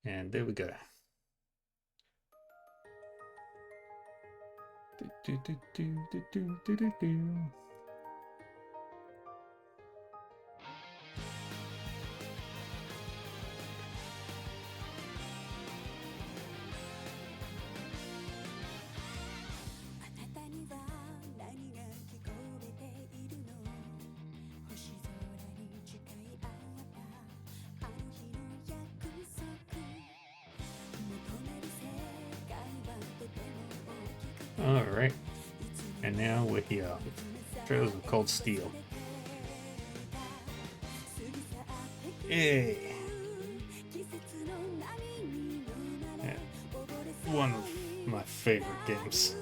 And there we go. Alright, and now we're here. Trails of Cold Steel. Yay! Yeah. One of my favorite games.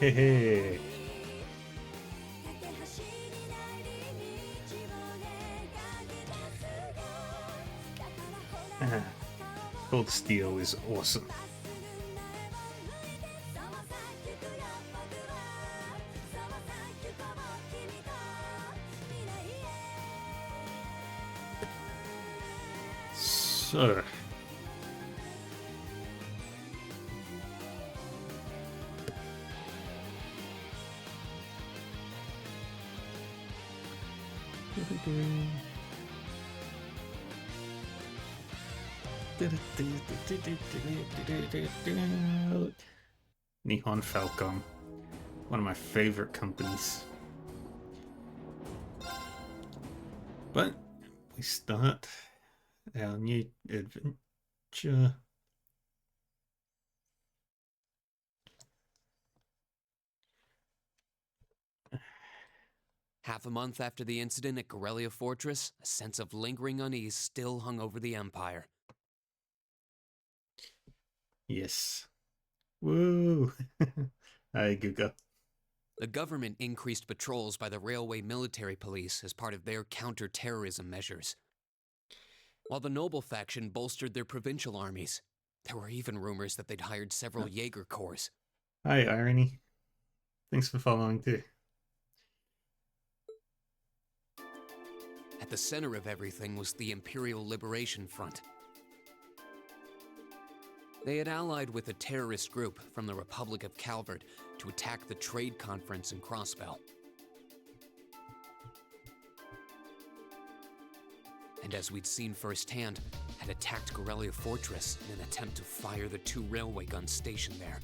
Hey, hey. Cold Steel is awesome. So, Nihon Falcom, one of my favorite companies. But we start our new adventure. Half a month after the incident at Corellia Fortress, a sense of lingering unease still hung over the Empire. Yes. Woo! Hi, Guga. The government increased patrols by the Railway Military Police as part of their counter-terrorism measures, while the Noble faction bolstered their provincial armies. There were even rumors that they'd hired several Jaeger Corps. Hi, Irony. Thanks for following too. At the center of everything was the Imperial Liberation Front. They had allied with a terrorist group from the Republic of Calvard to attack the trade conference in Crossbell. And as we'd seen firsthand, had attacked Corellia Fortress in an attempt to fire the 2 railway guns stationed there.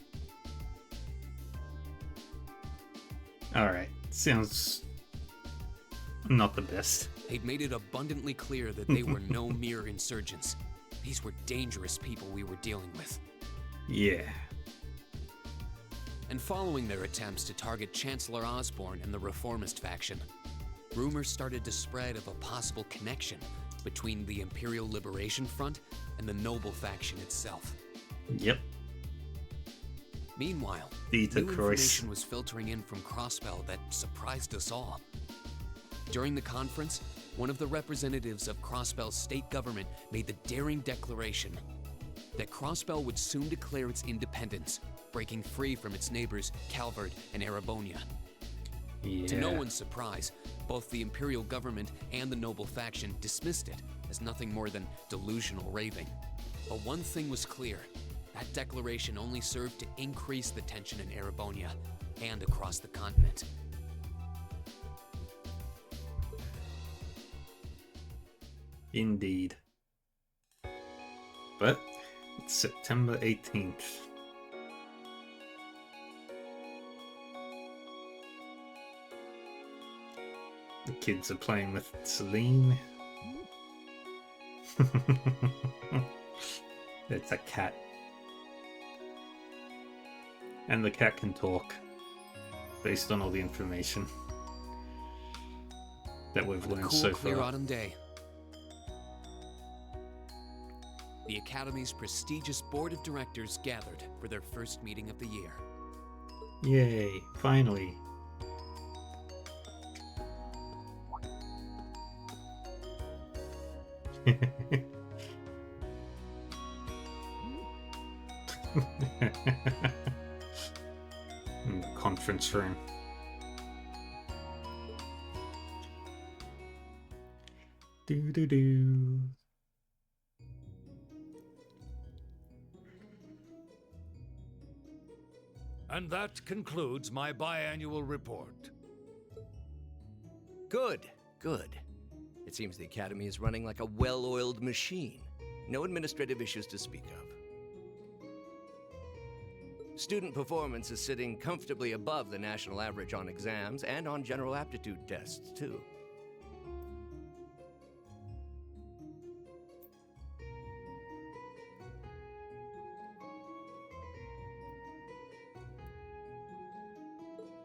Alright, sounds not the best. They'd made it abundantly clear that they were no mere insurgents. These were dangerous people we were dealing with. Yeah. And following their attempts to target Chancellor Osborne and the Reformist faction, rumors started to spread of a possible connection between the Imperial Liberation Front and the Noble faction itself. Yep. Meanwhile, Theta new Croix. information was filtering in from Crossbell that surprised us all. During the conference, one of the representatives of Crossbell's state government made the daring declaration that Crossbell would soon declare its independence, breaking free from its neighbors Calvard and Erebonia. Yeah. To no one's surprise, both the Imperial government and the Noble faction dismissed it as nothing more than delusional raving. But one thing was clear: that declaration only served to increase the tension in Erebonia and across the continent. Indeed. But it's September 18th. The kids are playing with Celine. It's a cat. And the cat can talk, based on all the information that we've learned Cool, so clear far. autumn day. The Academy's prestigious board of directors gathered for their first meeting of the year. Yay, finally. In the conference room. Do do do. And that concludes my biannual report. Good, good. It seems the Academy is running like a well-oiled machine. No administrative issues to speak of. Student performance is sitting comfortably above the national average on exams and on general aptitude tests, too.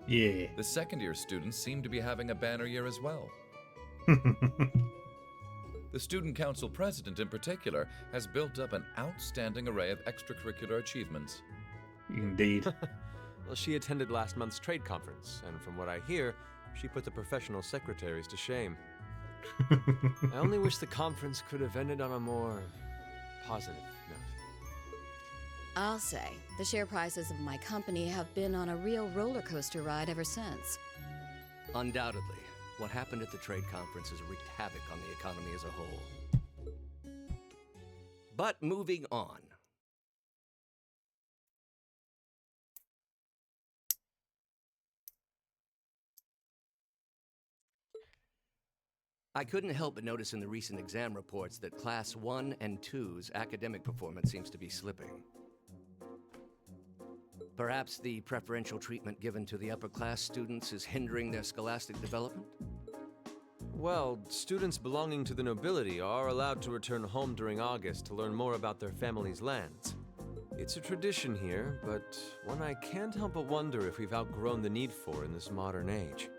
Yeah. The second-year students seem to be having a banner year as well. The Student Council president, in particular, has built up an outstanding array of extracurricular achievements. Indeed. Well, she attended last month's trade conference, and from what I hear, she put the professional secretaries to shame. I only wish the conference could have ended on a more positive note. I'll say, the share prices of my company have been on a real roller coaster ride ever since. Undoubtedly, what happened at the trade conference has wreaked havoc on the economy as a whole. But moving on. I couldn't help but notice in the recent exam reports that Class 1 and 2's academic performance seems to be slipping. Perhaps the preferential treatment given to the upper-class students is hindering their scholastic development? Well, students belonging to the nobility are allowed to return home during August to learn more about their family's lands. It's a tradition here, but one I can't help but wonder if we've outgrown the need for in this modern age.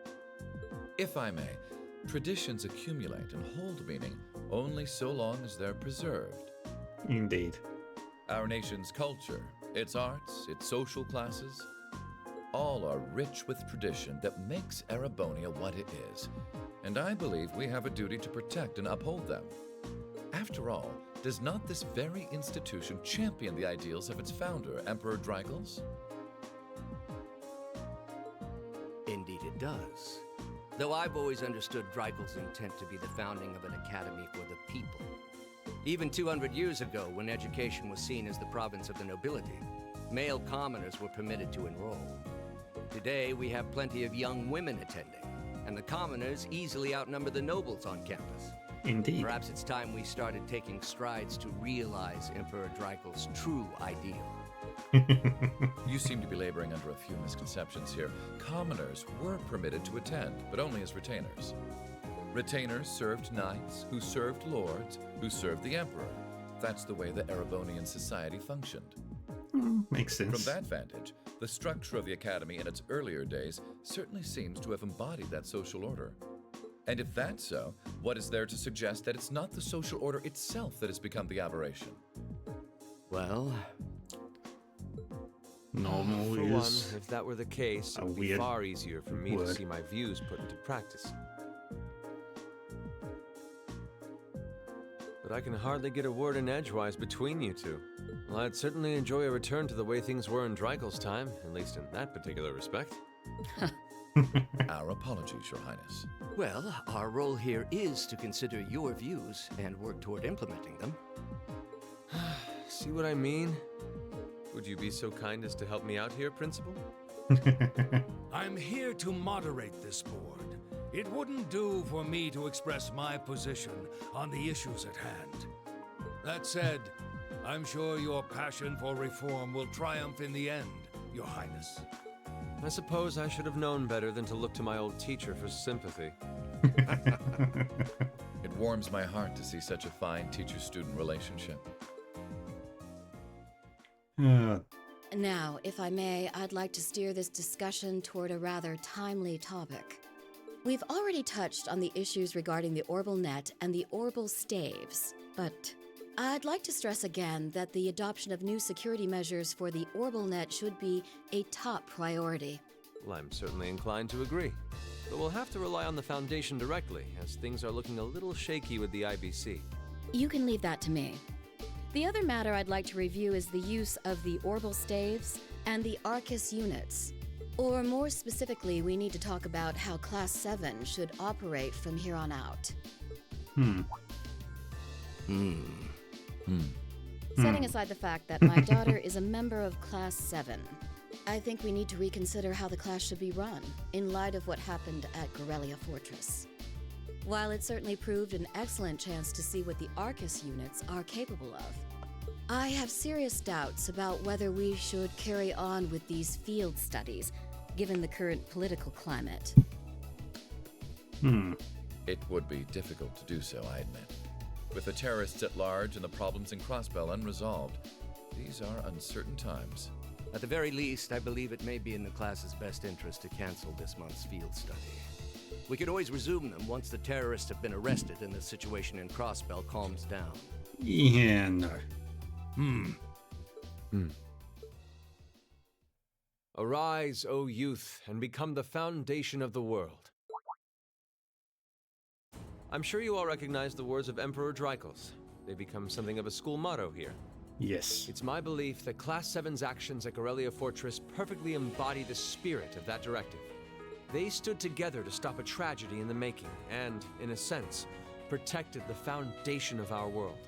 If I may, traditions accumulate and hold meaning only so long as they're preserved. Indeed. Our nation's culture, its arts, its social classes, all are rich with tradition that makes Erebonia what it is, and I believe we have a duty to protect and uphold them. After all, does not this very institution champion the ideals of its founder, Emperor Drygles? Indeed it does. Though I've always understood Drygles' intent to be the founding of an academy for the people. Even 200 years ago, when education was seen as the province of the nobility, male commoners were permitted to enroll. Today, we have plenty of young women attending, and the commoners easily outnumber the nobles on campus. Indeed. Perhaps it's time we started taking strides to realize Emperor Drygles' true ideal. You seem to be laboring under a few misconceptions here. Commoners were permitted to attend, but only as retainers. Retainers served knights, who served lords, who served the emperor. That's the way the Erebonian society functioned. Makes sense. From that vantage, the structure of the academy in its earlier days certainly seems to have embodied that social order. And if that's so, what is there to suggest that it's not the social order itself that has become the aberration? Well, Normal For one, is if that were the case, it a would be weird far easier for me to word. see my views put into practice. But I can hardly get a word in edgewise between you two. Well, I'd certainly enjoy a return to the way things were in Drygle's time, at least in that particular respect. Our apologies, Your Highness. well, our role here is to consider your views and work toward implementing them. See what I mean? Would you be so kind as to help me out here, Principal? I'm here to moderate this board. It wouldn't do for me to express my position on the issues at hand. That said, I'm sure your passion for reform will triumph in the end, Your Highness. I suppose I should have known better than to look to my old teacher for sympathy. It warms my heart to see such a fine teacher-student relationship. Uh, Now, if I may, I'd like to steer this discussion toward a rather timely topic. We've already touched on the issues regarding the Orbal Net and the Orbal Staves, but I'd like to stress again that the adoption of new security measures for the Orbal Net should be a top priority. Well, I'm certainly inclined to agree. But we'll have to rely on the Foundation directly, as things are looking a little shaky with the IBC. You can leave that to me. The other matter I'd like to review is the use of the Orbal Staves and the Arcus units. Or more specifically, we need to talk about how Class 7 should operate from here on out. Setting aside the fact that my daughter is a member of Class 7, I think we need to reconsider how the class should be run, in light of what happened at Corellia Fortress. While it certainly proved an excellent chance to see what the Arcus units are capable of, I have serious doubts about whether we should carry on with these field studies, given the current political climate. It would be difficult to do so, I admit. With the terrorists at large and the problems in Crossbell unresolved, these are uncertain times. At the very least, I believe it may be in the class's best interest to cancel this month's field study. We could always resume them once the terrorists have been arrested and the situation in Crossbell calms down. yeah, no. Arise, O youth, and become the foundation of the world. I'm sure you all recognize the words of Emperor Drycles. They become something of a school motto here. Yes. It's my belief that Class 7's actions at Corellia Fortress perfectly embody the spirit of that directive. They stood together to stop a tragedy in the making and, in a sense, protected the foundation of our world.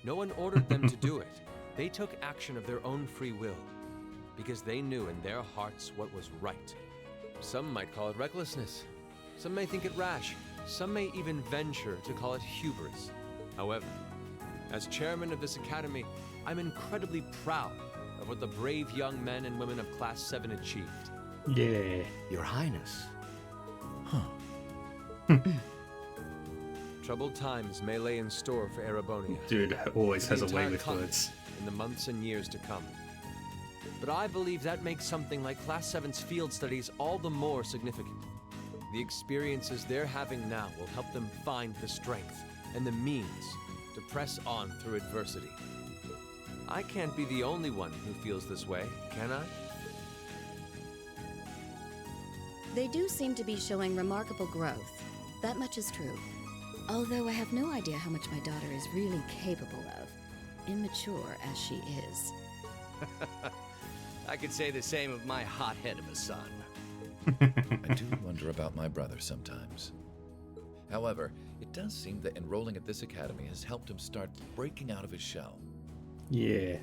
No one ordered them to do it. They took action of their own free will, because they knew in their hearts what was right. Some might call it recklessness. Some may think it rash. Some may even venture to call it hubris. However, as chairman of this academy, I'm incredibly proud of what the brave young men and women of Class 7 achieved. Yeah. Your Highness. Troubled times may lay in store for Erebonia. Dude always for has the a way entire with continent words. in the months and years to come. But I believe that makes something like Class 7's field studies all the more significant. The experiences they're having now will help them find the strength and the means to press on through adversity. I can't be the only one who feels this way, can I? They do seem to be showing remarkable growth. That much is true. Although I have no idea how much my daughter is really capable of, immature as she is. I could say the same of my hothead of a son. I do wonder about my brother sometimes. However, it does seem that enrolling at this academy has helped him start breaking out of his shell. Yeah.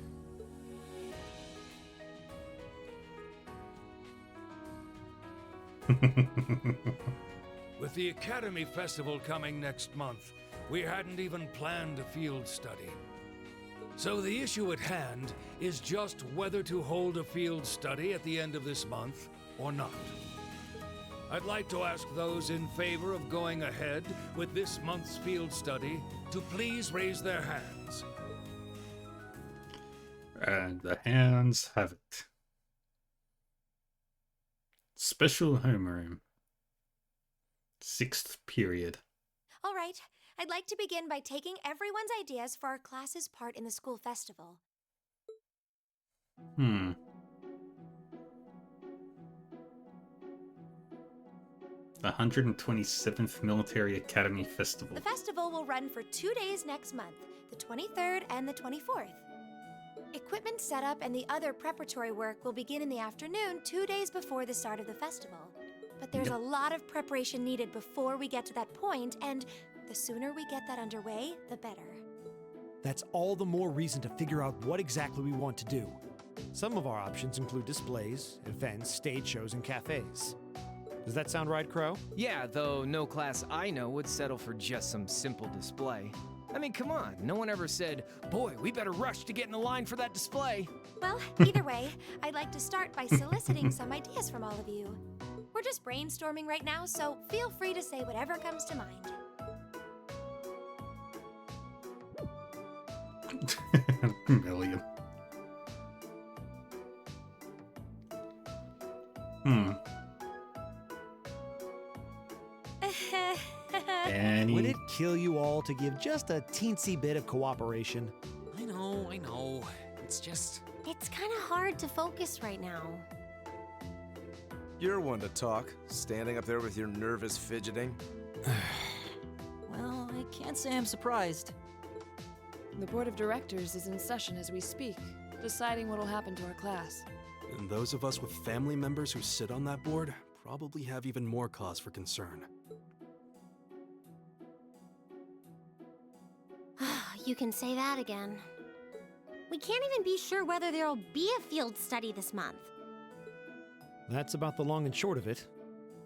With the Academy Festival coming next month, we hadn't even planned a field study. So the issue at hand is just whether to hold a field study at the end of this month or not. I'd like to ask those in favor of going ahead with this month's field study to please raise their hands. And the hands have it. Special homeroom. 6th period. All right, I'd like to begin by taking everyone's ideas for our class's part in the school festival. The 127th Military Academy Festival. The festival will run for 2 days next month, the 23rd and the 24th. Equipment setup and the other preparatory work will begin in the afternoon 2 days before the start of the festival. But there's a lot of preparation needed before we get to that point, and the sooner we get that underway, the better. That's all the more reason to figure out what exactly we want to do. Some of our options include displays, events, stage shows, and cafes. Does that sound right, Crow? Yeah, though no class I know would settle for just some simple display. I mean, come on, no one ever said, boy, we better rush to get in the line for that display. Well, either way, I'd like to start by soliciting some ideas from all of you. We're just brainstorming right now, so feel free to say whatever comes to mind. Million. all to give just a teensy bit of cooperation? I know. It's just... It's kind of hard to focus right now. You're one to talk, standing up there with your nervous fidgeting. Well, I can't say I'm surprised. The board of directors is in session as we speak, deciding what'll happen to our class. And those of us with family members who sit on that board probably have even more cause for concern. You can say that again. We can't even be sure whether there'll be a field study this month. That's about the long and short of it.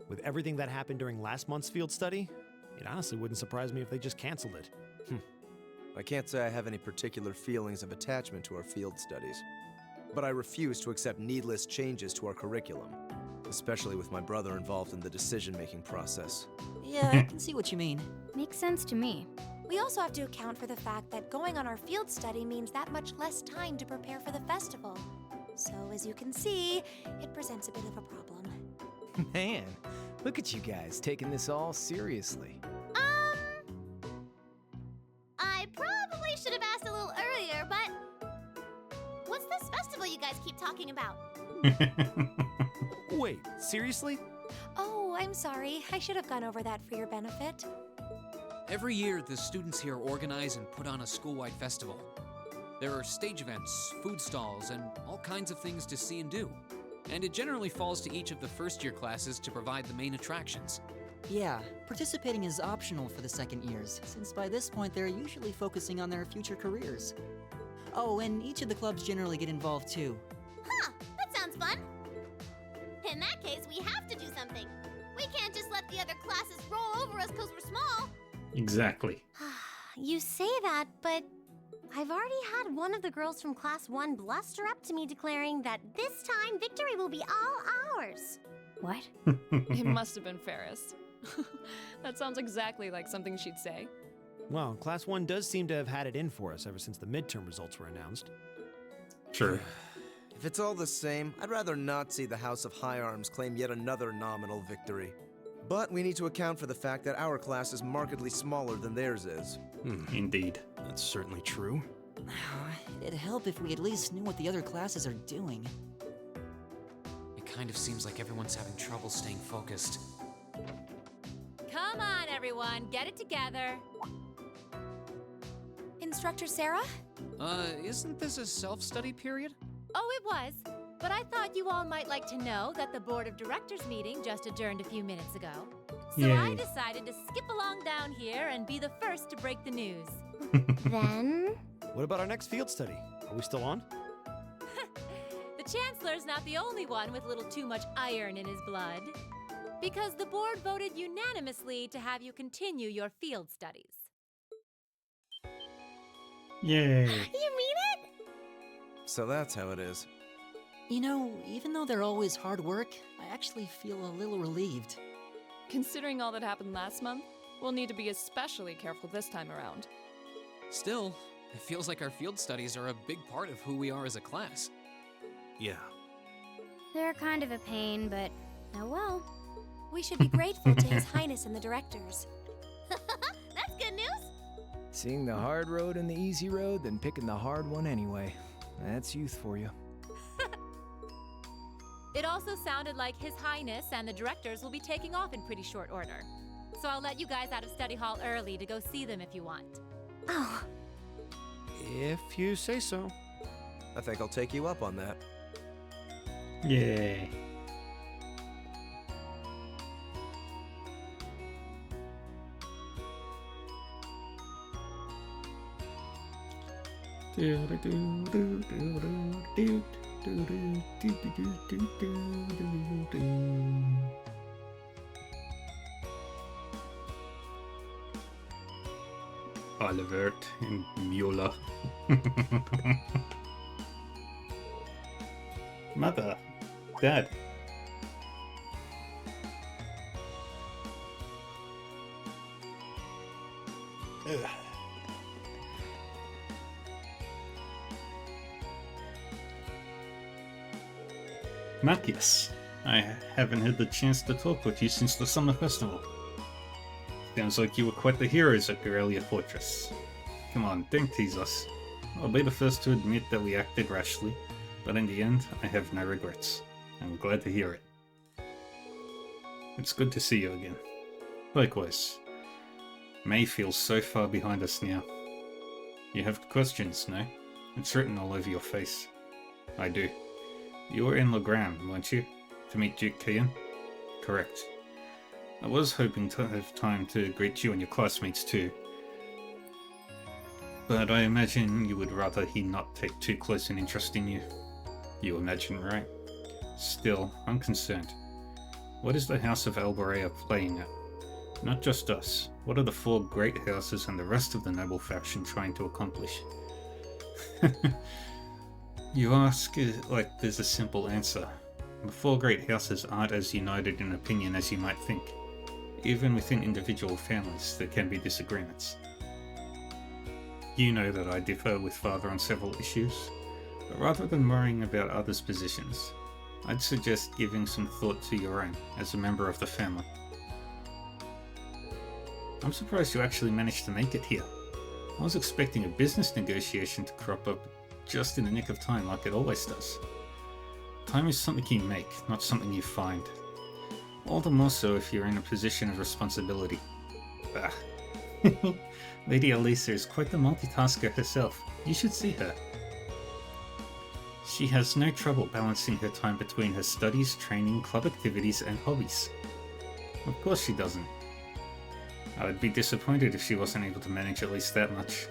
With everything that happened during last month's field study, it honestly wouldn't surprise me if they just canceled it. I can't say I have any particular feelings of attachment to our field studies, but I refuse to accept needless changes to our curriculum, especially with my brother involved in the decision-making process. Yeah, I can see what you mean. Makes sense to me. We also have to account for the fact that going on our field study means that much less time to prepare for the festival. So, as you can see, it presents a bit of a problem. Man, look at you guys taking this all seriously. I probably should have asked a little earlier, but what's this festival you guys keep talking about? Wait, seriously? Oh, I'm sorry. I should have gone over that for your benefit. Every year, the students here organize and put on a school-wide festival. There are stage events, food stalls, and all kinds of things to see and do. And it generally falls to each of the first-year classes to provide the main attractions. Yeah, participating is optional for the second years, since by this point they're usually focusing on their future careers. Oh, and each of the clubs generally get involved too. Huh, that sounds fun. In that case, we have to do something. We can't just let the other classes roll over us because we're small. Exactly. You say that, but I've already had one of the girls from Class 1 bluster up to me declaring that this time victory will be all ours. What? It must have been Ferris. That sounds exactly like something she'd say. Well, Class 1 does seem to have had it in for us ever since the midterm results were announced. Sure. If it's all the same, I'd rather not see the House of High Arms claim yet another nominal victory. But we need to account for the fact that our class is markedly smaller than theirs is. Indeed. That's certainly true. It'd help if we at least knew what the other classes are doing. It kind of seems like everyone's having trouble staying focused. Come on, everyone, get it together. Instructor Sarah? Isn't this a self-study period? Oh, it was. But I thought you all might like to know that the Board of Directors meeting just adjourned a few minutes ago. So I decided to skip along down here and be the first to break the news. Then? What about our next field study? Are we still on? The Chancellor's not the only one with a little too much iron in his blood. Because the board voted unanimously to have you continue your field studies. Yay. You mean it? So that's how it is. You know, even though they're always hard work, I actually feel a little relieved. Considering all that happened last month, we'll need to be especially careful this time around. Still, it feels like our field studies are a big part of who we are as a class. Yeah. They're kind of a pain, but oh well. We should be grateful to His Highness and the directors. That's good news. Seeing the hard road and the easy road, then picking the hard one anyway. That's youth for you. It also sounded like His Highness and the directors will be taking off in pretty short order. So I'll let you guys out of study hall early to go see them if you want. Oh. If you say so. I think I'll take you up on that. Yay. Olivert and Mula. Mother. Dad. Ugh. Matthias, I haven't had the chance to talk with you since the summer festival. Sounds like you were quite the heroes at Corellia Fortress. Come on, don't tease us. I'll be the first to admit that we acted rashly, but in the end, I have no regrets. I'm glad to hear it. It's good to see you again. Likewise. May feels so far behind us now. You have questions, no? It's written all over your face. I do. You were in Legram, weren't you? To meet Duke Kian? Correct. I was hoping to have time to greet you and your classmates too. But I imagine you would rather he not take too close an interest in you. You imagine, right? Still, I'm concerned. What is the House of Alborea playing at? Not just us. What are the 4 great houses and the rest of the noble faction trying to accomplish? You ask like there's a simple answer. The 4 great houses aren't as united in opinion as you might think. Even within individual families, there can be disagreements. You know that I differ with Father on several issues, but rather than worrying about others' positions, I'd suggest giving some thought to your own as a member of the family. I'm surprised you actually managed to make it here. I was expecting a business negotiation to crop up just in the nick of time like it always does. Time is something you make, not something you find. All the more so if you're in a position of responsibility. Ah. Lady Elisa is quite the multitasker herself. You should see her. She has no trouble balancing her time between her studies, training, club activities, and hobbies. Of course she doesn't. I would be disappointed if she wasn't able to manage at least that much.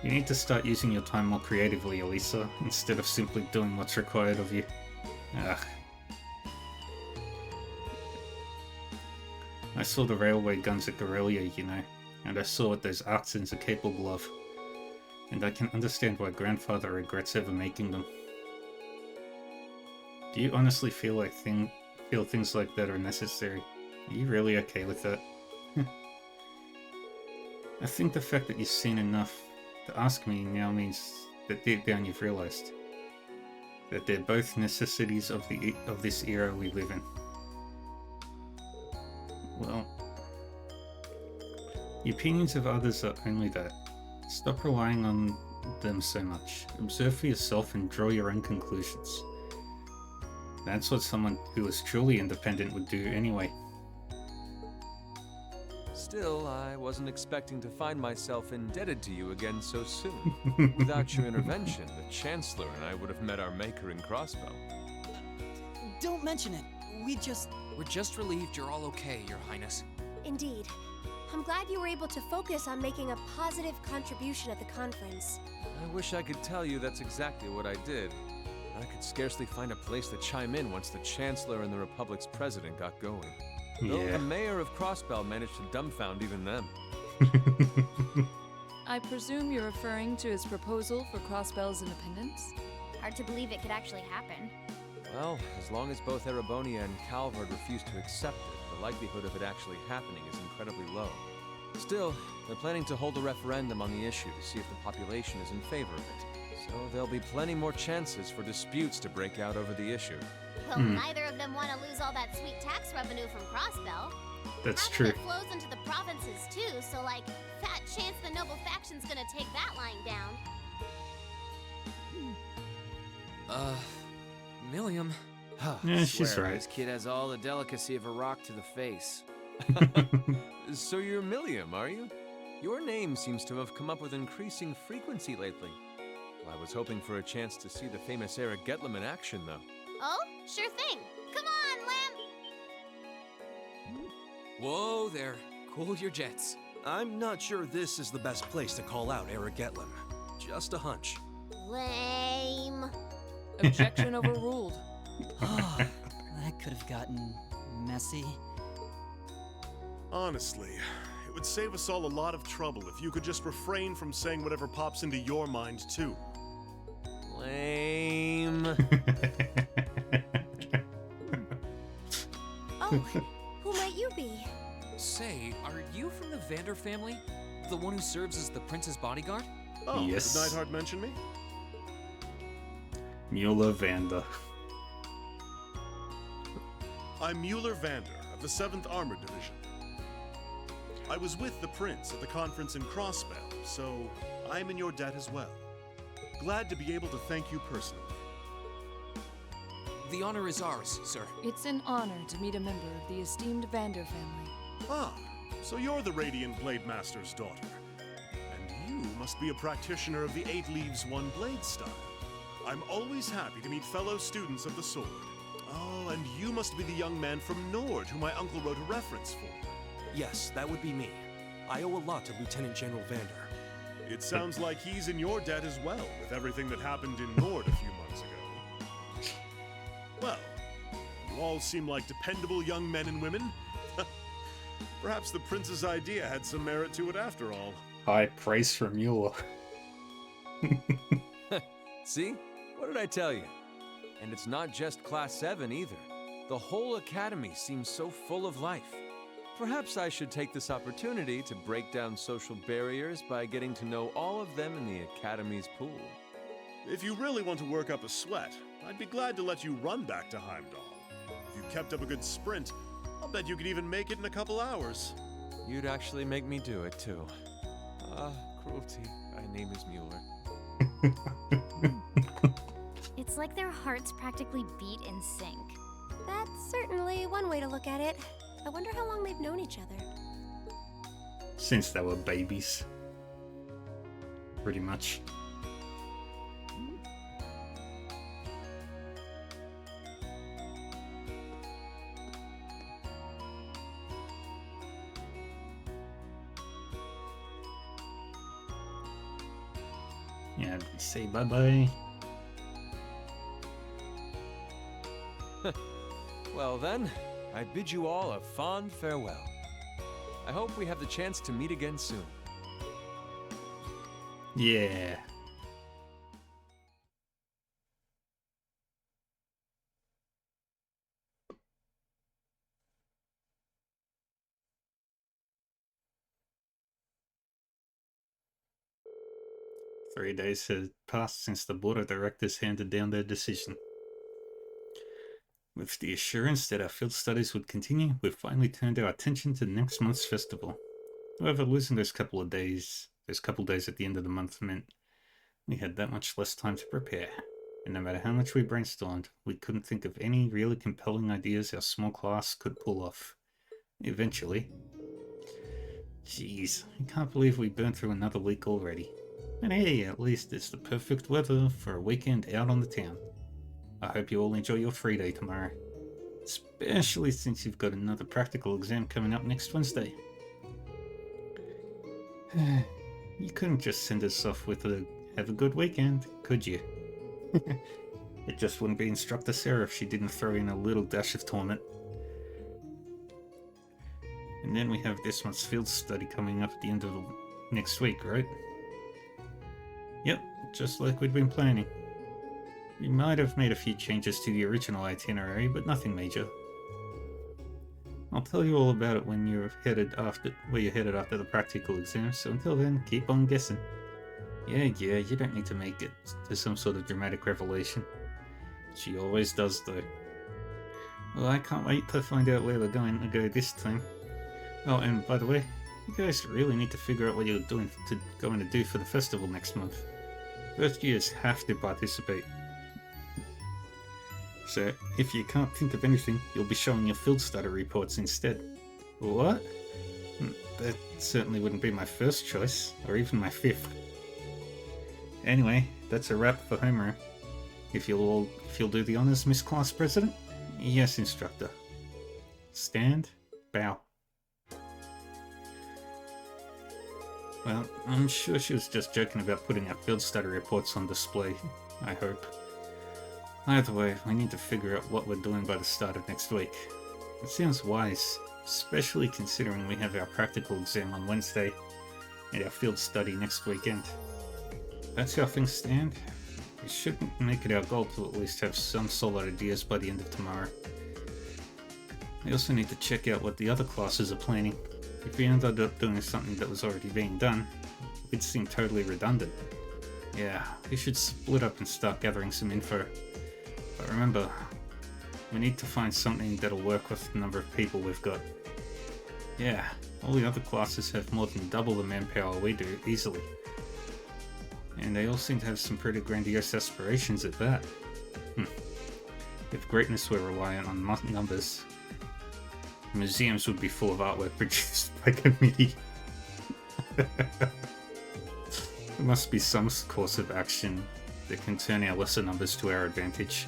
You need to start using your time more creatively, Elisa, instead of simply doing what's required of you. Ugh. I saw the railway guns at Corellia, you know, and I saw what those artisans are capable of. And I can understand why Grandfather regrets ever making them. Do you honestly feel things like that are necessary? Are you really okay with that? I think the fact that you've seen enough to ask me now means that deep down you've realized that they're both necessities of this era we live in. Well, the opinions of others are only that. Stop relying on them so much. Observe for yourself and draw your own conclusions. That's what someone who is truly independent would do anyway. Still, I wasn't expecting to find myself indebted to you again so soon. Without your intervention, the Chancellor and I would have met our maker in Crossbell. Don't mention it. We're just relieved you're all okay, Your Highness. Indeed. I'm glad you were able to focus on making a positive contribution at the conference. I wish I could tell you that's exactly what I did. I could scarcely find a place to chime in once the Chancellor and the Republic's President got going. Though the Mayor of Crossbell managed to dumbfound even them. I presume you're referring to his proposal for Crossbell's independence? Hard to believe it could actually happen. Well, as long as both Erebonia and Calvard refuse to accept it, the likelihood of it actually happening is incredibly low. Still, they're planning to hold a referendum on the issue to see if the population is in favor of it. So there'll be plenty more chances for disputes to break out over the issue. Well, neither of them want to lose all that sweet tax revenue from Crossbell. That's true. It flows into the provinces too, so fat chance the noble faction's gonna take that lying down. Milliam. Yeah, she's right. This kid has all the delicacy of a rock to the face. So you're Milliam, are you? Your name seems to have come up with increasing frequency lately. Well, I was hoping for a chance to see the famous Eric Getlem in action, though. Oh, sure thing. Come on, Lamb! Whoa there. Cool your jets. I'm not sure this is the best place to call out Eric Getlem. Just a hunch. Lame. Objection overruled. Oh, that could have gotten messy. Honestly, it would save us all a lot of trouble if you could just refrain from saying whatever pops into your mind, too. Lame. Oh, who might you be? Say, are you from the Vander family? The one who serves as the prince's bodyguard? Oh, yes. Did Neidhart mention me? Mueller Vander. I'm Mueller Vander, of the 7th Armored Division. I was with the Prince at the conference in Crossbell, so I'm in your debt as well. Glad to be able to thank you personally. The honor is ours, sir. It's an honor to meet a member of the esteemed Vander family. Ah, so you're the Radiant Blade Master's daughter. And you must be a practitioner of the 8 Leaves, 1 Blade style. I'm always happy to meet fellow students of the sword. Oh, and you must be the young man from Nord who my uncle wrote a reference for. Yes, that would be me. I owe a lot to Lieutenant General Vander. It sounds like he's in your debt as well, with everything that happened in Nord a few months ago. Well, you all seem like dependable young men and women. Perhaps the Prince's idea had some merit to it after all. High praise from Mueller. See? What did I tell you? And it's not just Class 7 either. The whole academy seems so full of life. Perhaps I should take this opportunity to break down social barriers by getting to know all of them in the academy's pool. If you really want to work up a sweat, I'd be glad to let you run back to Heimdall. If you kept up a good sprint, I'll bet you could even make it in a couple hours. You'd actually make me do it, too. Cruelty. My name is Mueller. It's like their hearts practically beat in sync. That's certainly one way to look at it. I wonder how long they've known each other. Since they were babies. Pretty much. Yeah, say bye-bye. Well then, I bid you all a fond farewell. I hope we have the chance to meet again soon. Yeah. Three days had passed since the board of directors handed down their decision. With the assurance that our field studies would continue, we've finally turned our attention to next month's festival. However, losing those couple days at the end of the month meant we had that much less time to prepare. And no matter how much we brainstormed, we couldn't think of any really compelling ideas our small class could pull off. Eventually. Jeez, I can't believe we burned through another week already. And hey, at least it's the perfect weather for a weekend out on the town. I hope you all enjoy your free day tomorrow. Especially since you've got another practical exam coming up next Wednesday. You couldn't just send us off with a have a good weekend, could you? It just wouldn't be Instructor Sarah if she didn't throw in a little dash of torment. And then we have this month's field study coming up at the end of next week, right? Yep, just like we'd been planning. We might have made a few changes to the original itinerary, but nothing major. I'll tell you all about it when you're headed after the practical exam, so until then, keep on guessing. Yeah, you don't need to make it to some sort of dramatic revelation. She always does, though. Well, I can't wait to find out where we're going to go this time. Oh, and by the way, you guys really need to figure out what you're going to do for the festival next month. First years have to participate. So, if you can't think of anything, you'll be showing your field study reports instead. What? That certainly wouldn't be my first choice, or even my fifth. Anyway, that's a wrap for homeroom. If you'll do the honors, Miss Class President? Yes, Instructor. Stand. Bow. Well, I'm sure she was just joking about putting our field study reports on display, I hope. Either way, we need to figure out what we're doing by the start of next week. It sounds wise, especially considering we have our practical exam on Wednesday and our field study next weekend. That's how things stand. We should make it our goal to at least have some solid ideas by the end of tomorrow. We also need to check out what the other classes are planning. If we ended up doing something that was already being done, it'd seem totally redundant. Yeah, we should split up and start gathering some info. But remember, We need to find something that'll work with the number of people we've got. Yeah, all the other classes have more than double the manpower we do, easily. And they all seem to have some pretty grandiose aspirations at that. If greatness were reliant on numbers, museums would be full of artwork produced by committee. There must be some course of action that can turn our lesser numbers to our advantage.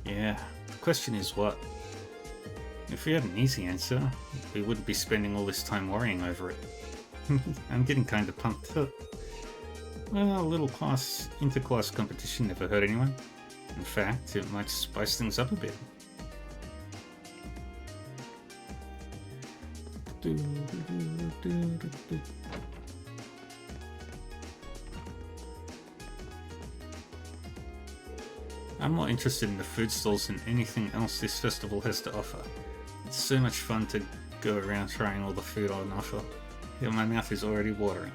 Yeah, the question is what? If we had an easy answer, we wouldn't be spending all this time worrying over it. I'm getting kinda pumped up. Well, a little inter-class competition never hurt anyone. In fact, it might spice things up a bit. I'm more interested in the food stalls than anything else this festival has to offer. It's so much fun to go around trying all the food on offer. Yeah, my mouth is already watering.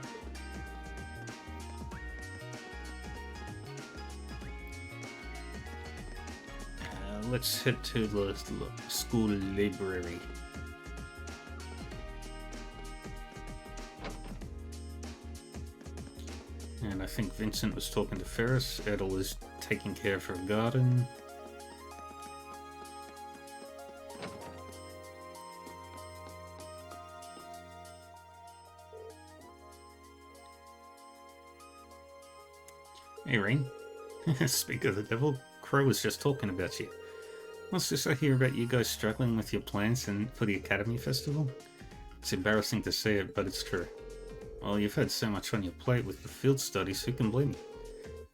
Let's head to the school library. And I think Vincent was talking to Ferris. Edel was taking care of her garden. Hey, Rain. Speak of the devil, Crow was just talking about you. What's this I hear about you guys struggling with your plans for the Academy Festival? It's embarrassing to say it, but it's true. Well, you've had so much on your plate with the field studies, who can blame you?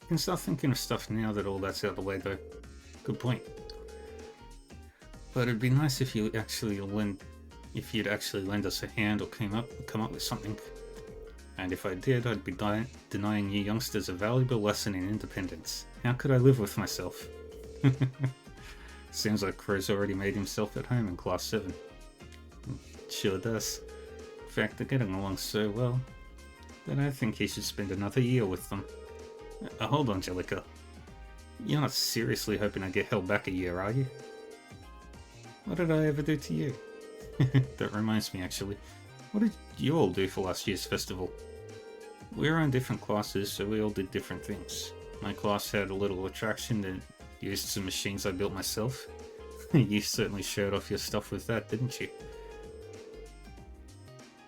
You can start thinking of stuff now that all that's out of the way, though. Good point. But it'd be nice if you'd actually lend us a hand or come up with something. And if I did, I'd be denying you youngsters a valuable lesson in independence. How could I live with myself? Seems like Crow's already made himself at home in Class 7. Sure does. In fact, they're getting along so well that I think he should spend another year with them. Hold on, Jellica. You're not seriously hoping I get held back a year, are you? What did I ever do to you? That reminds me, actually. What did you all do for last year's festival? We were on different classes, so we all did different things. My class had a little attraction that used some machines I built myself. You certainly showed off your stuff with that, didn't you?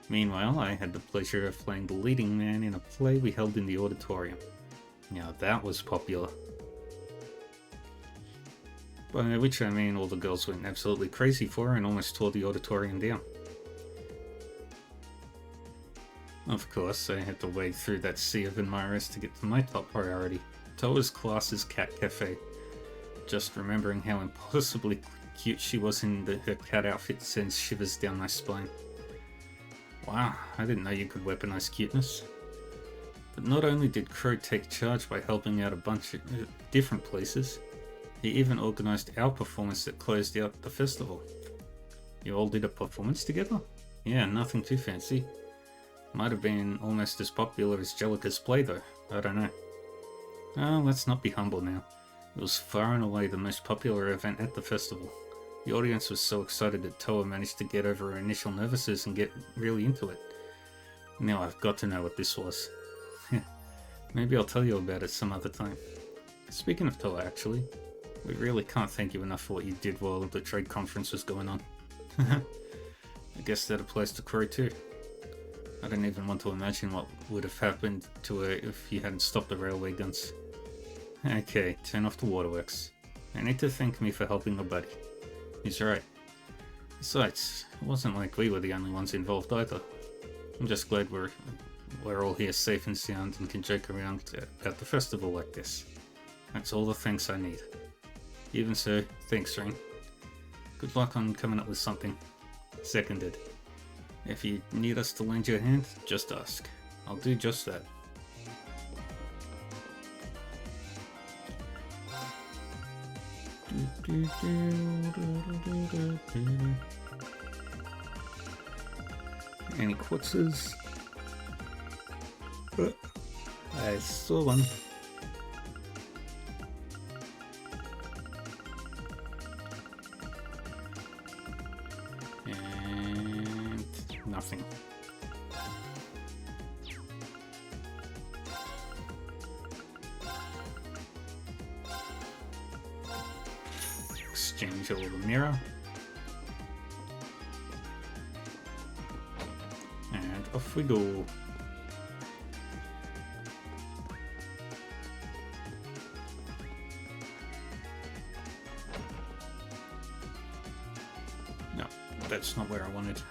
Meanwhile, I had the pleasure of playing the leading man in a play we held in the auditorium. Now that was popular. By which I mean all the girls went absolutely crazy for her and almost tore the auditorium down. Of course, I had to wade through that sea of admirers to get to my top priority, Toa's class's cat cafe. Just remembering how impossibly cute she was in her cat outfit sends shivers down my spine. Wow, I didn't know you could weaponize cuteness. But not only did Crow take charge by helping out a bunch of different places, he even organized our performance that closed out the festival. You all did a performance together? Yeah, nothing too fancy. Might have been almost as popular as Jellica's play though, I don't know. Oh, let's not be humble now. It was far and away the most popular event at the festival. The audience was so excited that Toa managed to get over her initial nervousness and get really into it. Now I've got to know what this was. Maybe I'll tell you about it some other time. Speaking of Toa, actually, we really can't thank you enough for what you did while the trade conference was going on. I guess that applies to Crow too. I don't even want to imagine what would have happened to her if you hadn't stopped the railway guns. Okay, turn off the waterworks. I need to thank me for helping a buddy. He's right. Besides, it wasn't like we were the only ones involved either. I'm just glad we're all here safe and sound and can joke around at the festival like this. That's all the thanks I need. Even so, thanks, Rain. Good luck on coming up with something. Seconded. If you need us to lend you a hand, just ask. I'll do just that. Any quartzes? I saw one. exchange a little mirror. And off we go. No, that's not where I wanted.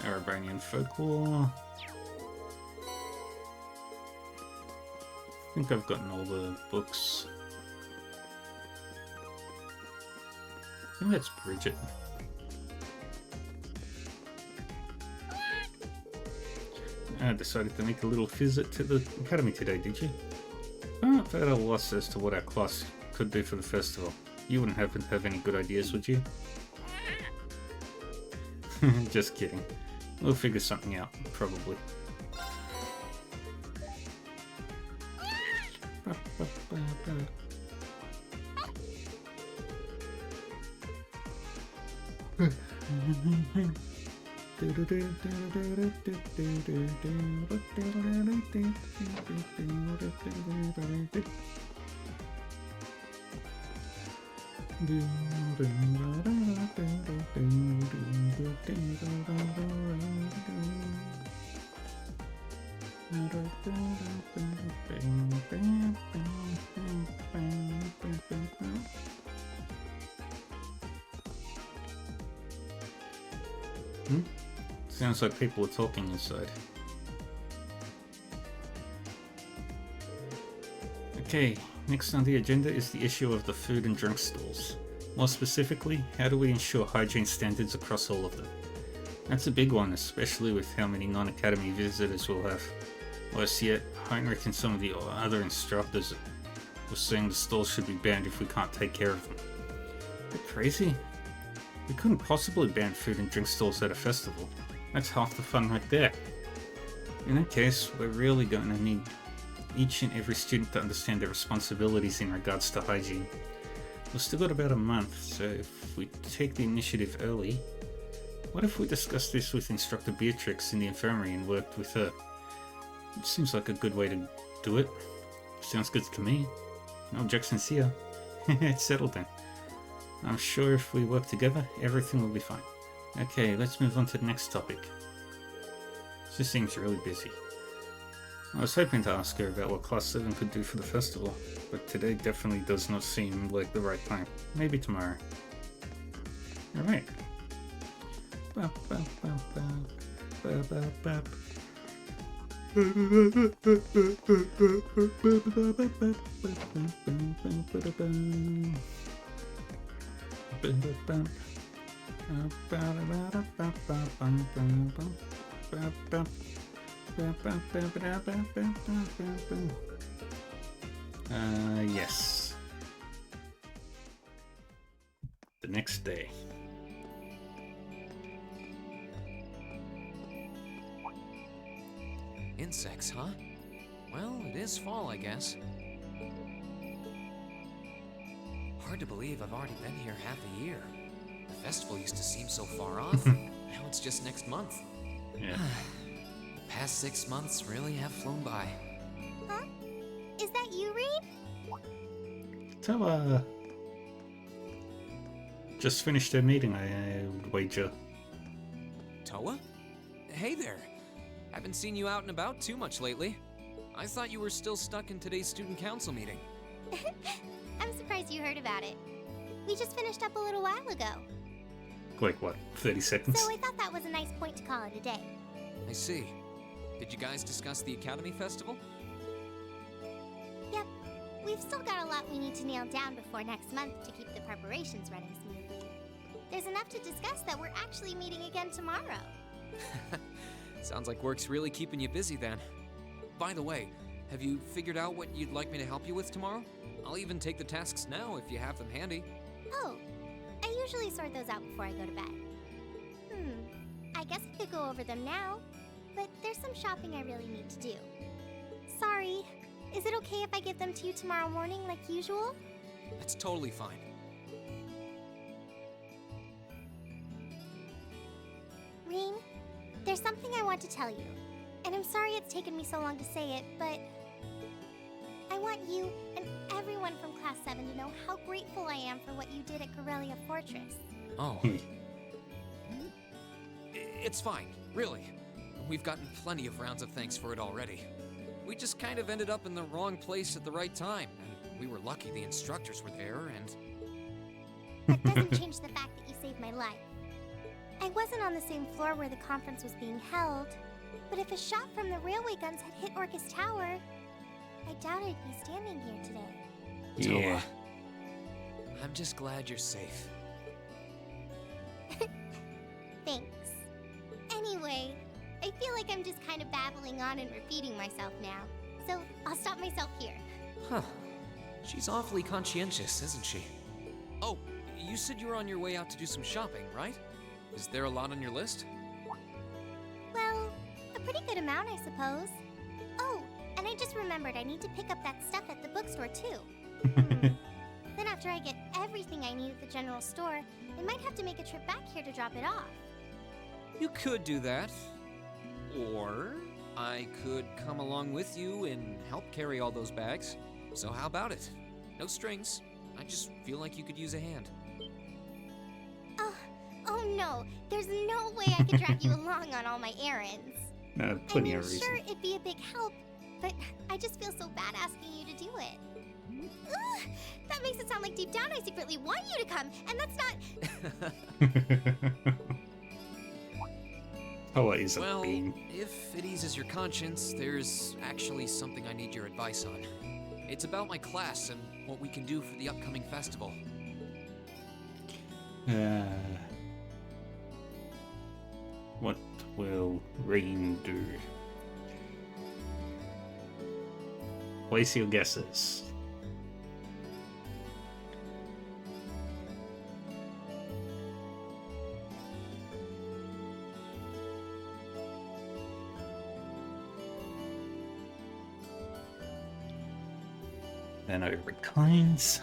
Erebonian folklore. I think I've gotten all the books. I think that's Bridget. I decided to make a little visit to the academy today, did you? I'm at a loss as to what our class could do for the festival. You wouldn't happen to have any good ideas, would you? Just kidding. We'll figure something out, probably. Sounds like people are talking inside. Okay, next on the agenda is the issue of the food and drink stalls. More specifically, how do we ensure hygiene standards across all of them? That's a big one, especially with how many non-academy visitors we'll have. Worse yet, Heinrich and some of the other instructors were saying the stalls should be banned if we can't take care of them. Bit crazy? We couldn't possibly ban food and drink stalls at a festival. That's half the fun right there. In that case, we're really going to need each and every student to understand their responsibilities in regards to hygiene. We've still got about a month, so if we take the initiative early, what if we discuss this with Instructor Beatrix in the infirmary and worked with her? It seems like a good way to do it. Sounds good to me. No objections here. It's settled then. I'm sure if we work together, everything will be fine. Okay, let's move on to the next topic. She seems really busy. I was hoping to ask her about what Class 7 could do for the festival, but today definitely does not seem like the right time. Maybe tomorrow. Alright. Yes. The next day. Insects, huh? Well, it is fall, I guess. Hard to believe I've already been here half a year. The festival used to seem so far off. Now it's just next month. Yeah. The past 6 months really have flown by. Huh? Is that you, Reed? Toa just finished their meeting, I would wager. Toa? Hey there. Haven't seen you out and about too much lately. I thought you were still stuck in today's student council meeting. I'm surprised you heard about it. We just finished up a little while ago. Like what, 30 seconds? So I thought that was a nice point to call it a day. I see. Did you guys discuss the Academy Festival? Yep. We've still got a lot we need to nail down before next month to keep the preparations running smoothly. There's enough to discuss that we're actually meeting again tomorrow. Sounds like work's really keeping you busy then. By the way, have you figured out what you'd like me to help you with tomorrow? I'll even take the tasks now if you have them handy. Oh, I usually sort those out before I go to bed. I guess I could go over them now, but there's some shopping I really need to do. Sorry, is it okay if I give them to you tomorrow morning like usual? That's totally fine. want to tell you. And I'm sorry it's taken me so long to say it, but I want you and everyone from Class 7 to know how grateful I am for what you did at Corellia Fortress. Oh. It's fine, really. We've gotten plenty of rounds of thanks for it already. We just kind of ended up in the wrong place at the right time, and we were lucky the instructors were there, and... That doesn't change the fact that you saved my life. I wasn't on the same floor where the conference was being held, but if a shot from the railway guns had hit Orcus Tower, I doubt I'd be standing here today. Yeah. I'm just glad you're safe. Thanks. Anyway, I feel like I'm just kind of babbling on and repeating myself now, so I'll stop myself here. Huh. She's awfully conscientious, isn't she? Oh, you said you were on your way out to do some shopping, right? Is there a lot on your list? Well, a pretty good amount, I suppose. Oh, and I just remembered I need to pick up that stuff at the bookstore, too. Then after I get everything I need at the general store, I might have to make a trip back here to drop it off. You could do that. Or I could come along with you and help carry all those bags. So how about it? No strings. I just feel like you could use a hand. Oh no, there's no way I could drag you along on all my errands. Plenty of reason. Sure, it'd be a big help, but I just feel so bad asking you to do it. Ugh, that makes it sound like deep down I secretly want you to come, and that's not... Oh, it is a well, bean. if it eases your conscience, there's actually something I need your advice on. It's about my class and what we can do for the upcoming festival. What will Rean do? Place your guesses. Then over reclines.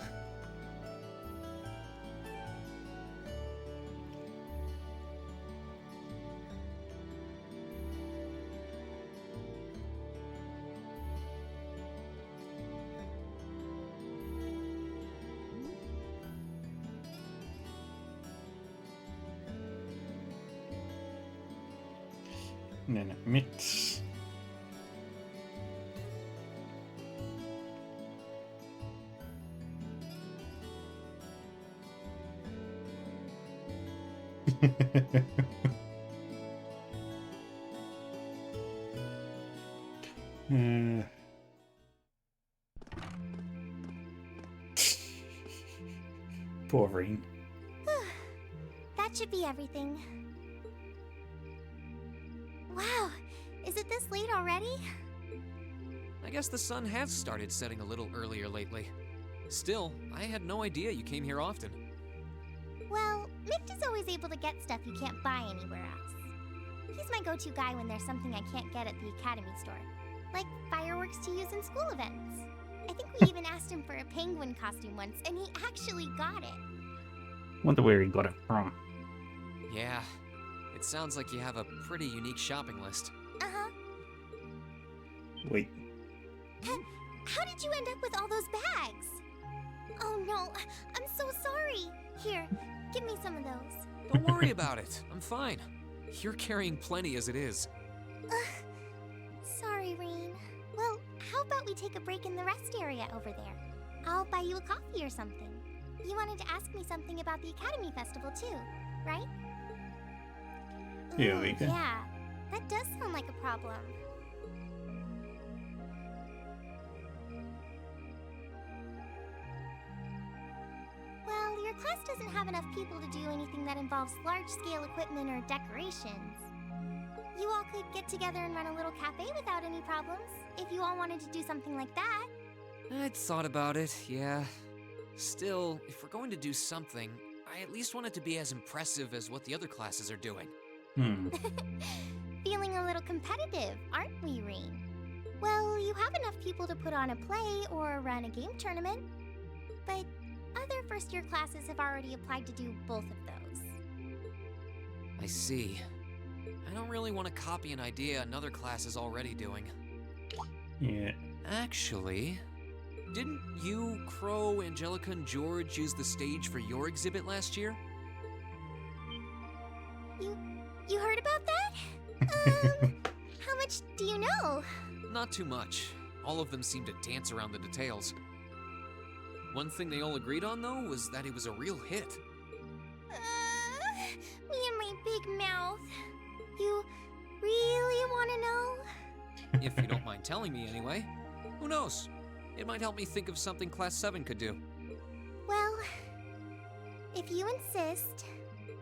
And then admits. Poor Rean. That should be everything. Wow, is it this late already? I guess the sun has started setting a little earlier lately. Still, I had no idea you came here often. Well, Mick is always able to get stuff you can't buy anywhere else. He's my go-to guy when there's something I can't get at the Academy store, like fireworks to use in school events. I think we even asked him for a penguin costume once, and he actually got it. Wonder where he got it from. Yeah, it sounds like you have a pretty unique shopping list. Uh-huh. Wait. How did you end up with all those bags? Oh no, I'm so sorry. Here, give me some of those. Don't worry about it. I'm fine. You're carrying plenty as it is. Sorry, Rean. Well, how about we take a break in the rest area over there? I'll buy you a coffee or something. You wanted to ask me something about the Academy Festival too, right? Yeah, we can. Yeah, that does sound like a problem. Well, your class doesn't have enough people to do anything that involves large-scale equipment or decorations. You all could get together and run a little cafe without any problems, if you all wanted to do something like that. I'd thought about it, yeah. Still, if we're going to do something, I at least want it to be as impressive as what the other classes are doing. Feeling a little competitive, aren't we, Rean? Well, you have enough people to put on a play or run a game tournament. But other first-year classes have already applied to do both of those. I see. I don't really want to copy an idea another class is already doing. Yeah. Actually, didn't you, Crow, Angelica, and George use the stage for your exhibit last year? You heard about that? How much do you know? Not too much. All of them seemed to dance around the details. One thing they all agreed on, though, was that it was a real hit. Me and my big mouth. You really want to know? If you don't mind telling me anyway. Who knows? It might help me think of something Class 7 could do. Well, if you insist,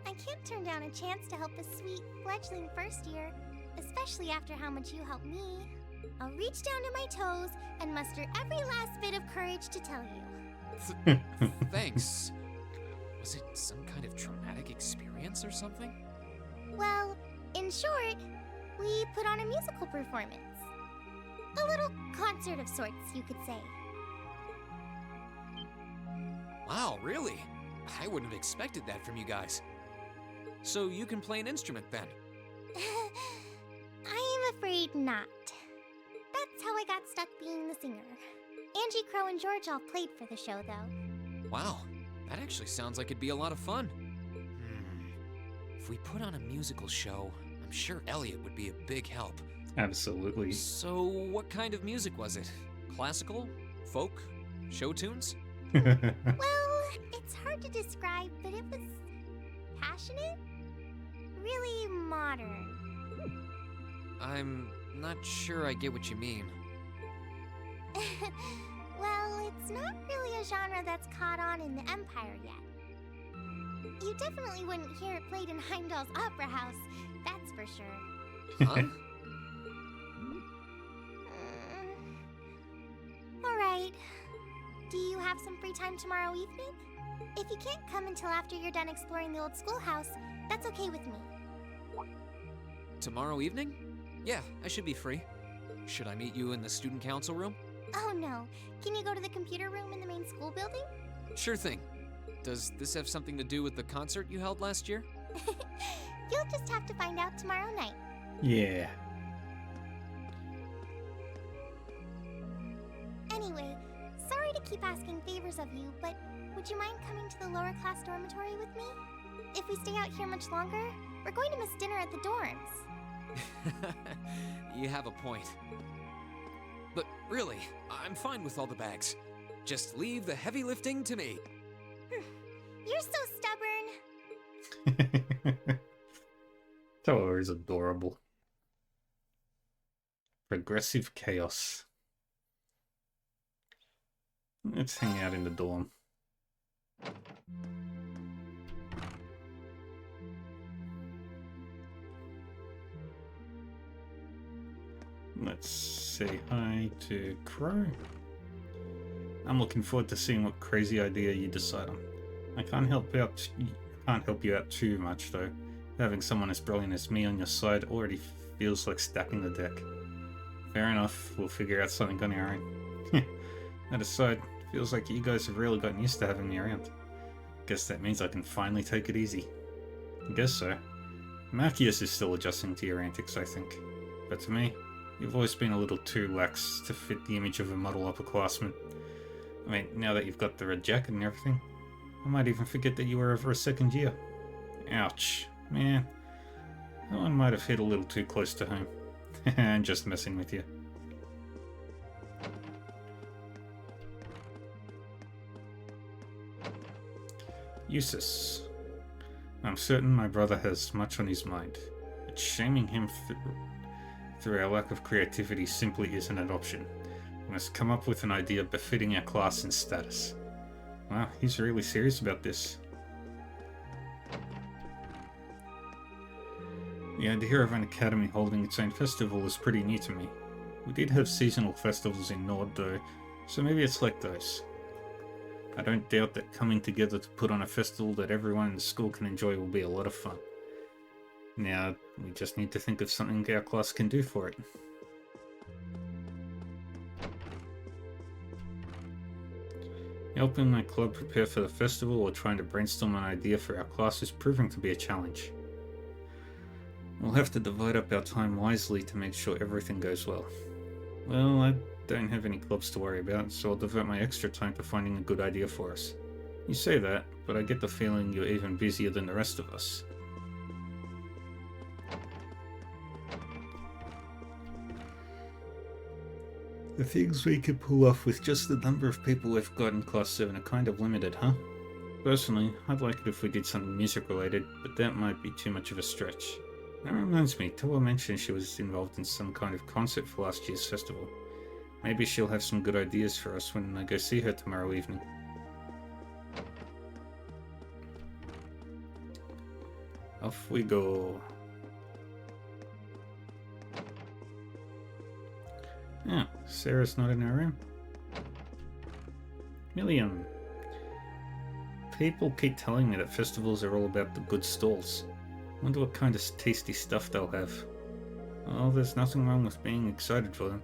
I can't turn down a chance to help a sweet, fledgling first year, especially after how much you helped me. I'll reach down to my toes and muster every last bit of courage to tell you. Thanks. Was it some kind of traumatic experience or something? Well, in short, we put on a musical performance. A little concert of sorts, you could say. Wow, really? I wouldn't have expected that from you guys. So you can play an instrument then? I'm afraid not. That's how I got stuck being the singer. Angie, Crow, and George all played for the show, though. Wow, that actually sounds like it'd be a lot of fun. If we put on a musical show, I'm sure Elliot would be a big help. Absolutely. So what kind of music was it? Classical? Folk? Show tunes? Well, it's hard to describe, but it was passionate. Really modern. I'm not sure I get what you mean. Well, it's not really a genre that's caught on in the Empire yet. You definitely wouldn't hear it played in Heimdall's Opera House, that's for sure. Huh? Alright. Do you have some free time tomorrow evening? If you can't come until after you're done exploring the old schoolhouse, that's okay with me. Tomorrow evening? Yeah, I should be free. Should I meet you in the student council room? Oh no. Can you go to the computer room in the main school building? Sure thing. Does this have something to do with the concert you held last year? You'll just have to find out tomorrow night. Yeah. Anyway, sorry to keep asking favors of you, but would you mind coming to the lower class dormitory with me? If we stay out here much longer, we're going to miss dinner at the dorms. You have a point. But really, I'm fine with all the bags. Just leave the heavy lifting to me. You're so stubborn. Tower is adorable. Progressive chaos. Let's hang out in the dorm. Let's say hi to Crow. I'm looking forward to seeing what crazy idea you decide on. I can't help you out too much though. Having someone as brilliant as me on your side already feels like stacking the deck. Fair enough, we'll figure out something on our own. That aside, feels like you guys have really gotten used to having me around. Guess that means I can finally take it easy. Guess so. Matthias is still adjusting to your antics, I think. But to me, you've always been a little too lax to fit the image of a model upperclassman. I mean, now that you've got the red jacket and everything, I might even forget that you were over a second year. Ouch, man. That one might have hit a little too close to home. I'm just messing with you. Eustace. I'm certain my brother has much on his mind, but shaming him through our lack of creativity simply isn't an option. We must come up with an idea befitting our class and status. Wow, he's really serious about this. The idea of an academy holding its own festival is pretty new to me. We did have seasonal festivals in Nord though, so maybe it's like those. I don't doubt that coming together to put on a festival that everyone in the school can enjoy will be a lot of fun. Now, we just need to think of something our class can do for it. Helping my club prepare for the festival or trying to brainstorm an idea for our class is proving to be a challenge. We'll have to divide up our time wisely to make sure everything goes well. Well, I don't have any clubs to worry about, so I'll devote my extra time to finding a good idea for us. You say that, but I get the feeling you're even busier than the rest of us. The things we could pull off with just the number of people we've got in Class 7 are kind of limited, huh? Personally, I'd like it if we did something music related, but that might be too much of a stretch. That reminds me, Toa mentioned she was involved in some kind of concert for last year's festival. Maybe she'll have some good ideas for us when I go see her tomorrow evening. Off we go. Oh, Sarah's not in her room. Milliam. People keep telling me that festivals are all about the good stalls. Wonder what kind of tasty stuff they'll have. Well, there's nothing wrong with being excited for them.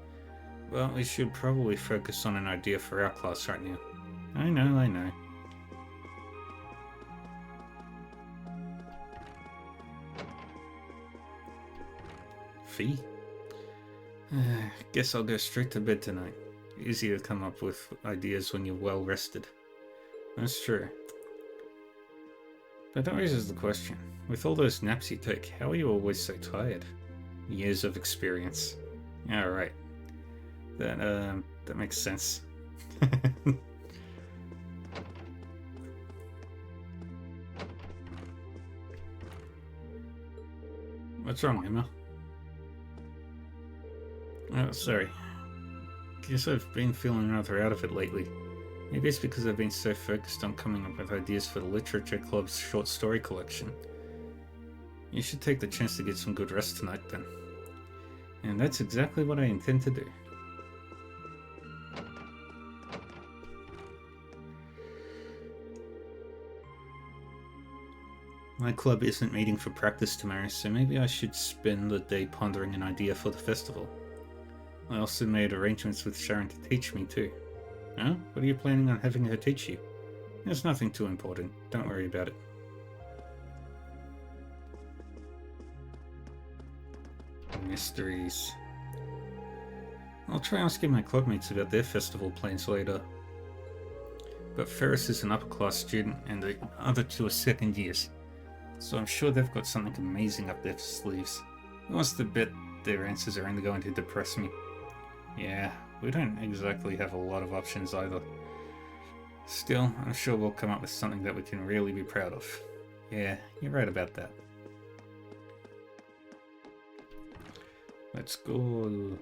But we should probably focus on an idea for our class right now. I know. Fee? Guess I'll go straight to bed tonight. Easier to come up with ideas when you're well rested. That's true. But that raises the question. With all those naps you take, how are you always so tired? Years of experience. Alright. That makes sense. What's wrong, Emma? Oh, sorry. Guess I've been feeling rather out of it lately. Maybe it's because I've been so focused on coming up with ideas for the Literature Club's short story collection. You should take the chance to get some good rest tonight then. And that's exactly what I intend to do. My club isn't meeting for practice tomorrow, so maybe I should spend the day pondering an idea for the festival. I also made arrangements with Sharon to teach me too. Huh? What are you planning on having her teach you? There's nothing too important. Don't worry about it. Mysteries. I'll try asking my clubmates about their festival plans later. But Ferris is an upper class student and the other two are second years. So I'm sure they've got something amazing up their sleeves. Who wants to bet their answers are only going to depress me? Yeah, we don't exactly have a lot of options either. Still, I'm sure we'll come up with something that we can really be proud of. Yeah, you're right about that. Let's go.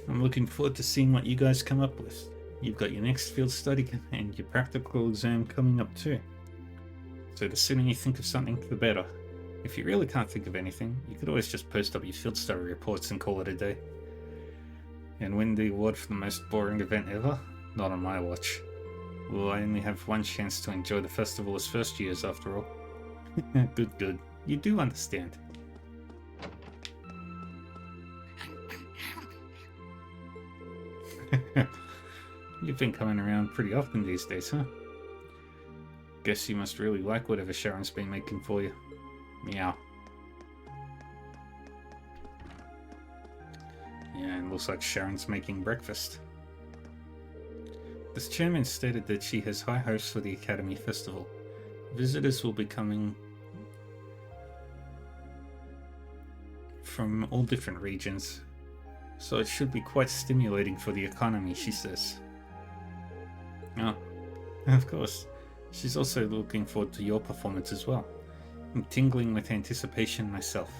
I'm looking forward to seeing what you guys come up with. You've got your next field study and your practical exam coming up too. So the sooner you think of something, the better. If you really can't think of anything, you could always just post up your field study reports and call it a day. And win the award for the most boring event ever? Not on my watch. Well, I only have one chance to enjoy the festival as first years after all. Good. You do understand. You've been coming around pretty often these days, huh? Guess you must really like whatever Sharon's been making for you. Meow. Yeah, and looks like Sharon's making breakfast. This chairman stated that she has high hopes for the Academy Festival. Visitors will be coming from all different regions, so it should be quite stimulating for the economy, she says. Oh, of course. She's also looking forward to your performance as well. I'm tingling with anticipation myself.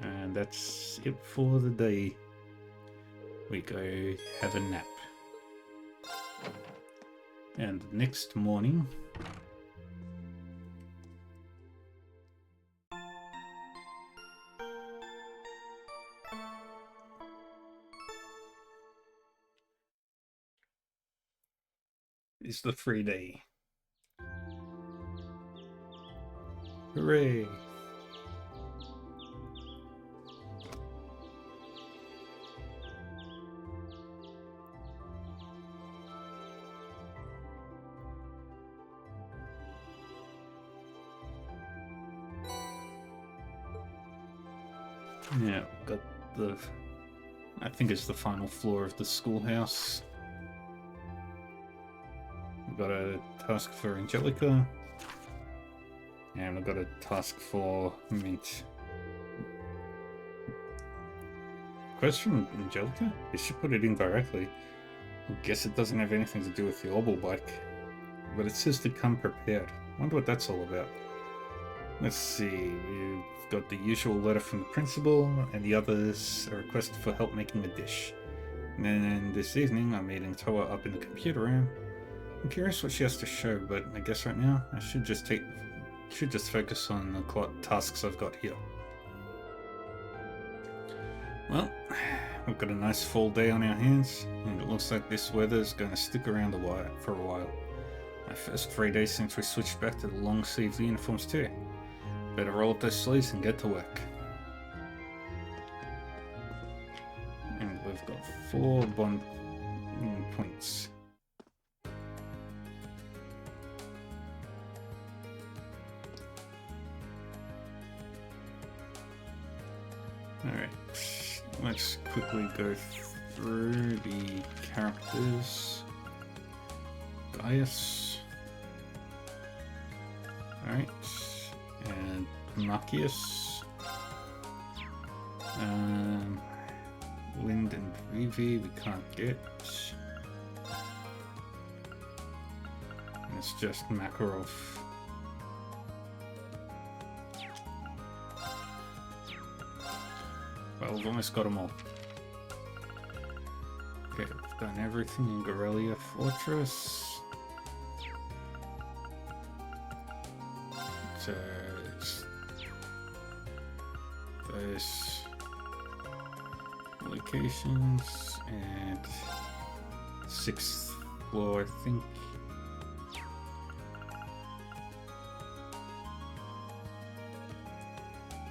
And that's it for the day. We go have a nap. And next morning, is the free day. Hooray! Yeah, got the... I think it's the final floor of the schoolhouse. We've got a task for Angelica. And we've got a task for Mint. Question, Angelica? You should put it in directly. I guess it doesn't have anything to do with the Orbital bike. But it says to come prepared. Wonder what that's all about. Let's see, we've got the usual letter from the principal, and the others a request for help making a dish. And then this evening I'm meeting Toa up in the computer room. I'm curious what she has to show, but I guess right now I should just focus on the tasks I've got here. Well, we've got a nice fall day on our hands, and it looks like this weather's going to stick around for a while. My first 3 days since we switched back to the long-sleeved uniforms too. Better roll up those sleeves and get to work. And we've got 4 bond points. Alright, let's quickly go through the characters. Gaius. Alright. And Marcius. Lind and Vivi we can't get. And it's just Makarov. Well, we've almost got them all. Okay, we've done everything in Garrelia Fortress. So it's those locations and 6th floor, I think.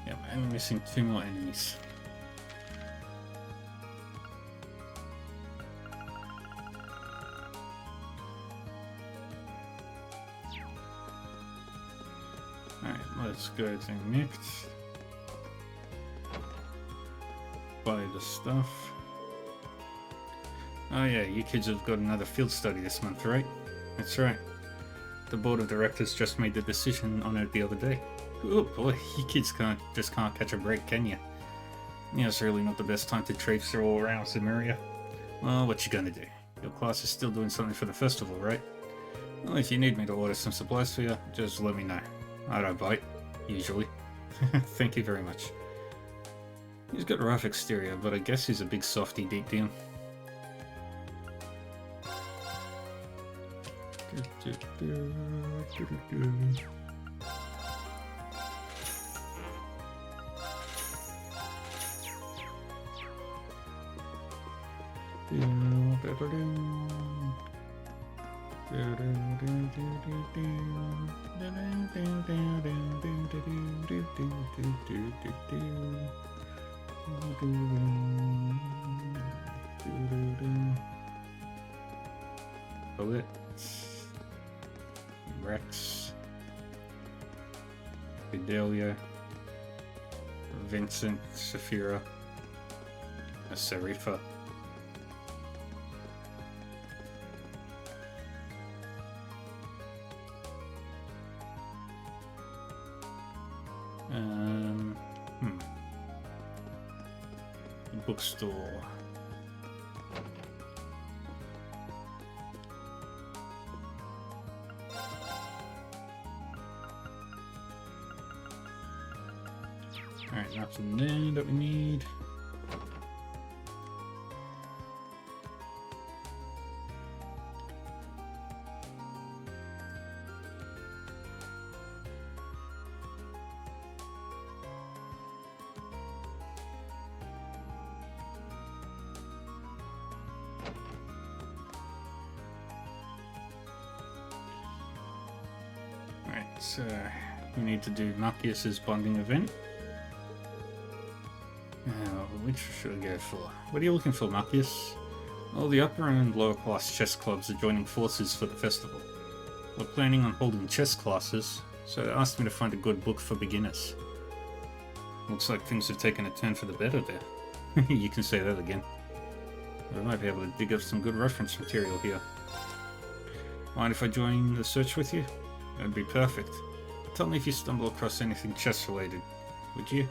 Yep, I'm missing 2 more enemies. Let's go to next. Buy the stuff. Oh yeah, you kids have got another field study this month, right? That's right. The board of directors just made the decision on it the other day. Oh boy, you kids can't catch a break, can you? Yeah, it's really not the best time to traipse through all around Cimmeria. Well, what you gonna do? Your class is still doing something for the festival, right? Well, if you need me to order some supplies for you, just let me know. I don't bite. Usually. Thank you very much. He's got a rough exterior, but I guess he's a big softy deep down. Bullet, Rex, Fidelia, Vincent, Saphira, Serifa. Bookstore. Alright, nothing there that we need. We need to do Marcus's bonding event. Which should I go for? What are you looking for, Marcus? All the upper and lower class chess clubs are joining forces for the festival. We're planning on holding chess classes, so they asked me to find a good book for beginners. Looks like things have taken a turn for the better there. You can say that again. We might be able to dig up some good reference material here. Mind if I join the search with you? That'd be perfect. Tell me if you stumble across anything chess related, would you?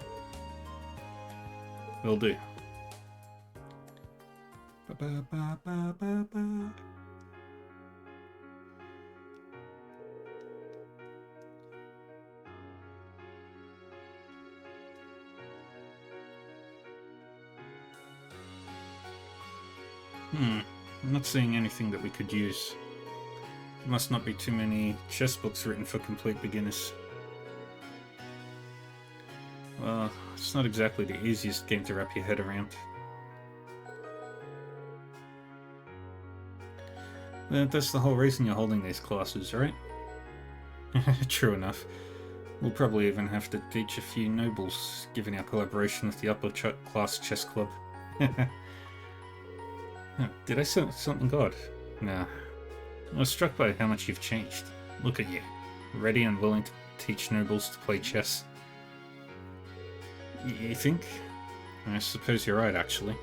Will do. I'm not seeing anything that we could use. There must not be too many chess books written for complete beginners. Well, it's not exactly the easiest game to wrap your head around. That's the whole reason you're holding these classes, right? True enough. We'll probably even have to teach a few nobles, given our collaboration with the upper class chess club. Did I say something odd? Nah. I was struck by how much you've changed. Look at you. Ready and willing to teach nobles to play chess. You think? I suppose you're right, actually.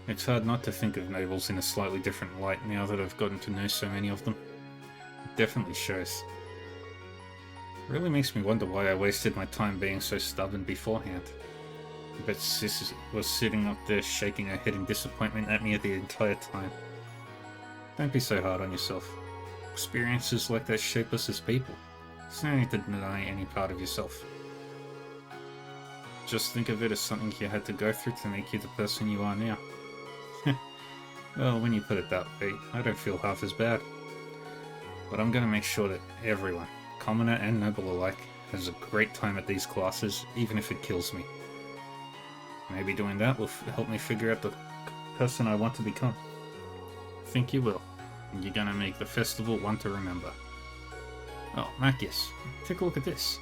It's hard not to think of nobles in a slightly different light now that I've gotten to know so many of them. It definitely shows. It really makes me wonder why I wasted my time being so stubborn beforehand. I bet Sis was sitting up there shaking her head in disappointment at me the entire time. Don't be so hard on yourself. Experiences like that shape us as people. There's no need to deny any part of yourself. Just think of it as something you had to go through to make you the person you are now. Well, when you put it that way, I don't feel half as bad. But I'm going to make sure that everyone, commoner and noble alike, has a great time at these classes, even if it kills me. Maybe doing that will help me figure out the person I want to become. I think you will, and you're going to make the festival one to remember. Oh, Marcus, take a look at this.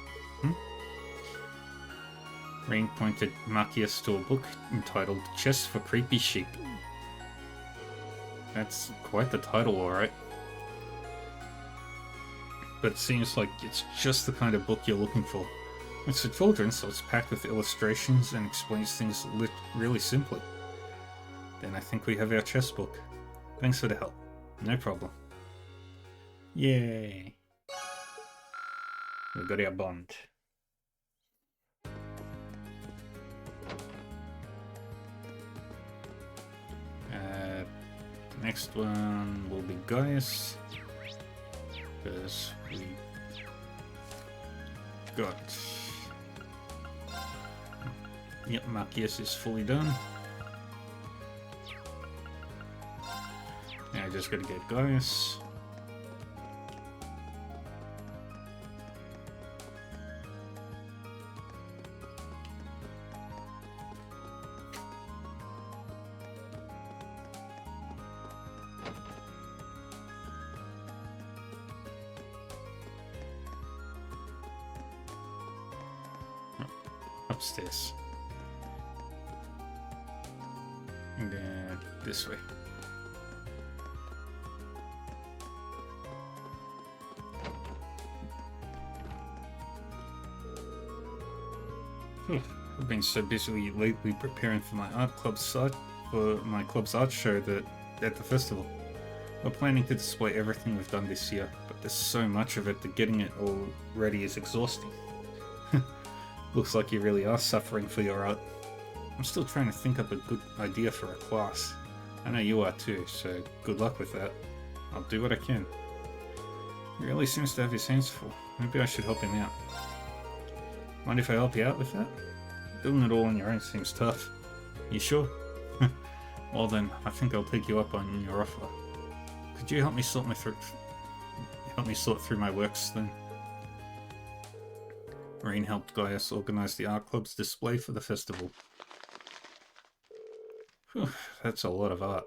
Rain pointed Marcus to a book entitled Chess for Creepy Sheep. That's quite the title, alright. But it seems like it's just the kind of book you're looking for. It's for children, so it's packed with illustrations and explains things really simply. Then I think we have our chess book. Thanks for the help. No problem. Yay! We got our bond. Next one will be Gaius, because we got... Yep, Marcus is fully done. Now I just gotta get Gaius. Upstairs. And then this way. I've been so busy lately preparing for my club's art show that at the festival. We're planning to display everything we've done this year, but there's so much of it that getting it all ready is exhausting. Looks like you really are suffering for your art. I'm still trying to think up a good idea for a class. I know you are too, so good luck with that. I'll do what I can. He really seems to have his hands full. Maybe I should help him out. Mind if I help you out with that? Doing it all on your own seems tough. You sure? Well then, I think I'll take you up on your offer. Could you help me sort through my works then? Rain helped Gaius organize the art club's display for the festival. Whew, that's a lot of art.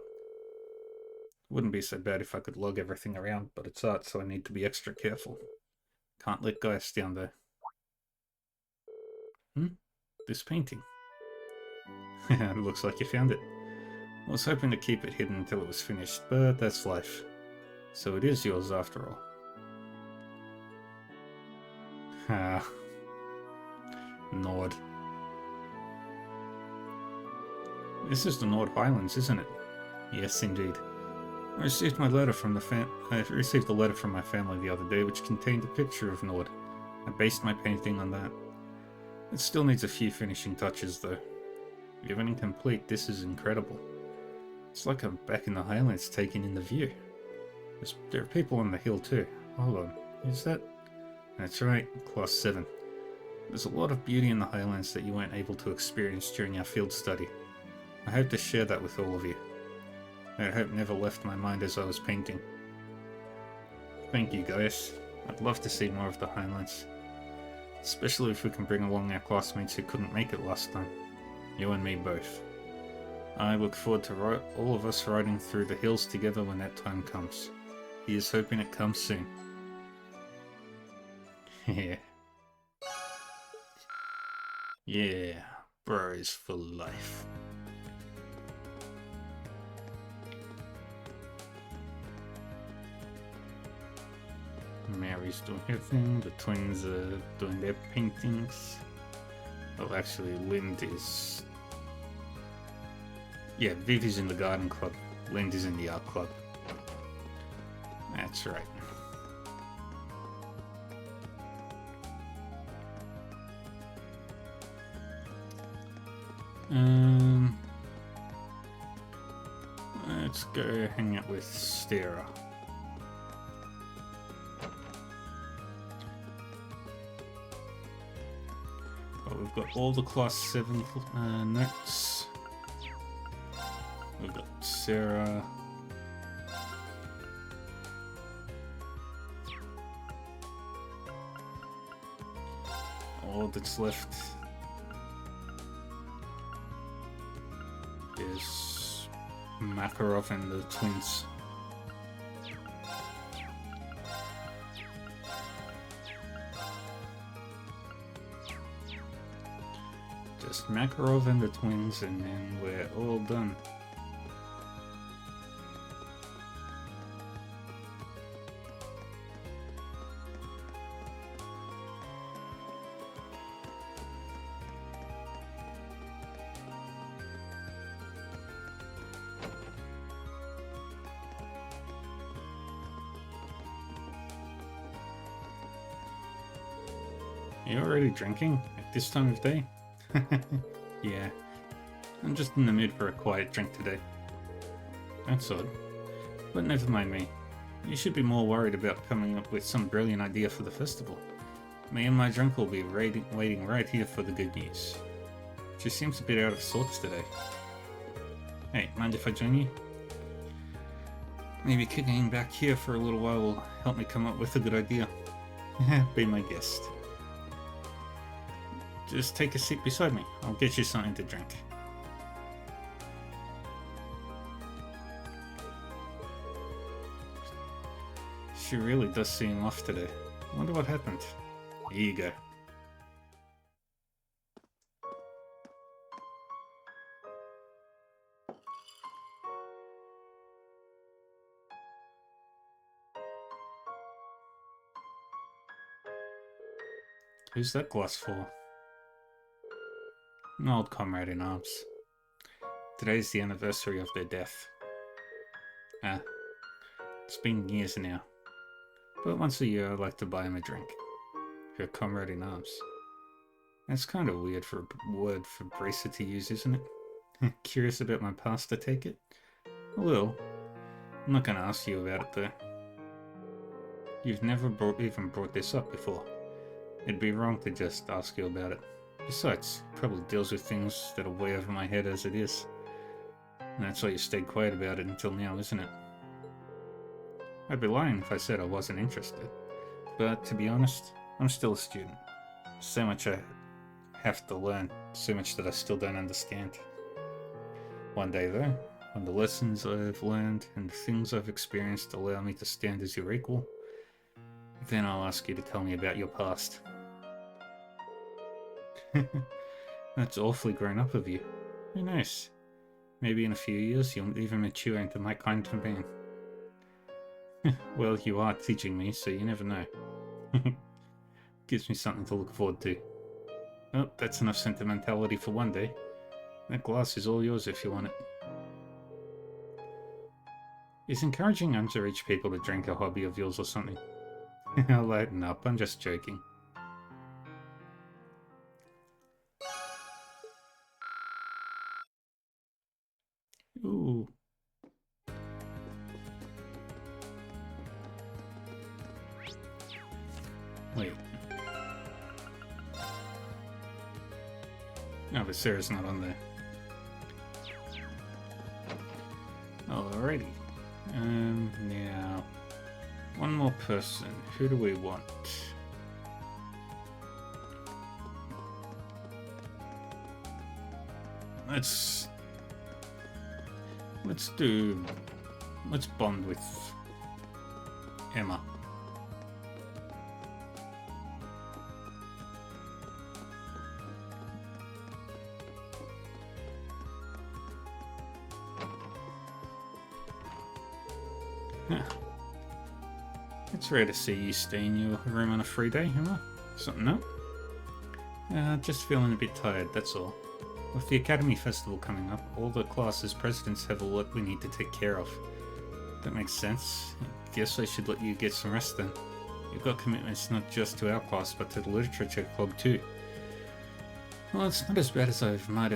Wouldn't be so bad if I could log everything around, but it's art, so I need to be extra careful. Can't let Gaius down though. This painting. It looks like you found it. I was hoping to keep it hidden until it was finished, but that's life. So it is yours after all. Ah. Nord. This is the Nord Highlands, isn't it? Yes, indeed. I received a letter from my family the other day, which contained a picture of Nord. I based my painting on that. It still needs a few finishing touches, though. Even incomplete, this is incredible. It's like I'm back in the Highlands taking in the view. There are people on the hill too. Hold on, is that? That's right, Class 7. There's a lot of beauty in the Highlands that you weren't able to experience during our field study. I hope to share that with all of you. That hope never left my mind as I was painting. Thank you, guys. I'd love to see more of the Highlands. Especially if we can bring along our classmates who couldn't make it last time. You and me both. I look forward to all of us riding through the hills together when that time comes. He is hoping it comes soon. Yeah. Yeah, bros for life. Mary's doing her thing, the twins are doing their paintings. Oh, actually, Lind is... Yeah, Viv is in the garden club, Lind is in the art club. That's right. Let's go hang out with Stera. Oh, we've got all the Class 7 notes. We've got Sarah. All that's left is Makarov and the twins. Just Makarov and the twins, and then we're all done. You already drinking at this time of day? Yeah, I'm just in the mood for a quiet drink today. That's odd, but never mind me. You should be more worried about coming up with some brilliant idea for the festival. Me and my drunk will be waiting right here for the good news. She seems a bit out of sorts today. Hey, mind if I join you? Maybe kicking back here for a little while will help me come up with a good idea. Be my guest. Just take a seat beside me. I'll get you something to drink. She really does seem off today. I wonder what happened. Here you go. Who's that glass for? An old comrade in arms. Today's the anniversary of their death. It's been years now. But once a year I like to buy him a drink. For a comrade in arms. That's kind of weird for a word for Bracer to use, isn't it? Curious about my past, I take it? A little. I'm not going to ask you about it though. You've never even brought this up before. It'd be wrong to just ask you about it. Besides, it probably deals with things that are way over my head as it is. And that's why you stayed quiet about it until now, isn't it? I'd be lying if I said I wasn't interested. But to be honest, I'm still a student. So much I have to learn, so much that I still don't understand. One day though, when the lessons I've learned and the things I've experienced allow me to stand as your equal, Then I'll ask you to tell me about your past. That's awfully grown up of you. Who knows? Maybe in a few years you'll even mature into my kind of man. Well, you are teaching me, so you never know. Gives me something to look forward to. Well, that's enough sentimentality for one day. That glass is all yours if you want it. Is encouraging underage people to drink a hobby of yours or something? Lighten up, I'm just joking. Ooh. Wait. No, but Sarah's not on there. Alrighty. Now... one more person. Who do we want? Let's bond with Emma. It's rare to see you stay in your room on a free day, Emma. Something up? Just feeling a bit tired, that's all. With the Academy Festival coming up, all the classes' presidents have a lot we need to take care of. That makes sense. Guess I should let you get some rest then. You've got commitments not just to our class, but to the Literature Club too. Well, it's not as bad as I might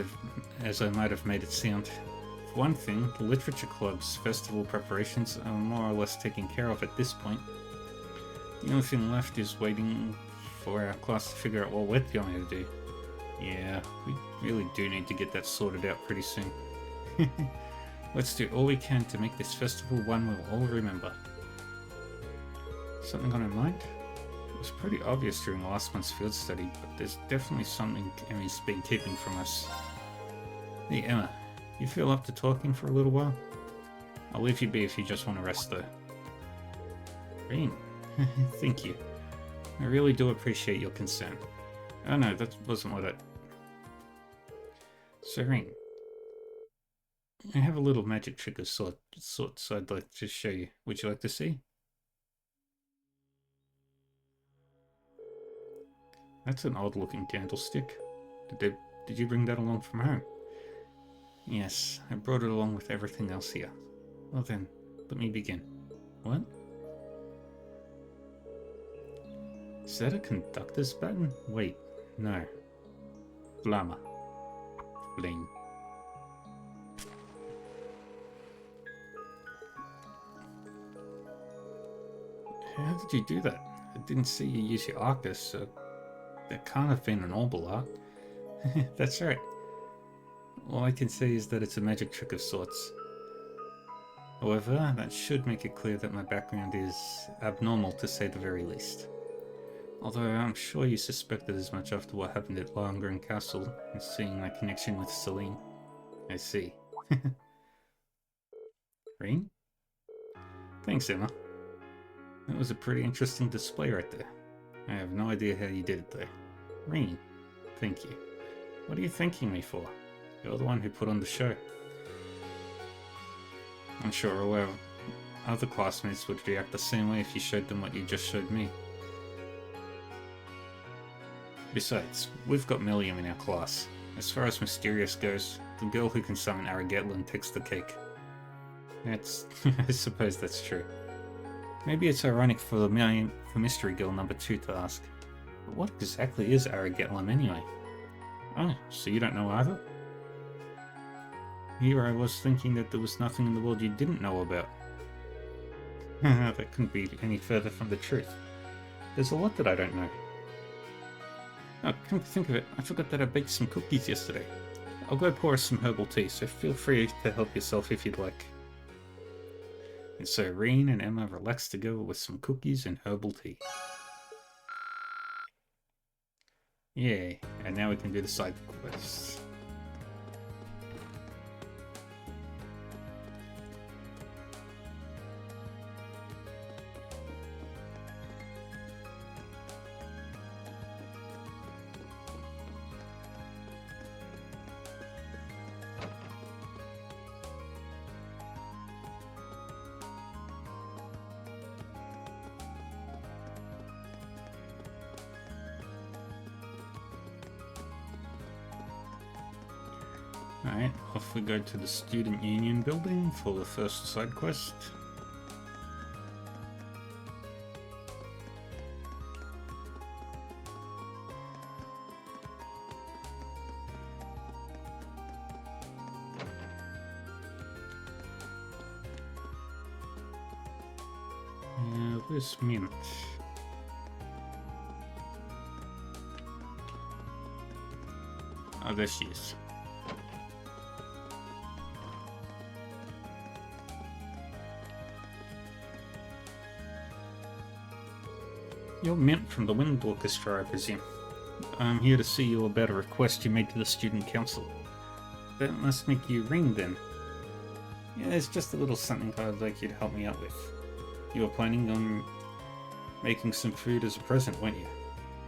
have made it sound. For one thing, the Literature Club's festival preparations are more or less taken care of at this point. The only thing left is waiting for our class to figure out what we're going to do. Yeah, we really do need to get that sorted out pretty soon. Let's do all we can to make this festival one we'll all remember. Something on her mind? It was pretty obvious during last month's field study, but there's definitely something Emmy's been keeping from us. Hey Emma, you feel up to talking for a little while? I'll leave you be if you just want to rest though. Rean, thank you. I really do appreciate your concern. Oh no, that wasn't what I... Serene, I have a little magic trick of sorts I'd like to show you. Would you like to see? That's an odd looking candlestick. Did you bring that along from home? Yes, I brought it along with everything else here. Well then, let me begin. What? Is that a conductor's button? Wait, no. Flamma. Flame. How did you do that? I didn't see you use your Arcus, so that can't have been an orbital art. That's right. All I can say is that it's a magic trick of sorts. However, that should make it clear that my background is abnormal to say the very least. Although I'm sure you suspected as much after what happened at Lohengrin Castle and seeing my connection with Celine. I see. Rean? Thanks, Emma. That was a pretty interesting display right there. I have no idea how you did it though. Rean, thank you. What are you thanking me for? You're the one who put on the show. I'm sure all our other classmates would react the same way if you showed them what you just showed me. Besides, we've got Millium in our class. As far as Mysterious goes, the girl who can summon Aragetlin takes the cake. That's... I suppose that's true. Maybe it's ironic for Mystery Girl number 2 to ask, but what exactly is Aragetlin anyway? Oh, so you don't know either? Here I was thinking that there was nothing in the world you didn't know about. That couldn't be any further from the truth. There's a lot that I don't know. Oh, come to think of it, I forgot that I baked some cookies yesterday. I'll go pour us some herbal tea, so feel free to help yourself if you'd like. And so Rean and Emma relax together with some cookies and herbal tea. Yay, and now we can do the side quests. Alright, off we go to the Student Union building for the first side quest. Where's Mint? Oh, there she is. You're Mint from the Wind Orchestra, I presume. I'm here to see you about a request you made to the Student Council. That must make you ring, then. Yeah, it's just a little something I'd like you to help me out with. You were planning on making some food as a present, weren't you?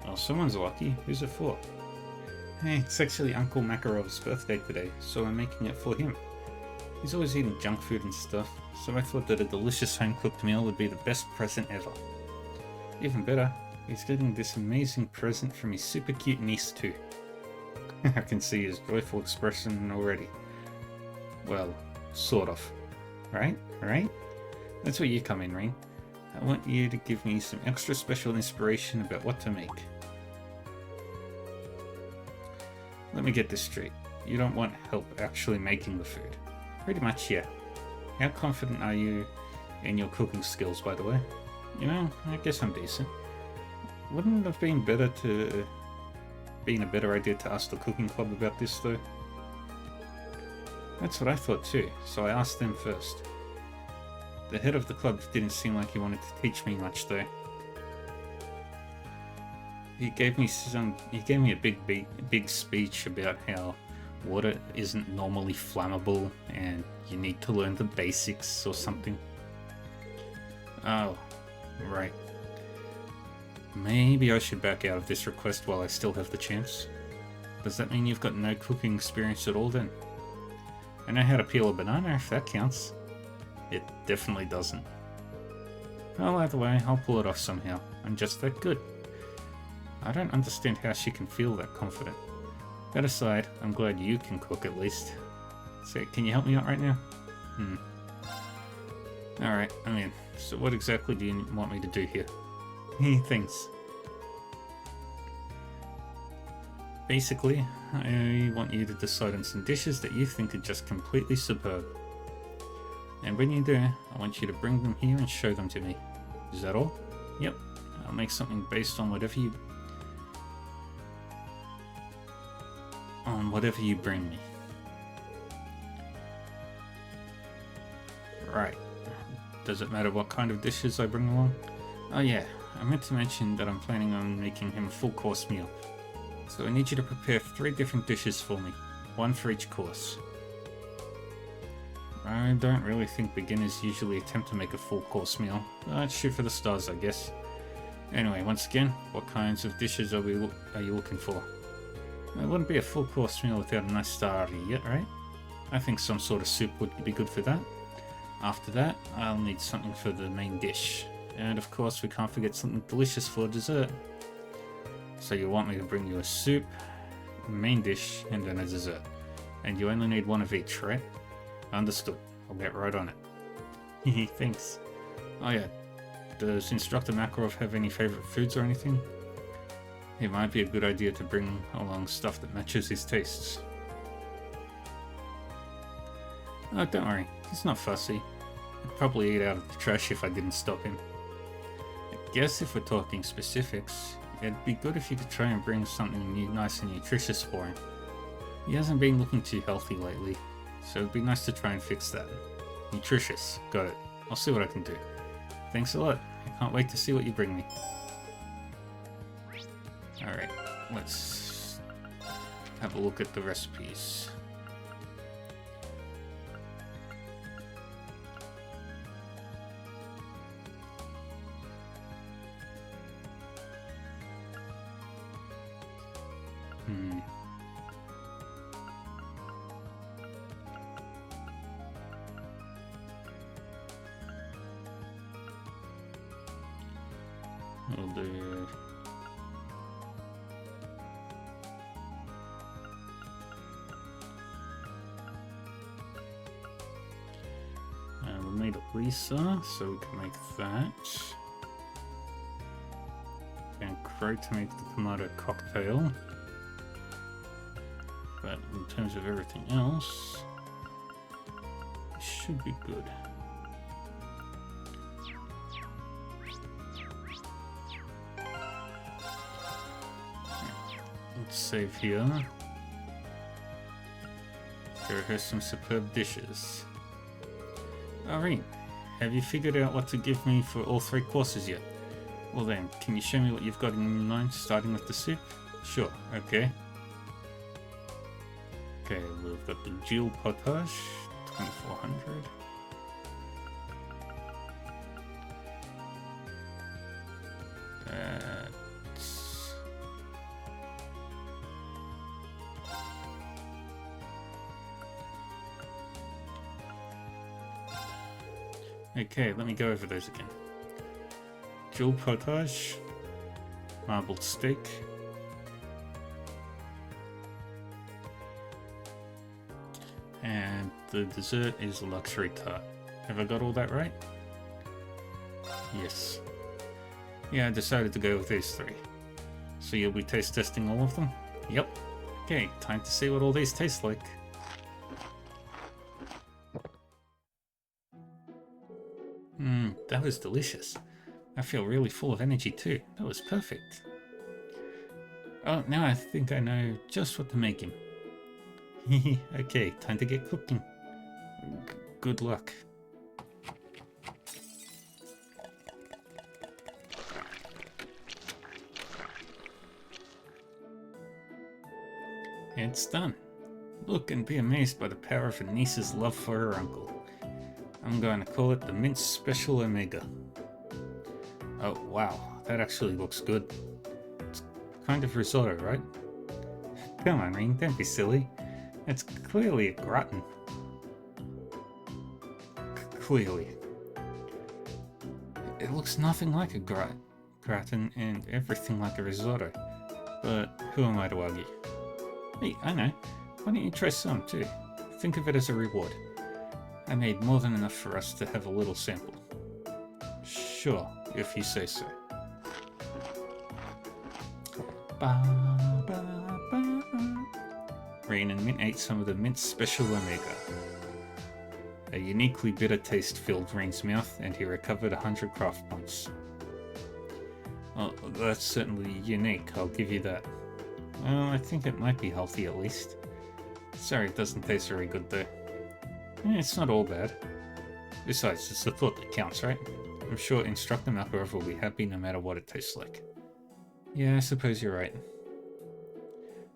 Well, someone's lucky. Who's it for? Hey, it's actually Uncle Makarov's birthday today, so I'm making it for him. He's always eating junk food and stuff, so I thought that a delicious home-cooked meal would be the best present ever. Even better, he's getting this amazing present from his super cute niece too. I can see his joyful expression already. Well, sort of. Right? Right? That's where you come in, Ring. I want you to give me some extra special inspiration about what to make. Let me get this straight. You don't want help actually making the food. Pretty much, yeah. How confident are you in your cooking skills, by the way? You know, I guess I'm decent. Wouldn't it have been a better idea to ask the cooking club about this, though? That's what I thought too, so I asked them first. The head of the club didn't seem like he wanted to teach me much, though. He gave me a big speech about how water isn't normally flammable and you need to learn the basics or something. Oh, right. Maybe I should back out of this request while I still have the chance. Does that mean you've got no cooking experience at all then? I know how to peel a banana if that counts. It definitely doesn't. Well, either way, I'll pull it off somehow. I'm just that good. I don't understand how she can feel that confident. That aside, I'm glad you can cook at least. So, can you help me out right now? Alright, I'm in. So what exactly do you want me to do here? Thanks. Basically, I want you to decide on some dishes that you think are just completely superb. And when you do, I want you to bring them here and show them to me. Is that all? Yep. I'll make something based on whatever you bring me. Right. Does it matter what kind of dishes I bring along? Oh yeah, I meant to mention that I'm planning on making him a full course meal. So I need you to prepare 3 different dishes for me, 1 for each course. I don't really think beginners usually attempt to make a full course meal. Let's shoot for the stars, I guess. Anyway, once again, what kinds of dishes are you looking for? It wouldn't be a full course meal without a nice starter yet, right? I think some sort of soup would be good for that. After that, I'll need something for the main dish. And of course, we can't forget something delicious for dessert. So you want me to bring you a soup, a main dish, and then a dessert. And you only need 1 of each, right? Understood. I'll get right on it. Thanks. Oh yeah, does Instructor Makarov have any favorite foods or anything? It might be a good idea to bring along stuff that matches his tastes. Oh, don't worry, he's not fussy. He'd probably eat out of the trash if I didn't stop him. I guess if we're talking specifics, it'd be good if you could try and bring something nice and nutritious for him. He hasn't been looking too healthy lately, so it'd be nice to try and fix that. Nutritious, got it. I'll see what I can do. Thanks a lot. I can't wait to see what you bring me. Alright, let's have a look at the recipes. We'll do... need a Lisa, so we can make that. And Crow to make the tomato cocktail. But in terms of everything else, it should be good. Let's save here. There are some superb dishes. Irene, have you figured out what to give me for all 3 courses yet? Well then, can you show me what you've got in mind, starting with the soup? Sure, okay. Okay, we've got the Jewel Potage, 2400. Okay, let me go over those again. Jewel Potage, marbled steak, and the dessert is luxury tart. Have I got all that right? Yes. Yeah, I decided to go with these 3. So you'll be taste testing all of them? Yep. Okay, time to see what all these taste like. That was delicious. I feel really full of energy too. That was perfect. Oh, now I think I know just what to make him. Okay, time to get cooking. Good luck. It's done. Look and be amazed by the power of a niece's love for her uncle. I'm going to call it the Mint Special Omega. Oh wow, that actually looks good. It's kind of risotto, right? Come on, Ring, don't be silly. It's clearly a gratin. Clearly. It looks nothing like a gratin and everything like a risotto. But who am I to argue? Hey, I know. Why don't you try some too? Think of it as a reward. I made more than enough for us to have a little sample. Sure, if you say so. Rain and Mint ate some of the Mint Special Omega. A uniquely bitter taste filled Rain's mouth, and he recovered 100 craft points. Well, that's certainly unique, I'll give you that. Well, I think it might be healthy at least. Sorry, it doesn't taste very good though. It's not all bad. Besides, it's the thought that counts, right? I'm sure Instructor Makarov will be happy no matter what it tastes like. Yeah, I suppose you're right.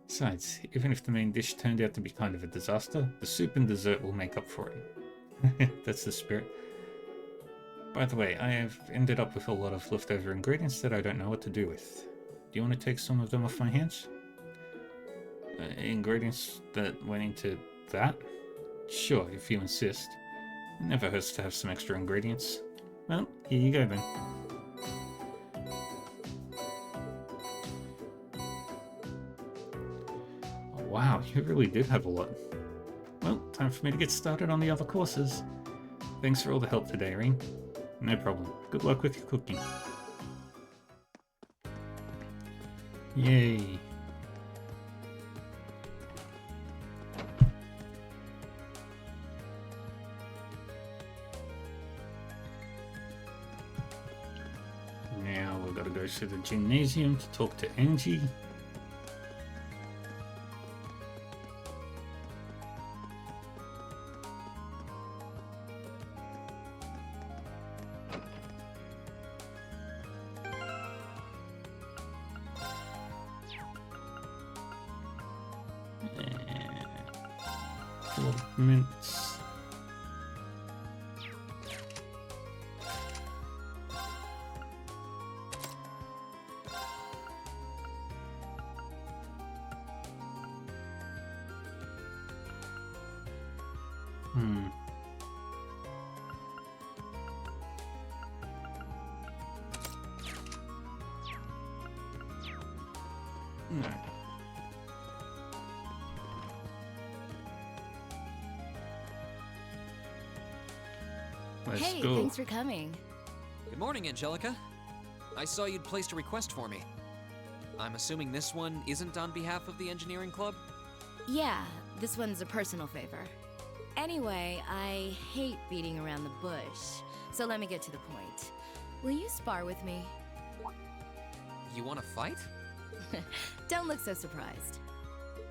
Besides, even if the main dish turned out to be kind of a disaster, the soup and dessert will make up for it. That's the spirit. By the way, I have ended up with a lot of leftover ingredients that I don't know what to do with. Do you want to take some of them off my hands? Ingredients that went into that? Sure, if you insist. It never hurts to have some extra ingredients. Well, here you go then. Oh, wow, you really did have a lot. Well, time for me to get started on the other courses. Thanks for all the help today, Irene. No problem. Good luck with your cooking. Yay. Now we've got to go to the gymnasium to talk to Angie. Mints. No. Let's Hey, go. thanks for coming. Good morning, Angelica. I saw you'd placed a request for me. I'm assuming this one isn't on behalf of the engineering club? Yeah, this one's a personal favor. Anyway, I hate beating around the bush, so let me get to the point. Will you spar with me? You want to fight? Don't look so surprised.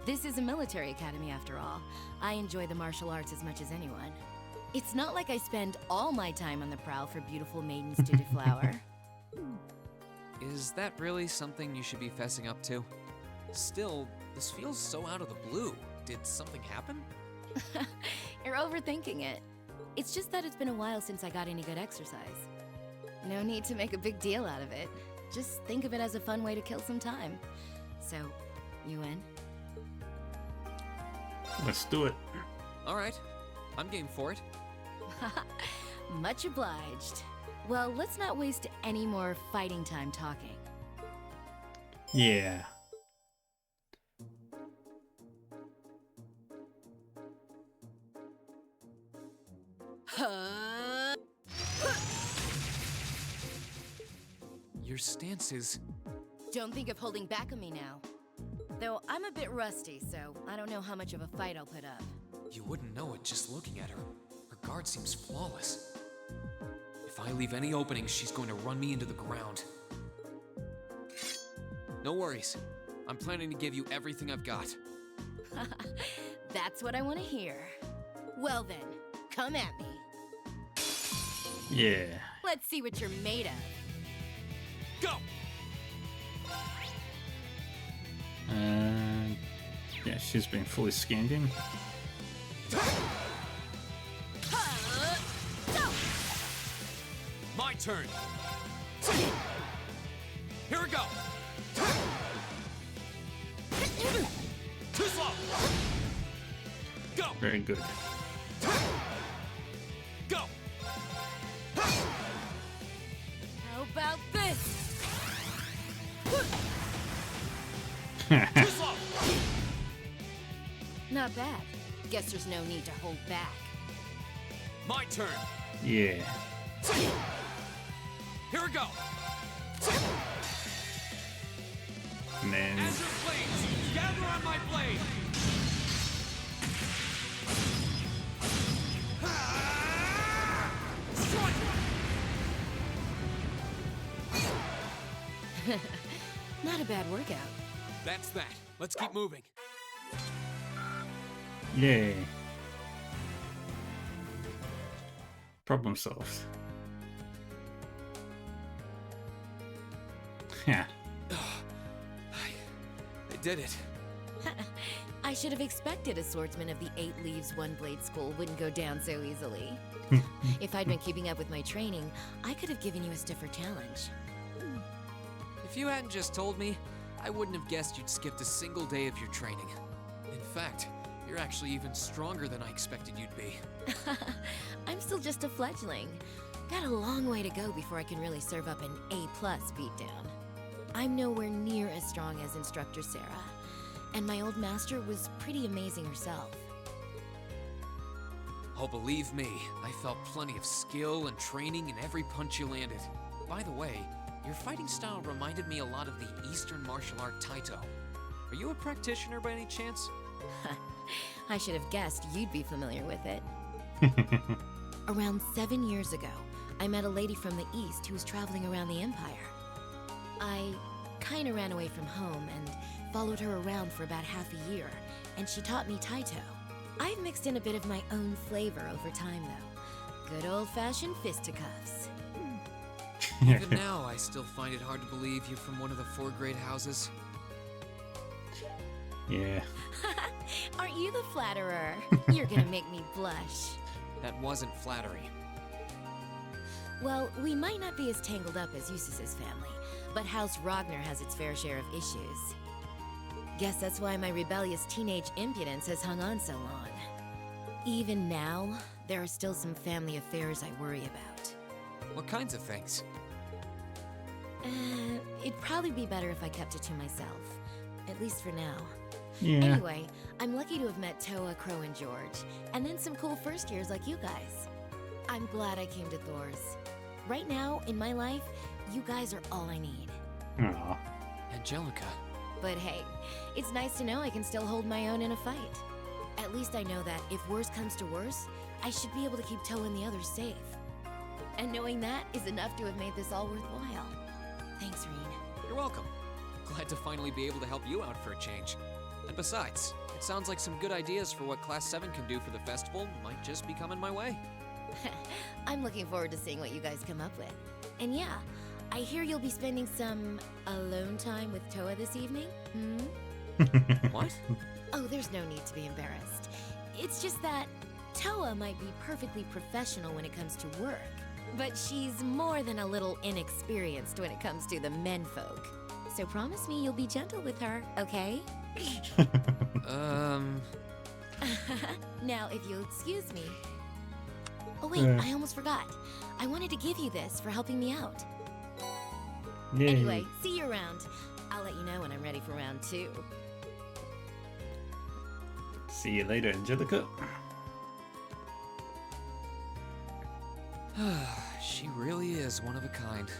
This is a military academy after all. I enjoy the martial arts as much as anyone. It's not like I spend all my time on the prowl for beautiful maidens to deflower. Is that really something you should be fessing up to? Still, this feels so out of the blue. Did something happen? You're overthinking it. It's just that it's been a while since I got any good exercise. No need to make a big deal out of it. Just think of it as a fun way to kill some time. So, you in? Let's do it. All right, I'm game for it. Much obliged. Well, let's not waste any more fighting time talking. Yeah. Your stance is... Don't think of holding back on me now. Though I'm a bit rusty, so I don't know how much of a fight I'll put up. You wouldn't know it just looking at her. Her guard seems flawless. If I leave any openings, she's going to run me into the ground. No worries. I'm planning to give you everything I've got. That's what I want to hear. Well then, come at me. Yeah. Let's see what you're made of. Go! Yeah, she's been fully scanned in. My turn. Here we go. Too slow. Go. Very good. Go. How about this? Too slow. Not bad. Guess there's no need to hold back. My turn. Yeah. Here we go. And then Azure blades, gather on my blade. Not a bad workout. That's that. Let's keep moving. yay. Problem solved. Yeah. I did it. I should have expected a swordsman of the 8 Leaves One Blade School wouldn't go down so easily. If I'd been keeping up with my training, I could have given you a stiffer challenge. If you hadn't just told me, I wouldn't have guessed you'd skipped a single day of your training. In fact, you're actually even stronger than I expected you'd be. I'm still just a fledgling. Got a long way to go before I can really serve up an A+ beatdown. I'm nowhere near as strong as Instructor Sarah, and my old master was pretty amazing herself. Oh, believe me, I felt plenty of skill and training in every punch you landed. By the way, your fighting style reminded me a lot of the Eastern martial art Taito. Are you a practitioner by any chance? I should have guessed you'd be familiar with it. Around 7 years ago, I met a lady from the East who was traveling around the Empire. I kinda ran away from home and followed her around for about half a year, and she taught me Taito. I've mixed in a bit of my own flavor over time, though. Good old-fashioned fisticuffs. Even now, I still find it hard to believe you're from one of the 4 great houses. Yeah. Aren't you the flatterer? You're gonna make me blush. That wasn't flattery. Well, we might not be as tangled up as Eustace's family, but House Ragnar has its fair share of issues. Guess that's why my rebellious teenage impudence has hung on so long. Even now, there are still some family affairs I worry about. What kinds of things? It'd probably be better if I kept it to myself. At least for now. Yeah. Anyway, I'm lucky to have met Toa, Crow, and George, and then some cool first years like you guys. I'm glad I came to Thor's. Right now, in my life, you guys are all I need. Aww. Angelica. But hey, it's nice to know I can still hold my own in a fight. At least I know that if worse comes to worse, I should be able to keep Toa and the others safe. And knowing that is enough to have made this all worthwhile. Thanks, Rean. You're welcome. Glad to finally be able to help you out for a change. And besides, it sounds like some good ideas for what Class 7 can do for the festival might just be coming my way. I'm looking forward to seeing what you guys come up with. And yeah, I hear you'll be spending some alone time with Toa this evening? What? Oh, there's no need to be embarrassed. It's just that Toa might be perfectly professional when it comes to work, but she's more than a little inexperienced when it comes to the menfolk. So promise me you'll be gentle with her, okay? Now, if you'll excuse me. Oh wait, I almost forgot. I wanted to give you this for helping me out. Yay. Anyway, see you around. I'll let you know when I'm ready for round 2. See you later, Angelica. She really is one of a kind.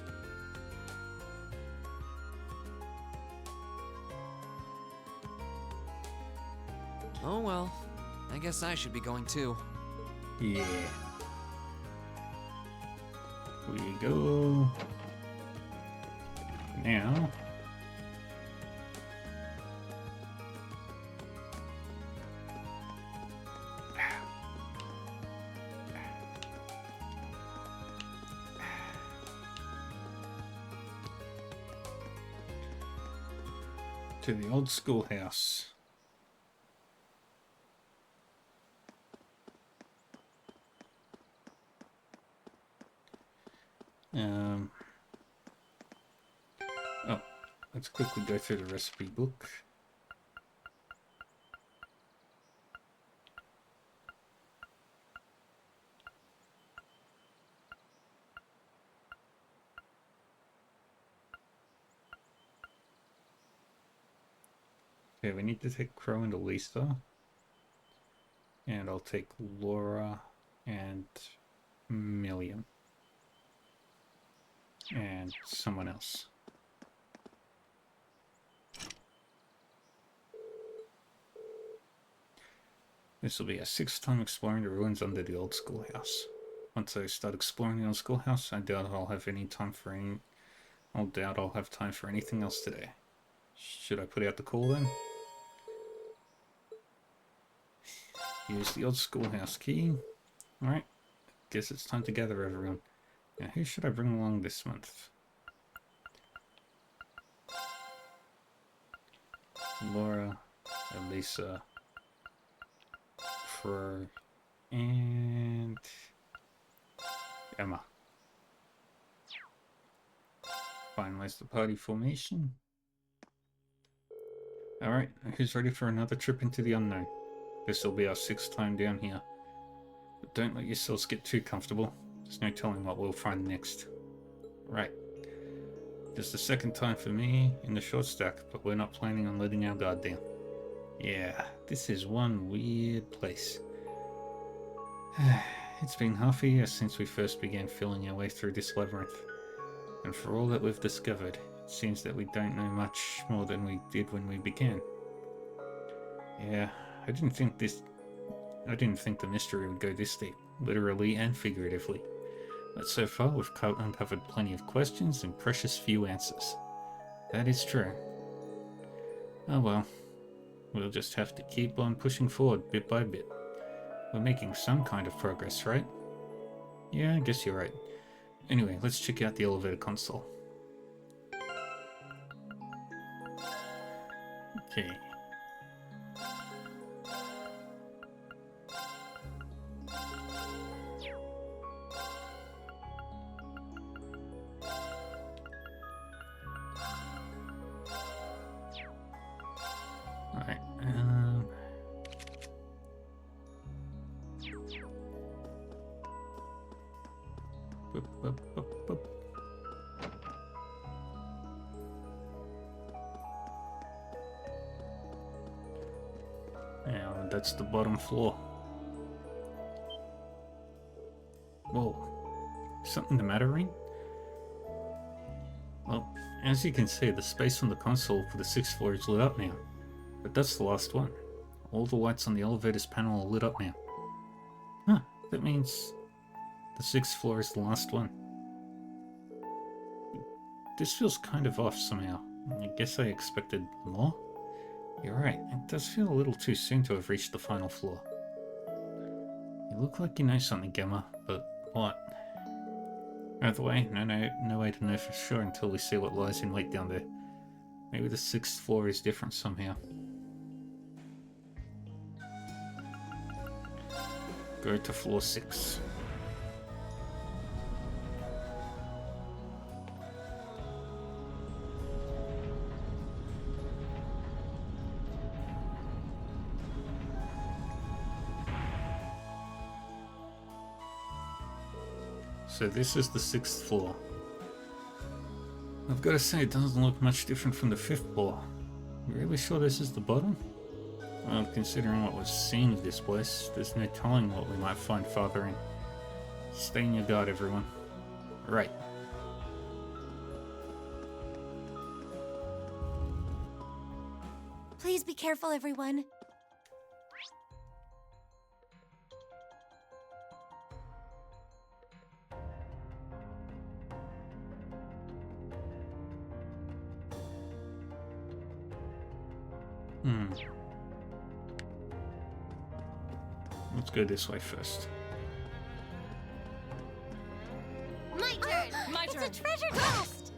Oh well, I guess I should be going too. Yeah. We go. Now. To the old schoolhouse. Oh, let's quickly go through the recipe book. Okay, we need to take Crow and Elisa. And I'll take Laura and Million. And someone else. This will be a 6th time exploring the ruins under the old schoolhouse. Once I start exploring the old schoolhouse, I doubt I'll have any time for any... I doubt I'll have time for anything else today. Should I put out the call then? Use the old schoolhouse key. Alright, guess it's time to gather everyone. Now, who should I bring along this month? Laura, Elisa, Crow, and Emma. Finalize the party formation. Alright, who's ready for another trip into the unknown? This will be our 6th time down here. But don't let yourselves get too comfortable. There's no telling what we'll find next. Right. Just the 2nd time for me in the short stack, but we're not planning on letting our guard down. Yeah, this is one weird place. It's been half a year since we first began feeling our way through this labyrinth. And for all that we've discovered, it seems that we don't know much more than we did when we began. Yeah, I didn't think the mystery would go this deep, literally and figuratively. But so far, we've uncovered plenty of questions and precious few answers. That is true. Oh well, we'll just have to keep on pushing forward bit by bit. We're making some kind of progress, right? Yeah, I guess you're right. Anyway, let's check out the elevator console. Okay. Now that's the bottom floor. Whoa. Something the matter, Rin? Well, as you can see, the space on the console for the 6th floor is lit up now. But that's the last one. All the lights on the elevator's panel are lit up now. Huh, that means the 6th floor is the last one. This feels kind of off somehow. I guess I expected more? You're right, it does feel a little too soon to have reached the final floor. You look like you know something, Gemma, but what? Either way, no way to know for sure until we see what lies in wait down there. Maybe the 6th floor is different somehow. Go to floor 6. So this is the 6th floor. I've got to say, it doesn't look much different from the 5th floor. You really sure this is the bottom? Well, considering what we've seen of this place, there's no telling what we might find farther in. Stay in your guard, everyone. Right. Please be careful, everyone. Let's go this way first. My turn! My turn! It's a treasure chest!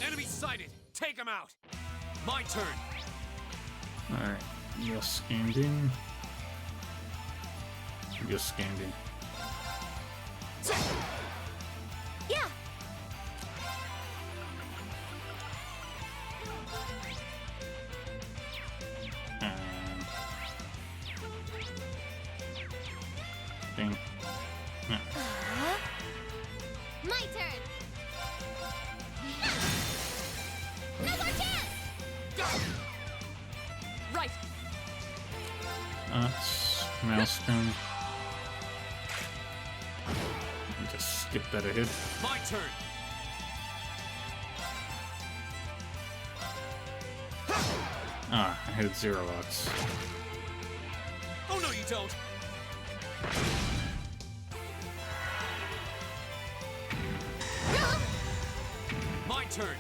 Enemy sighted! Take him out! My turn! Alright, you're scanned in. You're scanned in. Yeah! Thing. Yeah. My turn! No more chance! Right! Maelstrom. Just skip that ahead. My turn! Ah, I had 0 odds. Oh no, you don't! My turn!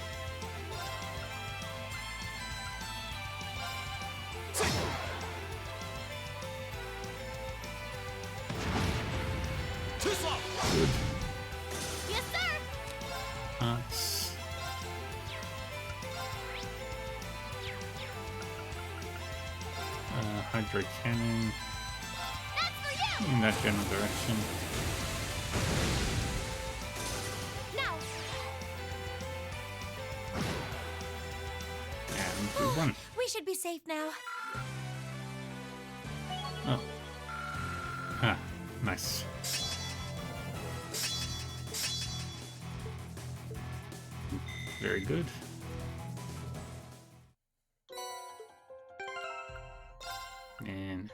Too slow! Good. Yes, sir! Arts. Hydro cannon. That's for you! In that general direction. Now! And we won. We should be safe now. Oh. Ah, nice. Very good. And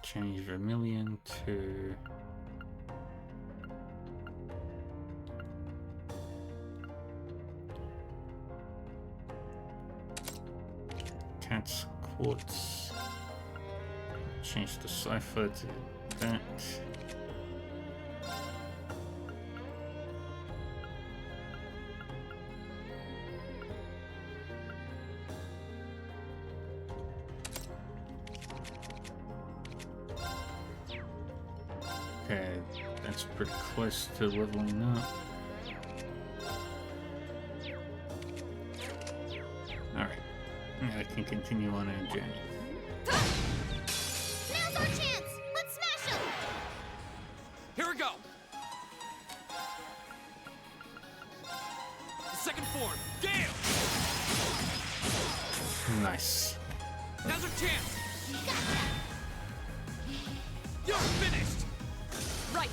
change Vermilion to Cat's Quartz. Change the cipher to that. Okay, that's pretty close to leveling up. Alright, now I can continue on our journey. Now's our chance! Let's smash them! Here we go! Second form, Gale! Nice. Now's our chance! You're finished! Right!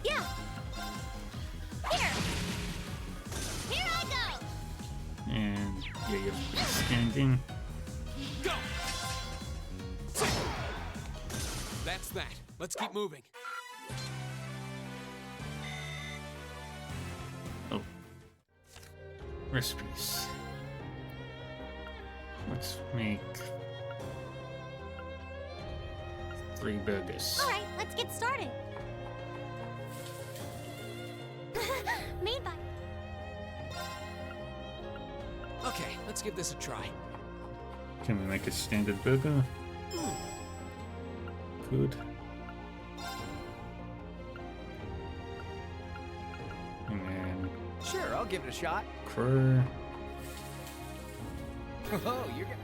Yeah! Here! Here I go! Yeah, you have to be standing. Go! That's that. Let's keep moving. Oh. Recipes. Let's make 3 burgers. All right, let's get started. Made by. Okay, let's give this a try. Can we make a standard burger? Good. And then Sure, I'll give it a shot. crow. Oh, you're good.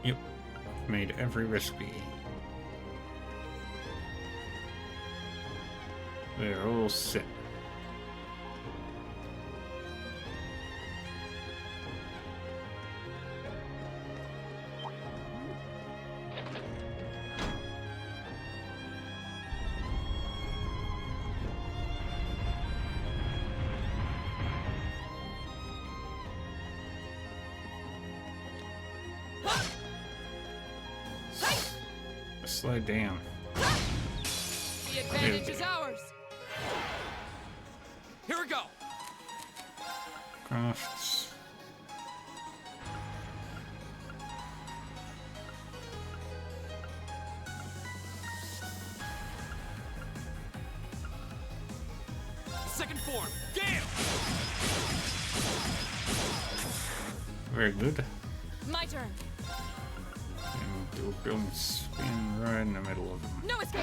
Yep. Made every recipe. They're all set. Slow down. The advantage is ours. Here we go. Crafts. Second form, Gale. Very good. My turn. And do a brilliant spin right in the middle of them. No escape.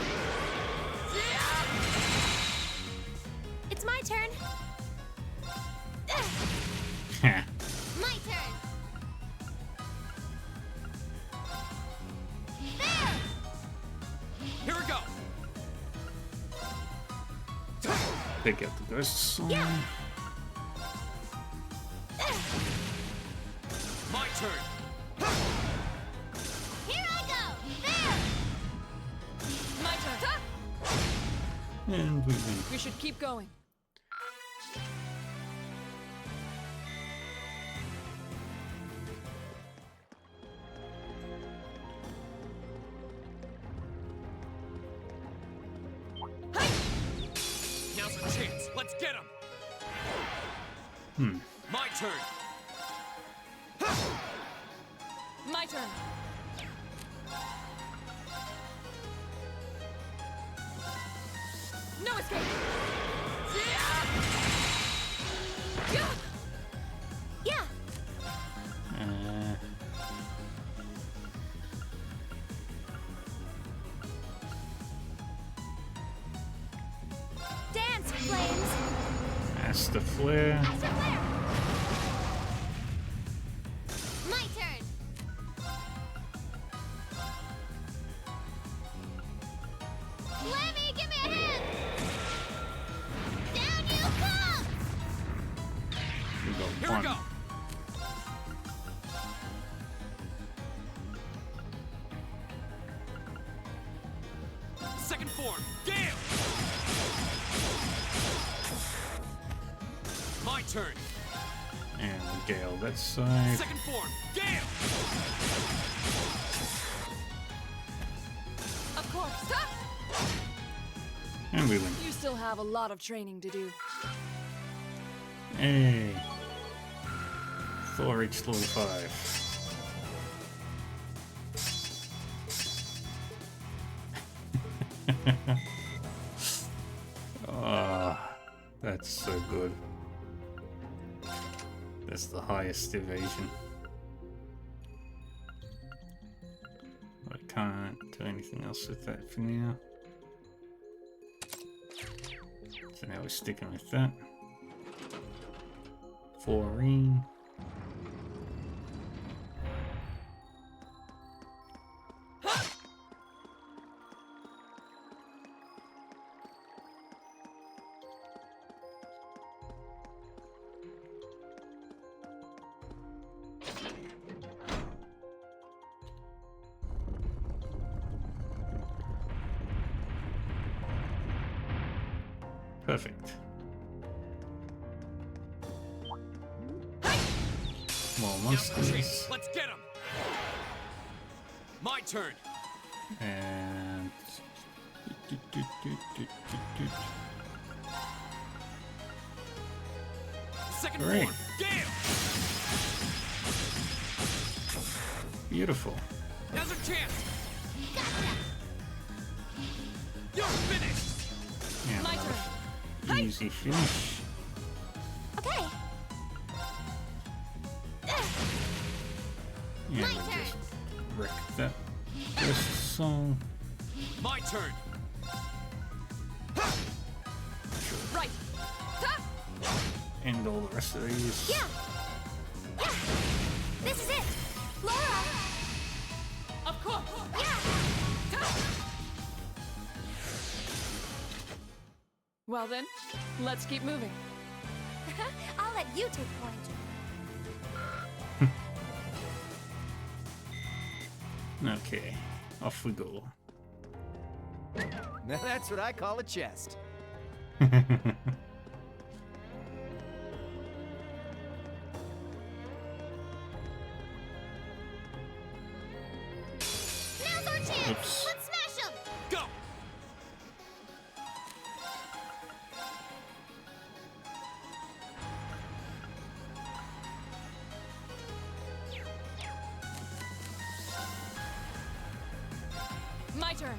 It's my turn. Ha. My turn. Here we go. Pick up the ghosts. Yeah. My turn. Here I go. There. My turn. And we win. We should keep going. Now's our chance. Let's get him. My turn. My turn. No escape. Yeah. Dance, flames. That's the flare. Master flare. My turn. Lemmy, give me a hand. Down you come. We got Here one. we go. Second form, Gale. My turn. And Gale that side. Second form, Gale. Of course. And we win. You still have a lot of training to do. Hey. 4 each level 5. Ah, that's so good. That's the highest evasion. I can't do anything else with that for now. So now we're sticking with that. 4 ring. Perfect. more monsters. Let's get him. My turn. And Second Great. form. Gale. Beautiful. Now's our chance. You're finished. Yeah, My turn. Easy finish. Okay. Yeah, My we turn. just wrecked that first song. My turn. Right. And all the rest of these. Yeah. Yeah. This is it. Laura. Of course. Yeah. Well then, let's keep moving. I'll let you take point. Okay, off we go. Now that's what I call a chest. Now's our chance. Oops. Let's smash 'em. Go. My turn.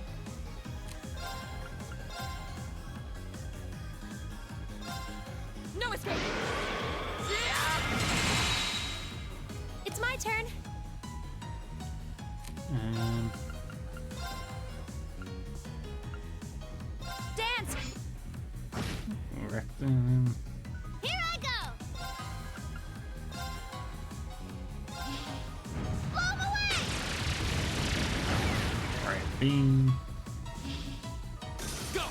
No escape. It's my turn. Dance. Wreck them. Here I go. Blow 'em away. Right beam. Go.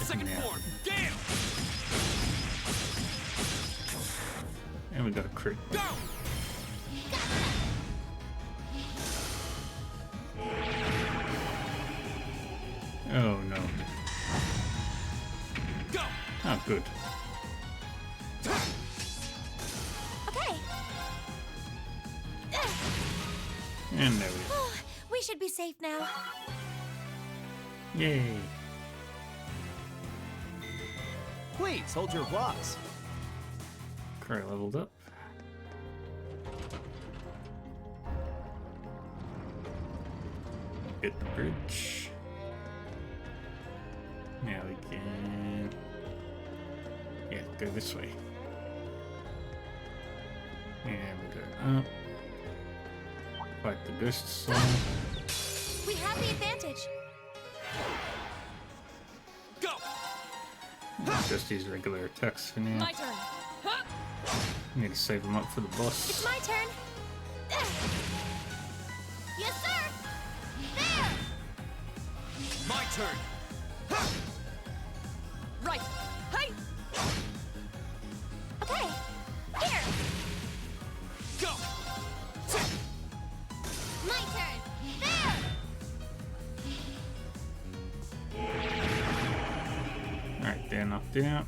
Second Yeah. form. Gale. And we got a crit. Go. Oh no. Go. Oh, good. Okay. And there we go. We should be safe now. Yay. Please hold your applause. Crow leveled up. Hit the bridge. Now we can... Yeah, go this way. And we go up. Fight the ghost soul. We have the advantage. Go. Just use regular attacks for now. My turn. Huh? Need to save them up for the It's boss. my turn. Yes, sir. There. My turn. Right. Hey. Okay. Here. Go. My turn. There. Alright, they're knocked out.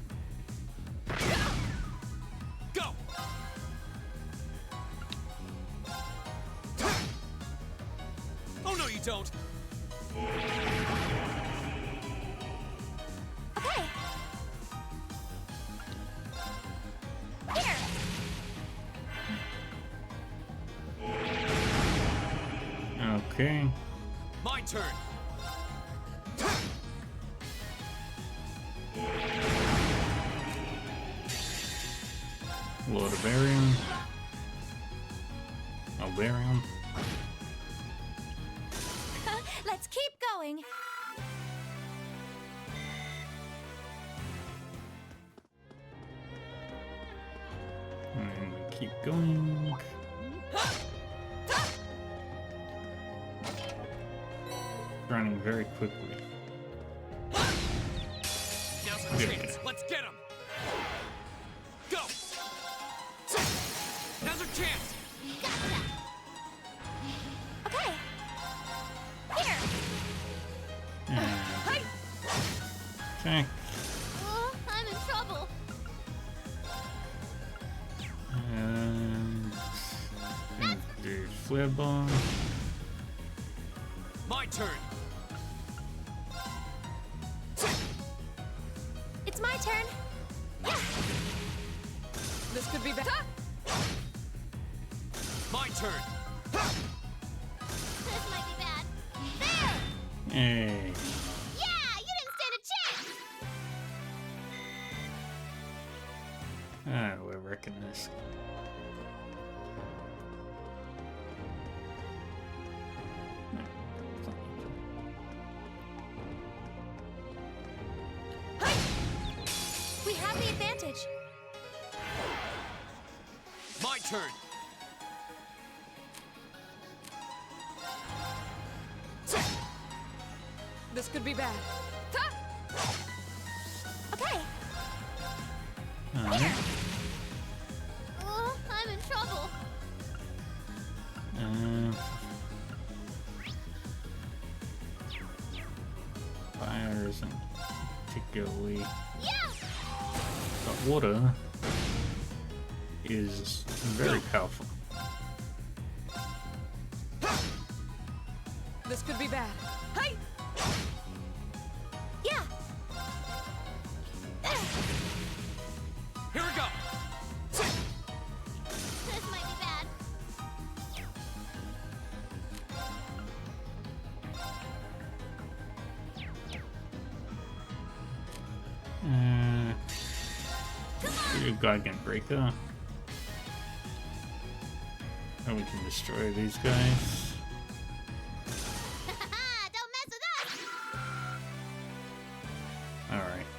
Go. Oh no, you don't. Okay. Here. Okay. My turn. Lord of Arion. Albarion. Let's keep going. And then we keep going. Running very quickly. Now's our Yeah. chance. Let's get him. Go. Now's our chance. Okay. Here. And attack. Oh, I'm in trouble. swear bomb. My turn. It's my turn. Yeah. This could be bad. My turn. This might be bad. There! Hey. Yeah, you didn't stand a chance! Ah, we're wrecking this. We have the advantage. My turn. This could be bad. Okay. Alright. Oh, I'm in trouble. Fire isn't particularly. Yeah! But water is very powerful. This could be bad. Hey! Yeah. Here we go. This might be bad. Gargant Breaker. And we can destroy these guys. Don't mess with us! Alright.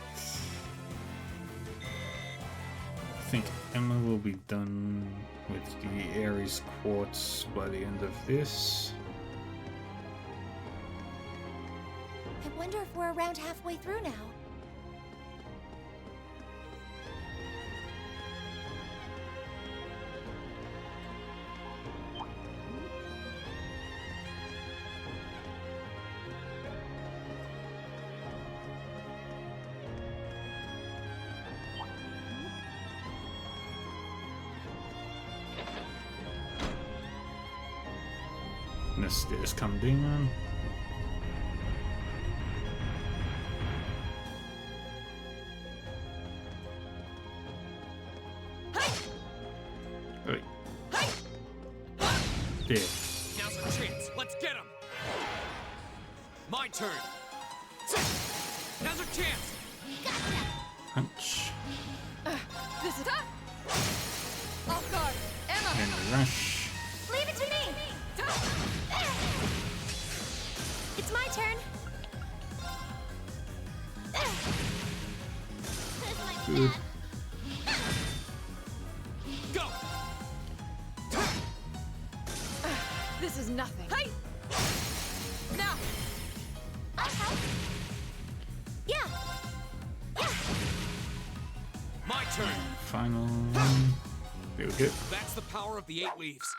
I think Emma will be done with the Ares Quartz by the end of this. I wonder if we're around halfway through now. And the stairs come down. Wait. There. Now's our chance. Let's get him. My turn. Now's our chance. Punch. This is off guard. Emma. And rush. Leave it to me. It's my turn. This might be Good. bad. Go. This is nothing. Hey! Now! I'll help. Yeah. My turn. Final one. There we go. That's the power of the 8 leaves.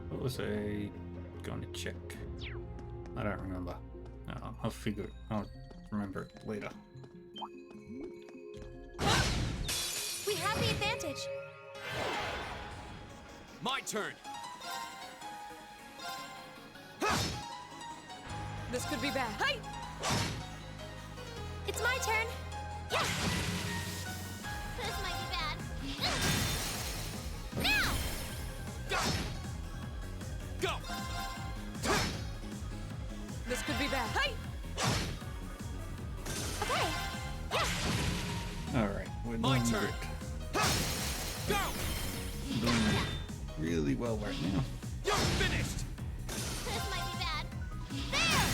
What was I going to check? I don't remember. I'll figure it. I'll remember it later. We have the advantage. My turn. This could be bad. Hey! It's my turn. Yeah. This might be bad. Now! Go. Go. This could be bad. Hey! Okay. Yeah. Alright, we're My doing turn. good. Go. Doing really well right now. You're finished. This might be bad. There!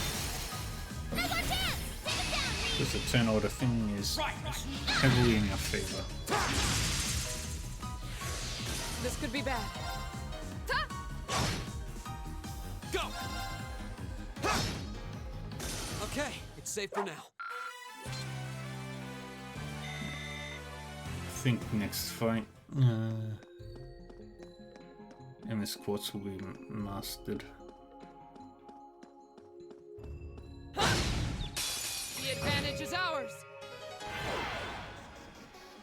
Now's our chance! Take it down, Reed! Because the turn order thing is heavily in our favor. This could be bad. Go. Okay, it's safe for now. I think next fight, MS Quartz will be mastered. The The advantage is ours.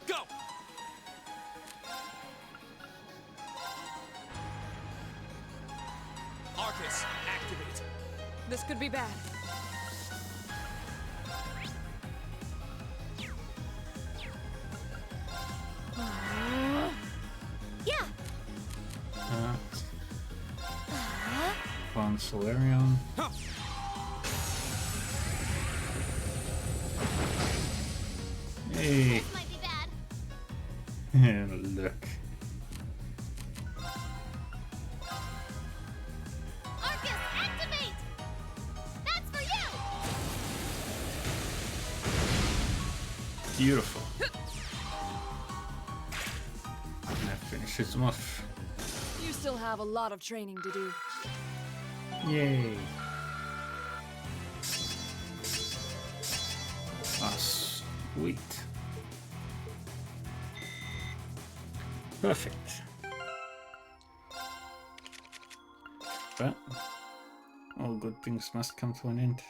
Go! Arcus, activate. This could be bad. Yeah. Von Solarium. Hey. This might be bad. And look. Arcus, activate! That's for you! Beautiful. That finishes him off. You still have a lot of training to do. Yay. Ah, sweet. Perfect. But all good things must come to an end.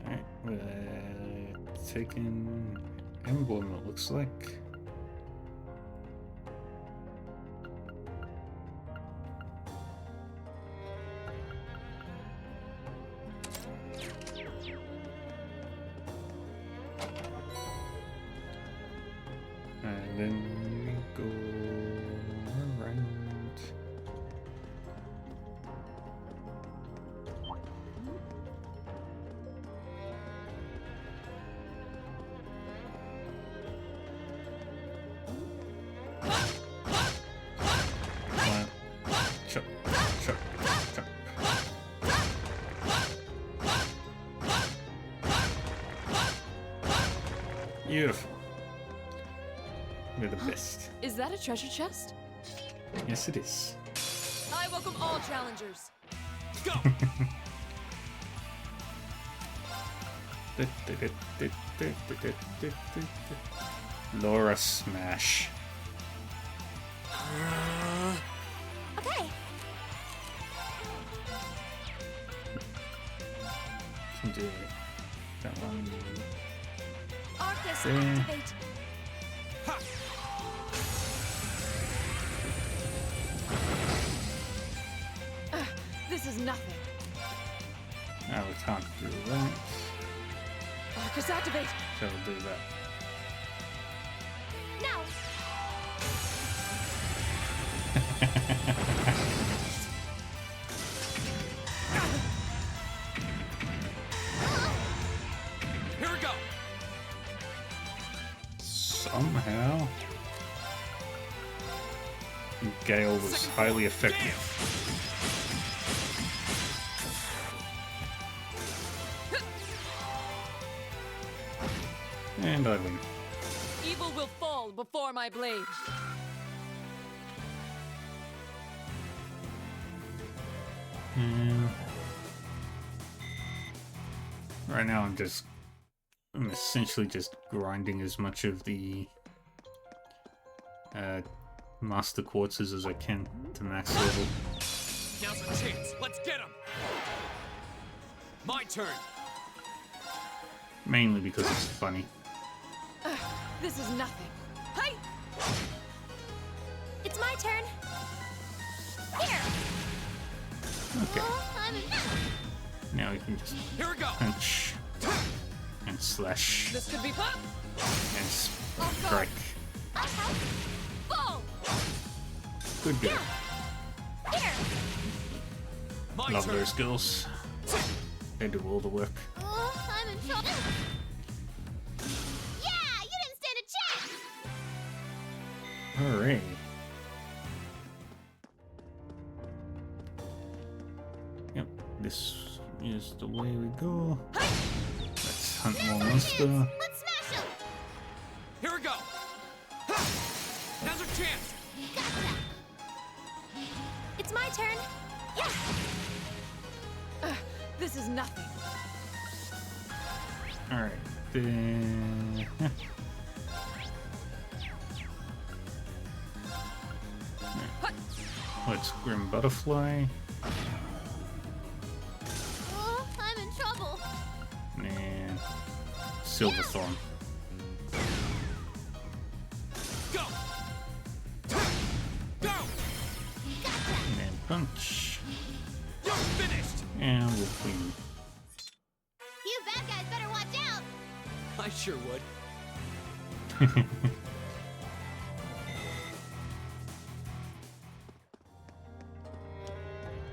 Alright, we're taking emblem, it looks like. And then we go around. Chop, chop, chop. Beautiful. We're the best. Is that a treasure chest? Yes, it is. I welcome all challengers. Go! Laura Smash. Okay. Can do that one. Arcus, Yeah. activate. This is nothing. Now we can't do that. Arcus, activate. So we'll do that. No. Here we go! Somehow, Gale was highly effective. And I win. Evil will fall before my blade. Right now I'm essentially just grinding as much of the master quartzes as I can to max level. Now's our chance. Let's get him! My turn! Mainly because it's funny. This is nothing. Hey! It's my turn. Here. Okay. I'm Now we can just Here we go. punch and slash This could be fun. and strike. full. Good girl. Here. My Love turn. those girls. They do all the work. I'm in trouble. Yeah, you didn't stand a chance. Alright. Yep, this is the way we go. Let's hunt more monster. Let's smash him. Here we go! Now's our chance! Gotcha. It's my turn. Yeah. This is nothing. Alright. there. Let's Grim Butterfly. Oh, I'm in trouble. And Silverthorn. Go! Go! And punch. You're finished! And we'll clean. You bad guys better watch out. I sure would.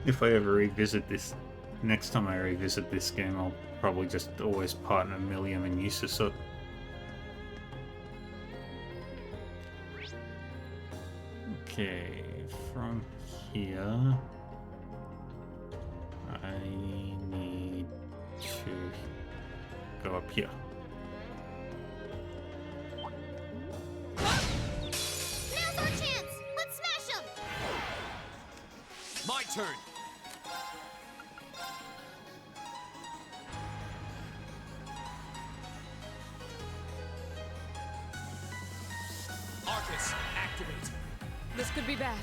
If I ever revisit this, next time I revisit this game, I'll probably just always partner Millium and Eustace up. Okay, from here, I need to go up here. Now's our chance. Let's smash them. My turn. Arcus, activate. This could be bad.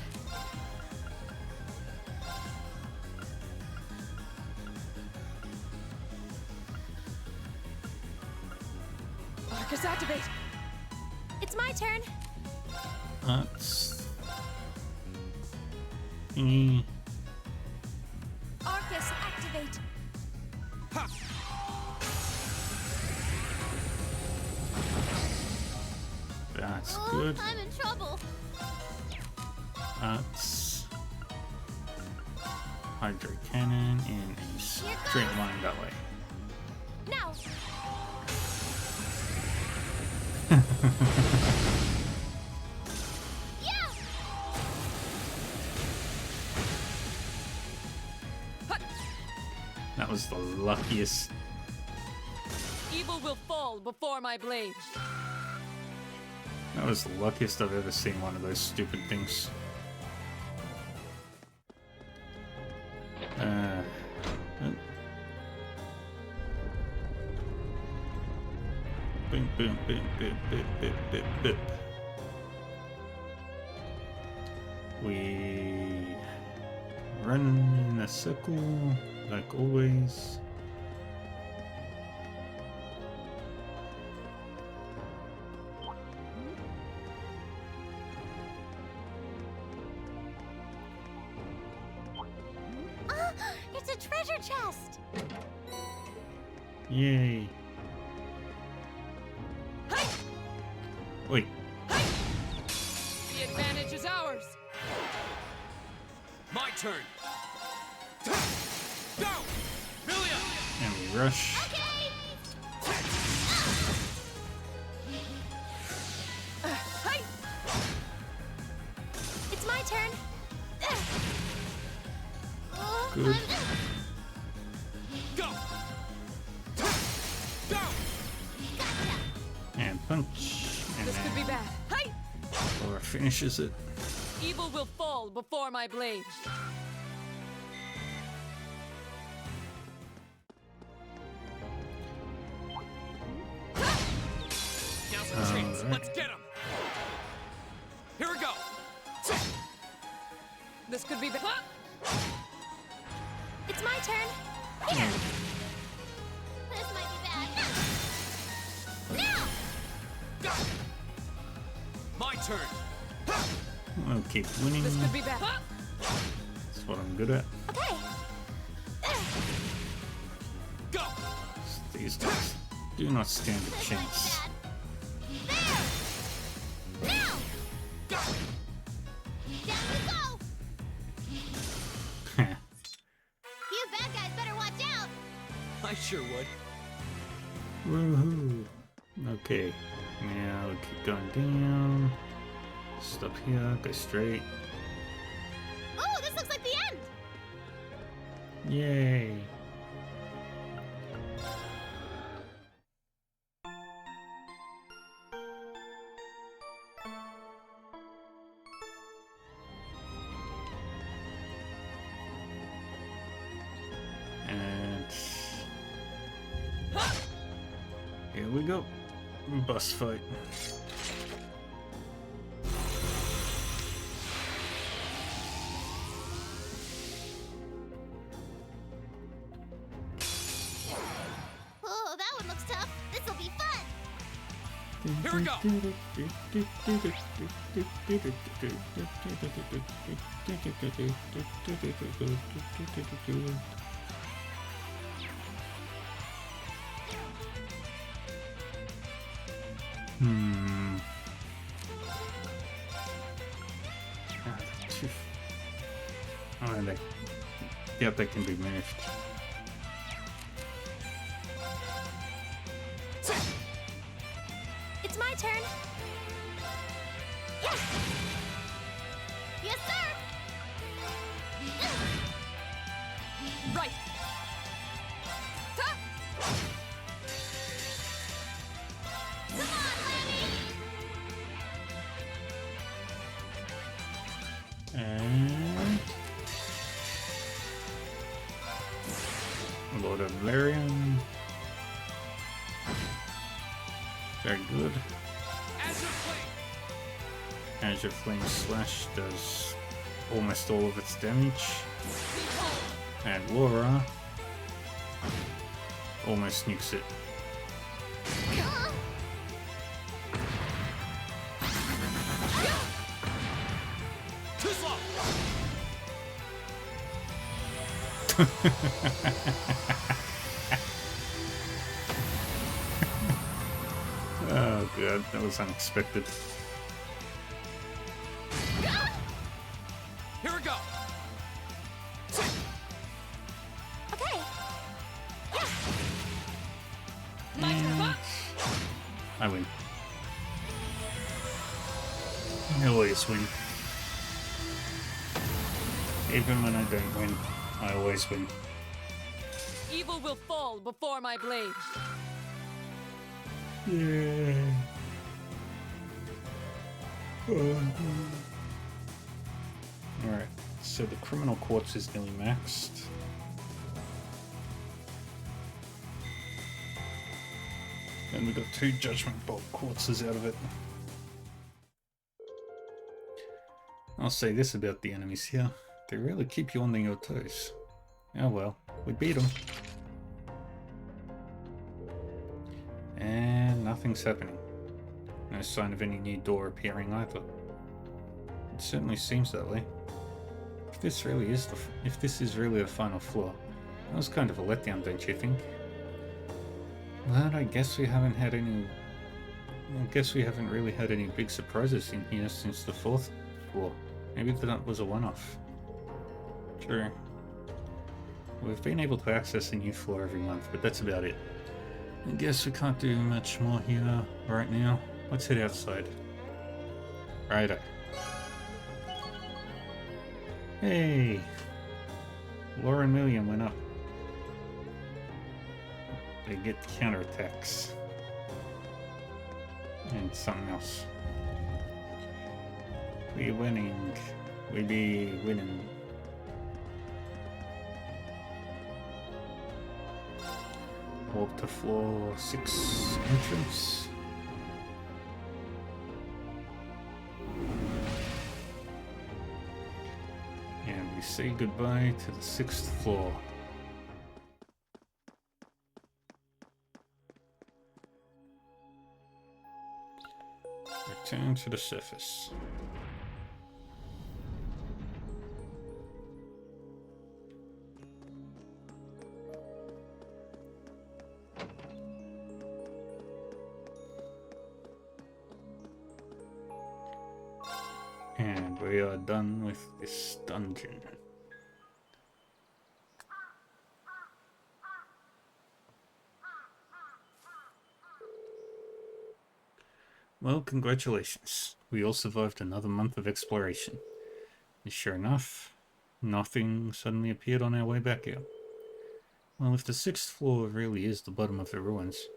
Arcus, activate. It's my turn. That's... Arcus, activate. That's Oh, good. I'm in trouble. That's... Hydro Cannon and a straight line that way. Now. Yeah. That was the luckiest. Evil will fall before my blade. That was the luckiest I've ever seen one of those stupid things. Boom, boom, boom, boom, boom, boom, boom, boom. We run in a circle, like always. It's a treasure chest. Yay. Wait. The advantage is ours. My turn. Go! Millium! And we rush. It's my turn. Good. Go! Go! And punch. And This could be then bad. Hey! Laura finishes it. Evil will fall before my blade. Now's our chance. Alright. Let's get him. Here we go. This could be bad. It's my turn. Here. This might be bad. Now. My turn. I'll keep winning. This could be bad. That's what I'm good at. Okay. Go. These guys do not stand a chance. Now. Down you go. You bad guys better watch out. I sure would. Woohoo! Okay, now we keep going down. Stop here, go straight. Oh, this looks like the end. Yay! And here Here we go. Boss fight. Oh, that one looks tough. This'll be fun. Here we go. Oh, they... Yep, they can be moved. It's my turn. Yeah. Yes, sir. Right. Come on, Lammy. And... Lord of Valerian. Very good. Azure Flame Slash does almost all of its damage. And Laura almost nukes it. Too slow. Oh god, that was unexpected. Here we go. Okay. And I win. I always win. Even when I don't win, I always win. Evil will fall before my blade. Yeah. Alright, so the criminal quartz is nearly maxed. And we got 2 judgment bolt quartzes out of it. I'll say this about the enemies here. They really keep you on your toes. Oh well, we beat them. And nothing's happening. No sign of any new door appearing either. It certainly seems that way. If this is really the final floor, that was kind of a letdown, don't you think? But I guess we haven't really had any big surprises in here since the 4th floor. Maybe that was a one-off. True. We've been able to access a new floor every month, but that's about it. I guess we can't do much more here right now. Let's head outside. Righto. Hey! Laura and Million went up. They get counterattacks. And something else. We're winning. We be winning. Walk to floor 6 entrance. And we say goodbye to the 6th floor. Return to the surface. And we are done with this dungeon. Well, congratulations. We all survived another month of exploration. And sure enough, nothing suddenly appeared on our way back out. Well, if the 6th floor really is the bottom of the ruins,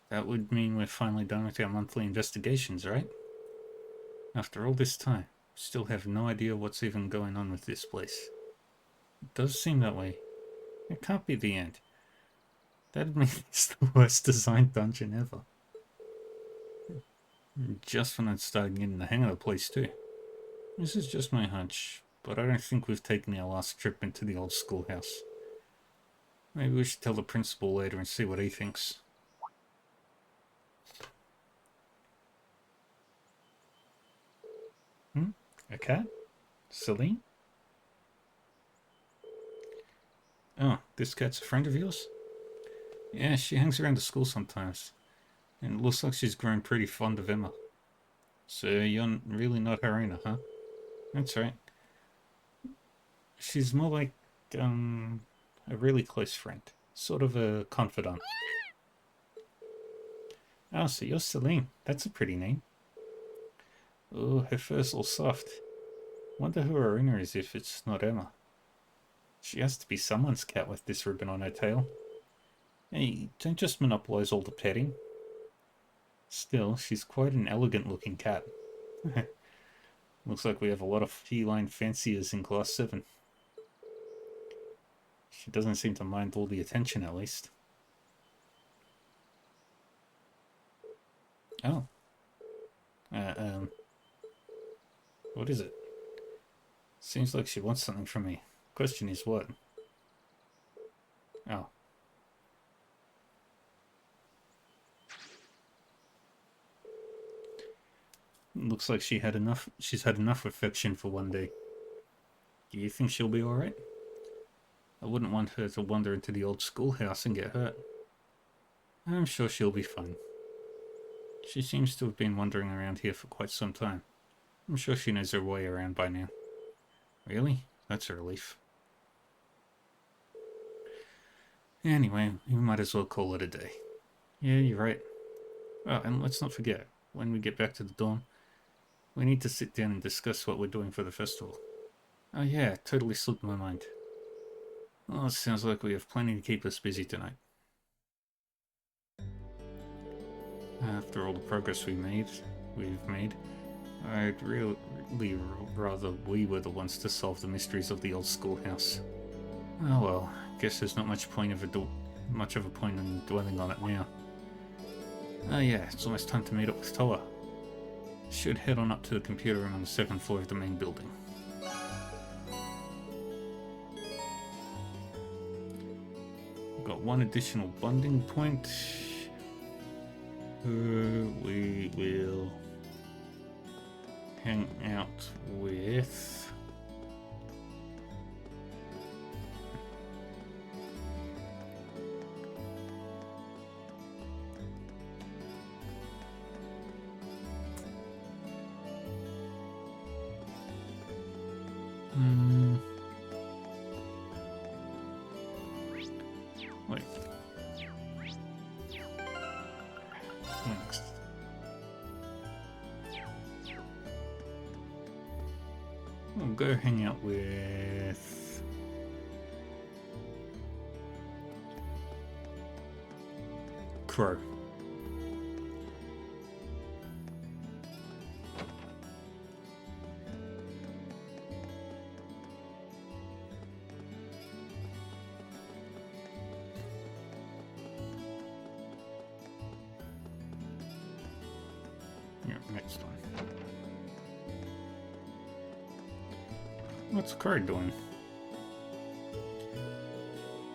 that would mean we're finally done with our monthly investigations, right? After all this time, still have no idea what's even going on with this place. It does seem that way. It can't be the end. That'd mean it's the worst designed dungeon ever. Just when I'd started getting the hang of the place too. This is just my hunch, but I don't think we've taken our last trip into the old schoolhouse. Maybe we should tell the principal later and see what he thinks. A cat? Celine? Oh, this cat's a friend of yours? Yeah, she hangs around the school sometimes. And it looks like she's grown pretty fond of Emma. So you're really not her owner, huh? That's right. She's more like, a really close friend. Sort of a confidant. Oh, so you're Celine. That's a pretty name. Oh, her fur's all soft. Wonder who her owner is if it's not Emma. She has to be someone's cat with this ribbon on her tail. Hey, don't just monopolize all the petting. Still, she's quite an elegant looking cat. Looks like we have a lot of feline fanciers in Class 7. She doesn't seem to mind all the attention, at least. Oh. What is it? Seems like she wants something from me. Question is what? Oh. Looks like she's had enough affection for one day. Do you think she'll be alright? I wouldn't want her to wander into the old schoolhouse and get hurt. I'm sure she'll be fine. She seems to have been wandering around here for quite some time. I'm sure she knows her way around by now. Really? That's a relief. Anyway, we might as well call it a day. Yeah, you're right. Oh, and let's not forget, when we get back to the dorm, we need to sit down and discuss what we're doing for the festival. Oh yeah, totally slipped my mind. Well, it sounds like we have plenty to keep us busy tonight. After all the progress we've made, I'd really rather we were the ones to solve the mysteries of the old schoolhouse. Oh well, guess there's not much point in dwelling on it now. Oh yeah, it's almost time to meet up with Toa. Should head on up to the computer room on the 7th floor of the main building. Got one additional bonding point. We will hang out with... Wait. Next. We'll go hang out with... Crow. Next one. What's Crow doing?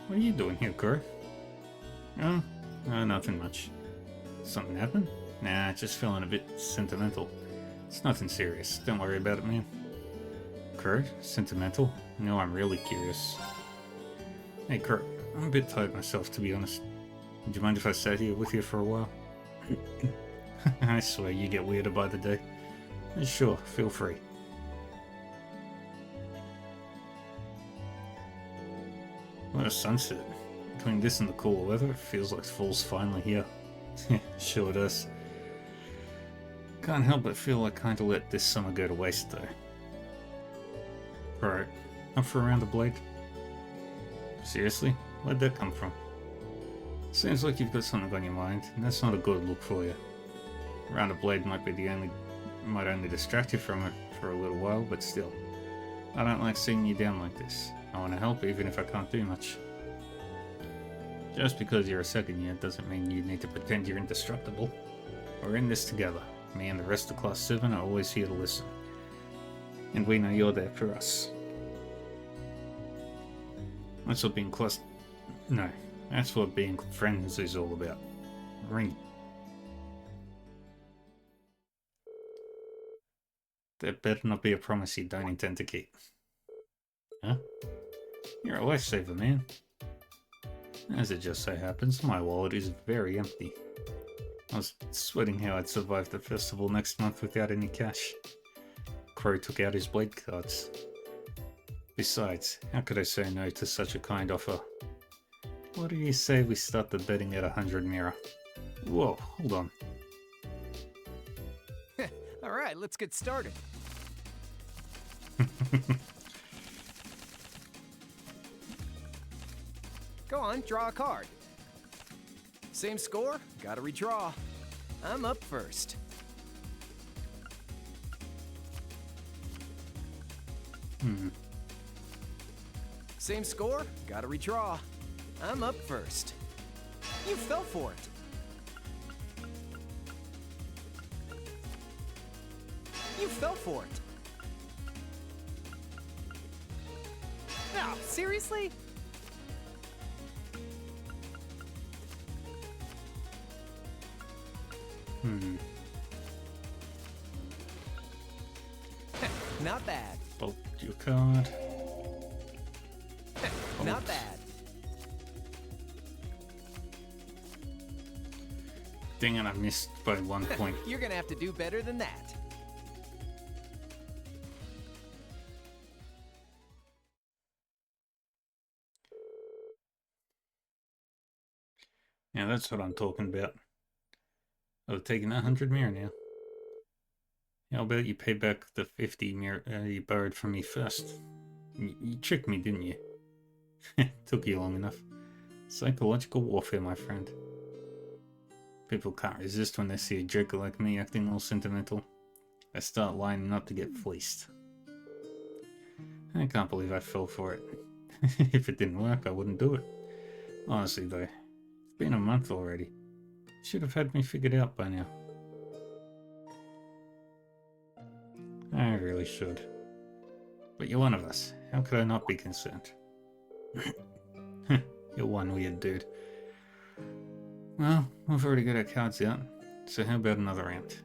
What are you doing here, Crow? Oh, nothing much. Something happened? Nah, just feeling a bit sentimental. It's nothing serious. Don't worry about it, man. Crow? Sentimental? No, I'm really curious. Hey, Crow, I'm a bit tired myself, to be honest. Would you mind if I sat here with you for a while? I swear you get weirder by the day. Sure, feel free. What a sunset. Between this and the cooler weather, it feels like fall's finally here. Sure does. Can't help but feel I kinda let this summer go to waste though. Right, up for a round of Blade? Seriously? Where'd that come from? Seems like you've got something on your mind, and that's not a good look for you. Round of Blade might only distract you from it for a little while, but still. I don't like seeing you down like this. I want to help even if I can't do much. Just because you're a second year doesn't mean you need to pretend you're indestructible. We're in this together. Me and the rest of Class 7 are always here to listen. And we know you're there for us. That's what being class... No, that's what being friends is all about. Ring. That better not be a promise you don't intend to keep. Huh? You're a lifesaver, man. As it just so happens, my wallet is very empty. I was sweating how I'd survive the festival next month without any cash. Crow took out his blade cards. Besides, how could I say no to such a kind offer? What do you say we start the betting at 100 Mira? Whoa, hold on. Alright, let's get started. Go on, draw a card. Same score? Gotta redraw. I'm up first. Same score? Gotta redraw. I'm up first. You fell for it. You fell for it. No, seriously? Not bad. Bolt your card. Not bad. Dang it, I missed by 1 point. You're gonna have to do better than that. Yeah, that's what I'm talking about. I've taken 100 Mira now. How about you pay back the 50 Mira you borrowed from me first? You tricked me, didn't you? Took you long enough. Psychological warfare, my friend. People can't resist when they see a joker like me acting all sentimental. They start lining up to get fleeced. I can't believe I fell for it. If it didn't work, I wouldn't do it. Honestly though, it's been a month already. Should have had me figured out by now. I really should. But you're one of us. How could I not be concerned? You're one weird dude. Well, we've already got our cards out, so how about another round?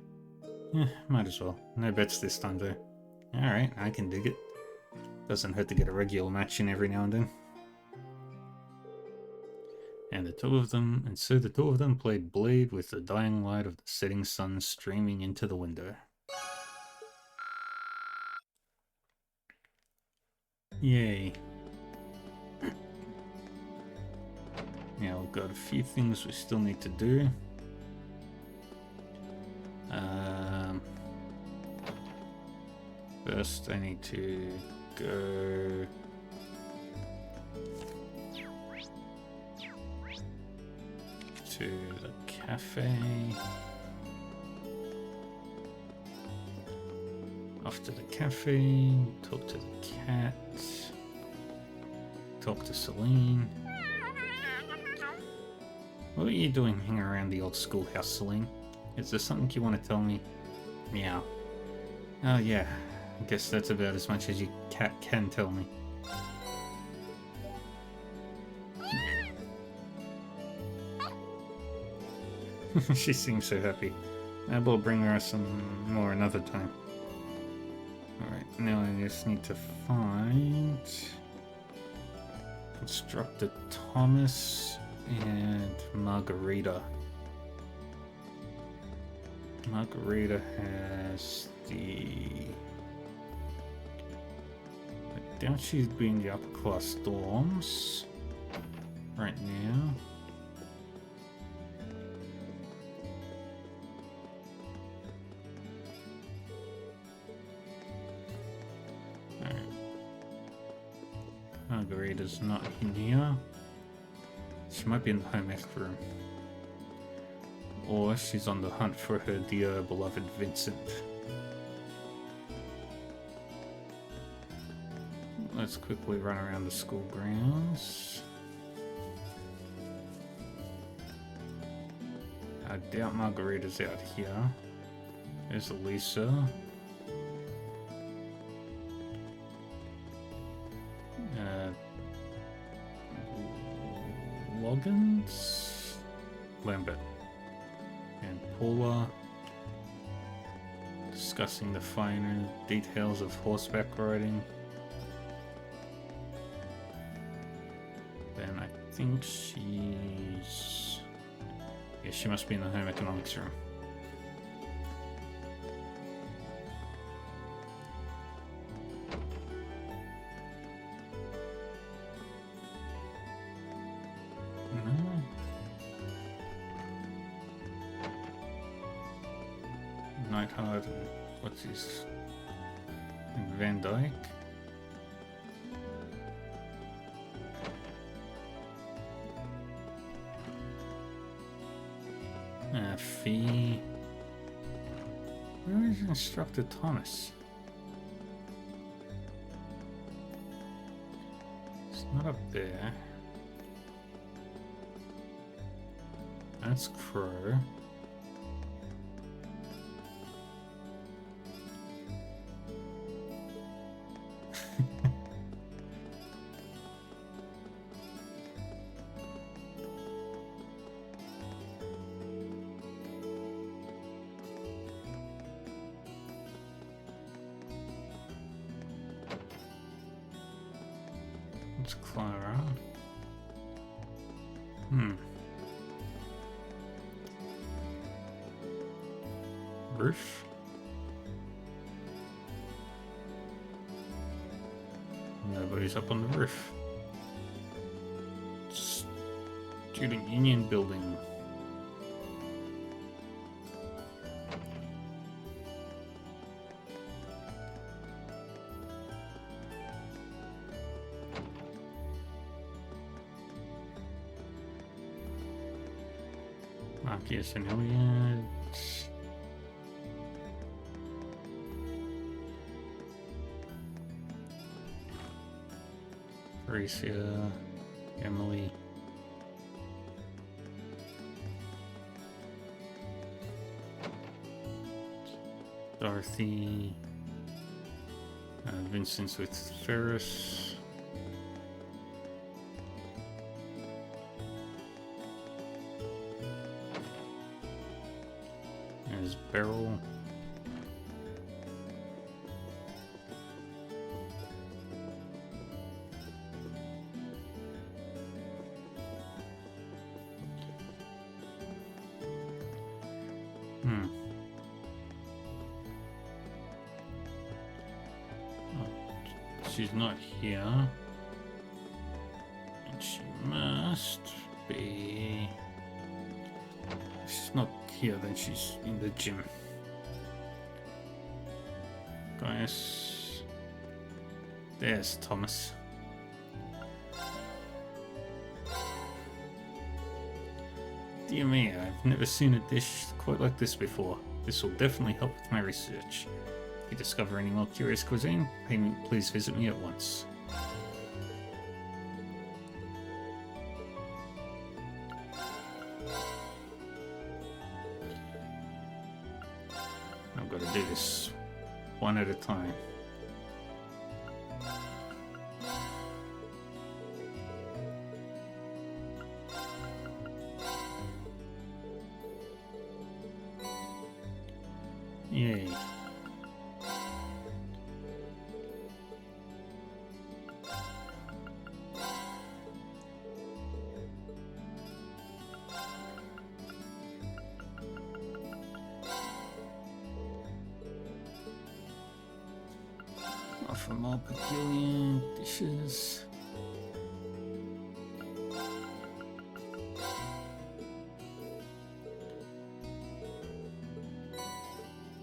Yeah, might as well. No bets this time though. Alright, I can dig it. Doesn't hurt to get a regular match in every now and then. And so the two of them played Blade with the dying light of the setting sun streaming into the window. Yay. Now we've got a few things we still need to do. First I need to go to the cafe. Off to the cafe, talk to the cat, talk to Celine. What are you doing hanging around the old schoolhouse, Celine? Is there something you want to tell me? Meow. Oh yeah, I guess that's about as much as your cat can tell me. She seems so happy. I will bring her some more another time. Alright, now I just need to find Instructor Thomas and Margarita. Margarita has the... I doubt she's being the upper class dorms right now. Margarita's not in here. She might be in the home ec room. Or she's on the hunt for her dear beloved Vincent. Let's quickly run around the school grounds. I doubt Margarita's out here. There's Elisa. Loggins? Lambert. And Paula. Discussing the finer details of horseback riding. Then I think she's... Yeah, she must be in the home economics room. Nightheart, what's his... Van Dyke? Fee. Where is Instructor Thomas? It's not up there. That's Crow. It's Clara. Roof. Nobody's up on the roof. Student Union building. Marcus and Elliot. Felicia, Emily. Dorothy. Vincent's with Ferris. There's Beryl. She's not here. And she must be... If she's not here, then she's in the gym. Guys. There's Thomas. Dear me, I've never seen a dish quite like this before. This will definitely help with my research. If you discover any more curious cuisine, please visit me at once. I've got to do this one at a time. Yay. Offer more peculiar dishes.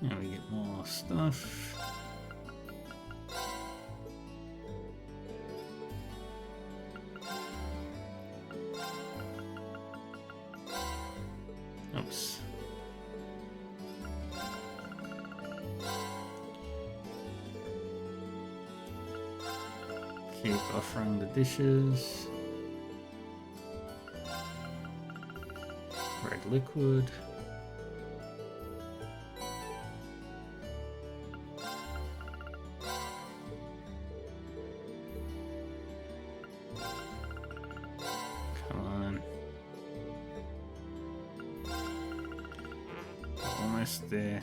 Now we get more stuff. Oops. Keep offering the dishes. Red liquid. almost there.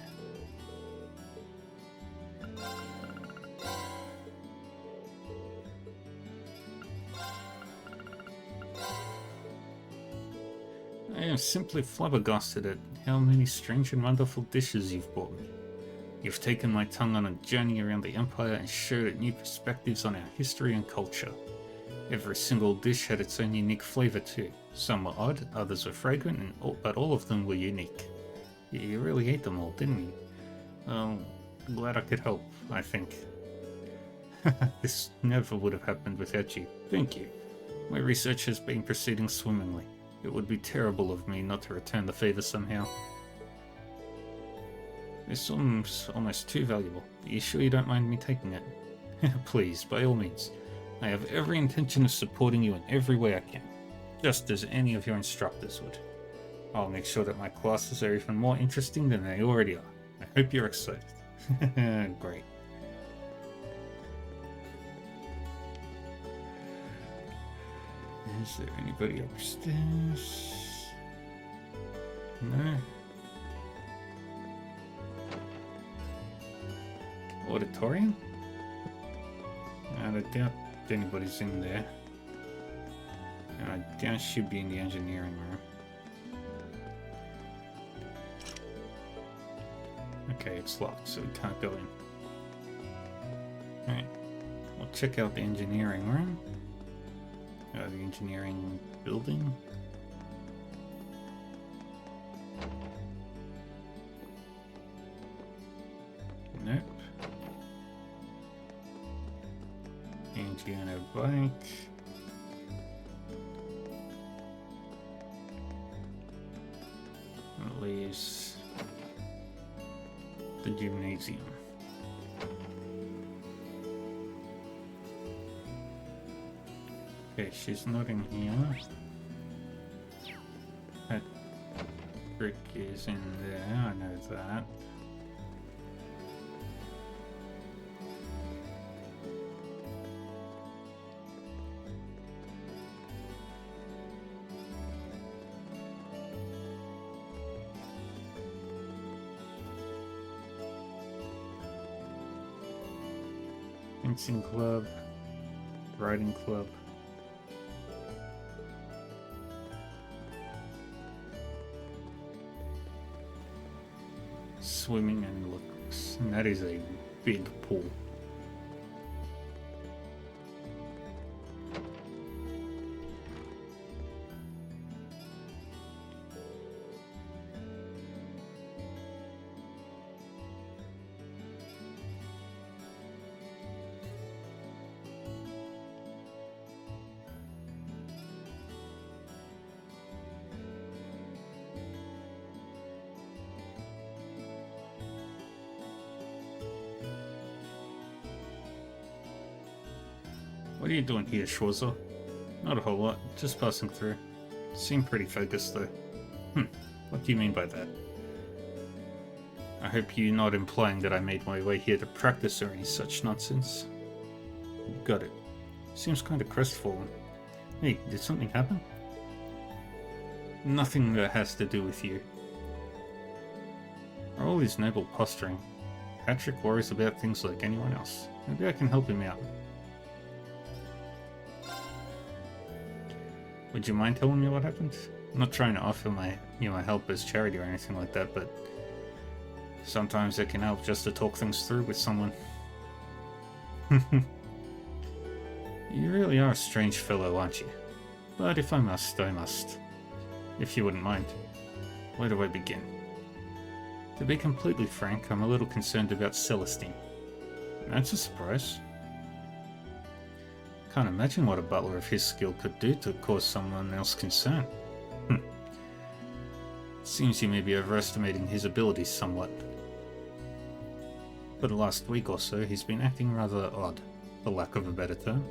I am simply flabbergasted at how many strange and wonderful dishes you've brought me. You've taken my tongue on a journey around the Empire and showed it new perspectives on our history and culture. Every single dish had its own unique flavor too. Some were odd, others were fragrant, but all of them were unique. You really ate them all, didn't you? Well, glad I could help, I think. This never would have happened without you. Thank you. My research has been proceeding swimmingly. It would be terrible of me not to return the favor somehow. This one's almost too valuable. Are you sure you don't mind me taking it? Please, by all means. I have every intention of supporting you in every way I can, just as any of your instructors would. I'll make sure that my classes are even more interesting than they already are. I hope you're excited. Great. Is there anybody upstairs? No. Auditorium? I doubt anybody's in there. And I doubt she'd be in the engineering room. Okay, it's locked, so we can't go in. Alright, we'll check out the engineering room. The engineering building. Nope. Indiana bike. That leaves the gymnasium. Okay, she's not in here. That brick is in there, I know that. Fencing club, riding club. Swimming and looks, and that is a big pool. What are you doing here, Schwarzer? Not a whole lot, just passing through. Seem pretty focused though. What do you mean by that? I hope you're not implying that I made my way here to practice or any such nonsense. Got it. Seems kind of crestfallen. Hey, did something happen? Nothing that has to do with you. For all his noble posturing, Patrick worries about things like anyone else. Maybe I can help him out. Would you mind telling me what happened? I'm not trying to offer my help as charity or anything like that, but sometimes it can help just to talk things through with someone. You really are a strange fellow, aren't you? But if I must, I must. If you wouldn't mind. Where do I begin? To be completely frank, I'm a little concerned about Celestine. That's a surprise. Can't imagine what a butler of his skill could do to cause someone else concern. Seems you may be overestimating his abilities somewhat. For the last week or so, he's been acting rather odd, for lack of a better term.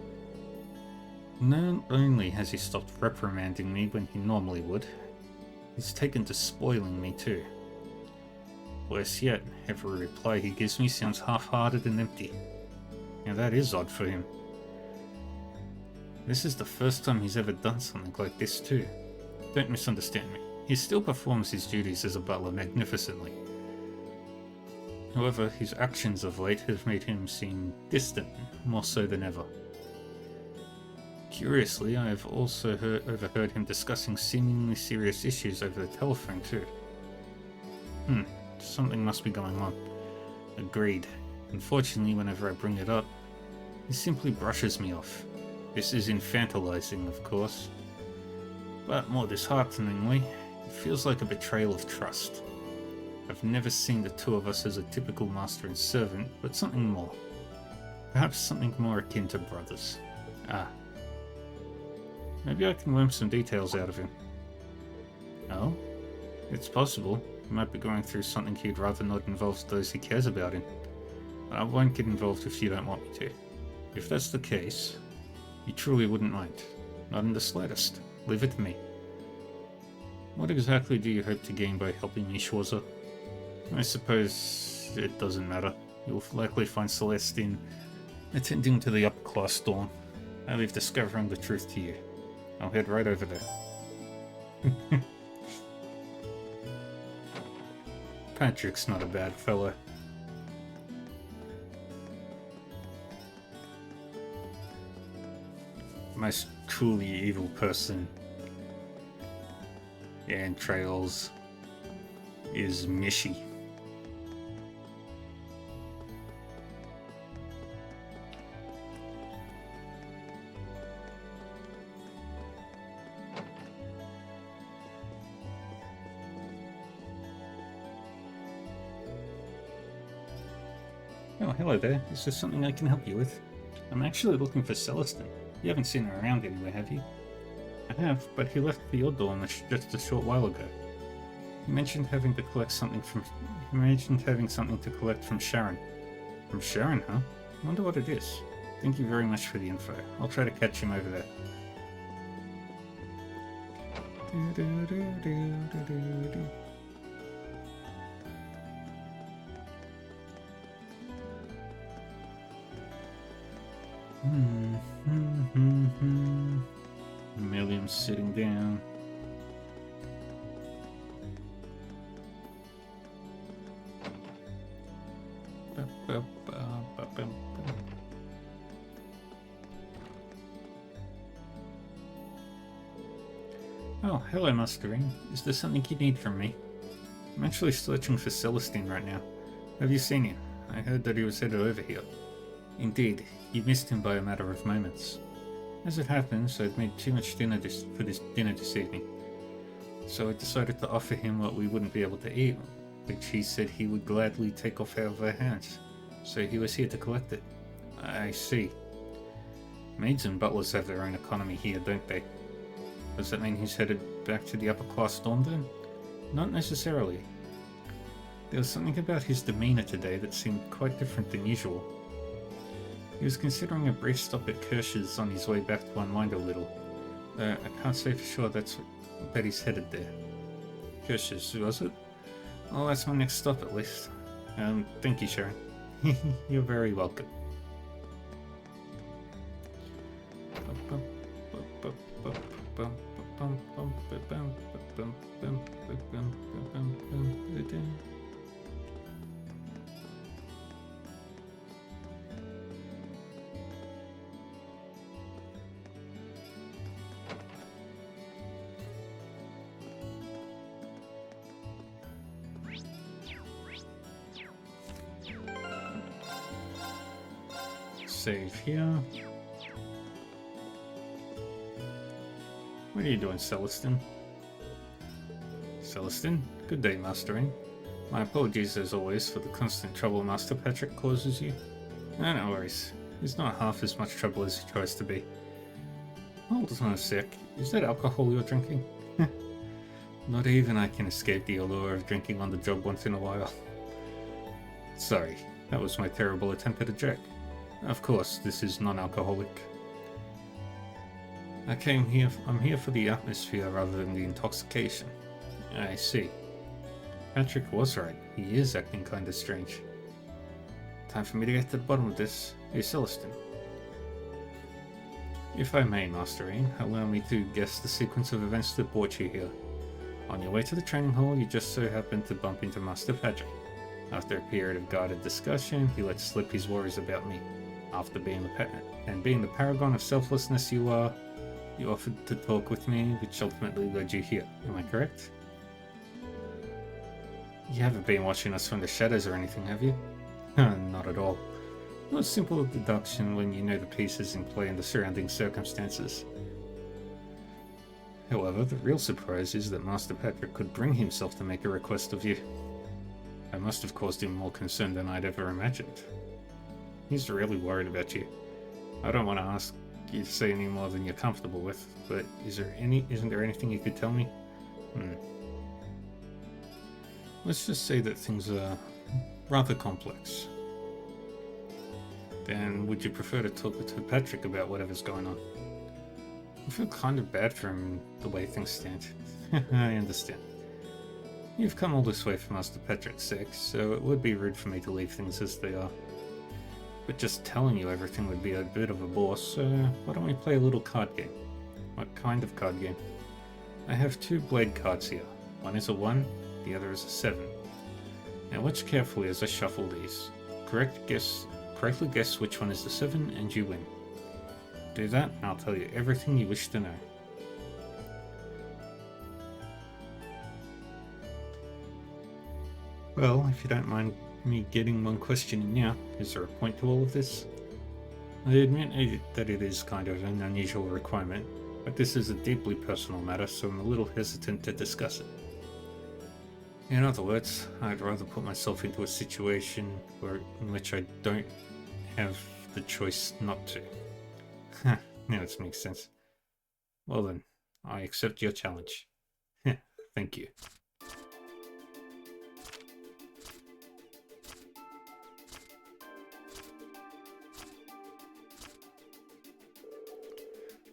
Not only has he stopped reprimanding me when he normally would, he's taken to spoiling me too. Worse yet, every reply he gives me sounds half-hearted and empty. Now that is odd for him. This is the first time he's ever done something like this too. Don't misunderstand me. He still performs his duties as a butler magnificently. However, his actions of late have made him seem distant, more so than ever. Curiously, I have also overheard him discussing seemingly serious issues over the telephone too. Something must be going on. Agreed. Unfortunately, whenever I bring it up, he simply brushes me off. This is infantilizing, of course. But more dishearteningly, it feels like a betrayal of trust. I've never seen the two of us as a typical master and servant, but something more. Perhaps something more akin to brothers. Maybe I can worm some details out of him. Oh? It's possible. He might be going through something he'd rather not involve those he cares about in. I won't get involved if you don't want me to. If that's the case, you truly wouldn't mind. Not in the slightest. Leave it to me. What exactly do you hope to gain by helping me, Schwarzer? I suppose it doesn't matter. You'll likely find Celestine attending to the upper class dorm. I leave discovering the truth to you. I'll head right over there. Patrick's not a bad fellow. Most truly evil person in Trails is Mishi. Oh, hello there. Is there something I can help you with? I'm actually looking for Celestine. You haven't seen her around anywhere, have you? I have, but he left for your dorm just a short while ago. He mentioned having to collect something from... from Sharon. From Sharon, huh? I wonder what it is. Thank you very much for the info. I'll try to catch him over there. Milliam's sitting down. Oh, hello, Mastering. Is there something you need from me? I'm actually searching for Celestine right now. Have you seen him? I heard that he was headed over here. Indeed, you missed him by a matter of moments. As it happens, I'd made too much dinner for this dinner this evening, so I decided to offer him what we wouldn't be able to eat, which he said he would gladly take off out of our hands, so he was here to collect it. I see. Maids and butlers have their own economy here, don't they? Does that mean he's headed back to the upper class dorm then? Not necessarily. There was something about his demeanor today that seemed quite different than usual. He was considering a brief stop at Kirsch's on his way back to unwind a little. I can't say for sure that he's headed there. Kirsch's, was it? Oh, that's my next stop at least. Thank you, Sharon. You're very welcome. Save here. What are you doing, Celestine? Celestine? Good day, Mastering. My apologies as always for the constant trouble Master Patrick causes you. No worries. He's not half as much trouble as he tries to be. Hold on a sec. Is that alcohol you're drinking? Not even I can escape the allure of drinking on the job once in a while. Sorry, that was my terrible attempt at a joke. Of course, this is non-alcoholic. I'm here for the atmosphere rather than the intoxication. I see. Patrick was right. He is acting kinda strange. Time for me to get to the bottom of this. Hey, Celestine. If I may, Mastering, allow me to guess the sequence of events that brought you here. On your way to the training hall, you just so happened to bump into Master Patrick. After a period of guided discussion, he let slip his worries about me. After being the paragon of selflessness you are, you offered to talk with me, which ultimately led you here. Am I correct? You haven't been watching us from the shadows or anything, have you? Not at all. It was simple deduction when you know the pieces in play and the surrounding circumstances. However, the real surprise is that Master Patrick could bring himself to make a request of you. I must have caused him more concern than I'd ever imagined. He's really worried about you. I don't want to ask you to say any more than you're comfortable with, but isn't there anything you could tell me? Let's just say that things are rather complex. Then would you prefer to talk to Patrick about whatever's going on? I feel kind of bad for him the way things stand. I understand. You've come all this way for Master Patrick's sake, so it would be rude for me to leave things as they are. But just telling you everything would be a bit of a bore, so why don't we play a little card game? What kind of card game? I have 2 blade cards here. One is a 1, the other is a 7. Now watch carefully as I shuffle these. Correctly guess which one is the 7 and you win. Do that and I'll tell you everything you wish to know. Well, if you don't mind me getting one question in now, is there a point to all of this? I admit that it is kind of an unusual requirement, but this is a deeply personal matter, so I'm a little hesitant to discuss it. In other words, I'd rather put myself into a situation in which I don't have the choice not to. Now it makes sense. Well then, I accept your challenge. Thank you.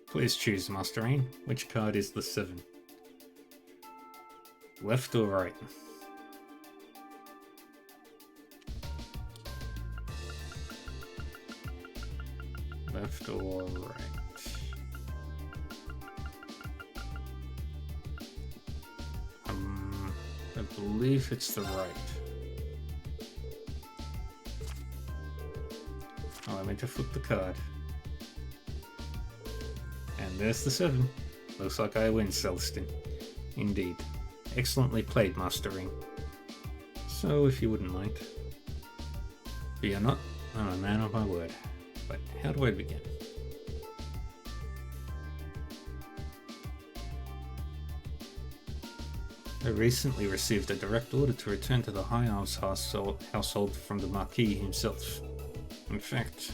Please choose, Master Ain. Which card is the 7? Left or right? Left or right? I believe it's the right. Allow me to flip the card. And there's the 7. Looks like I win, Celestine. Indeed. Excellently played, Master Ain. So, if you wouldn't mind. Fear not, I'm a man of my word. But how do I begin? I recently received a direct order to return to the High Elves household from the Marquis himself. In fact,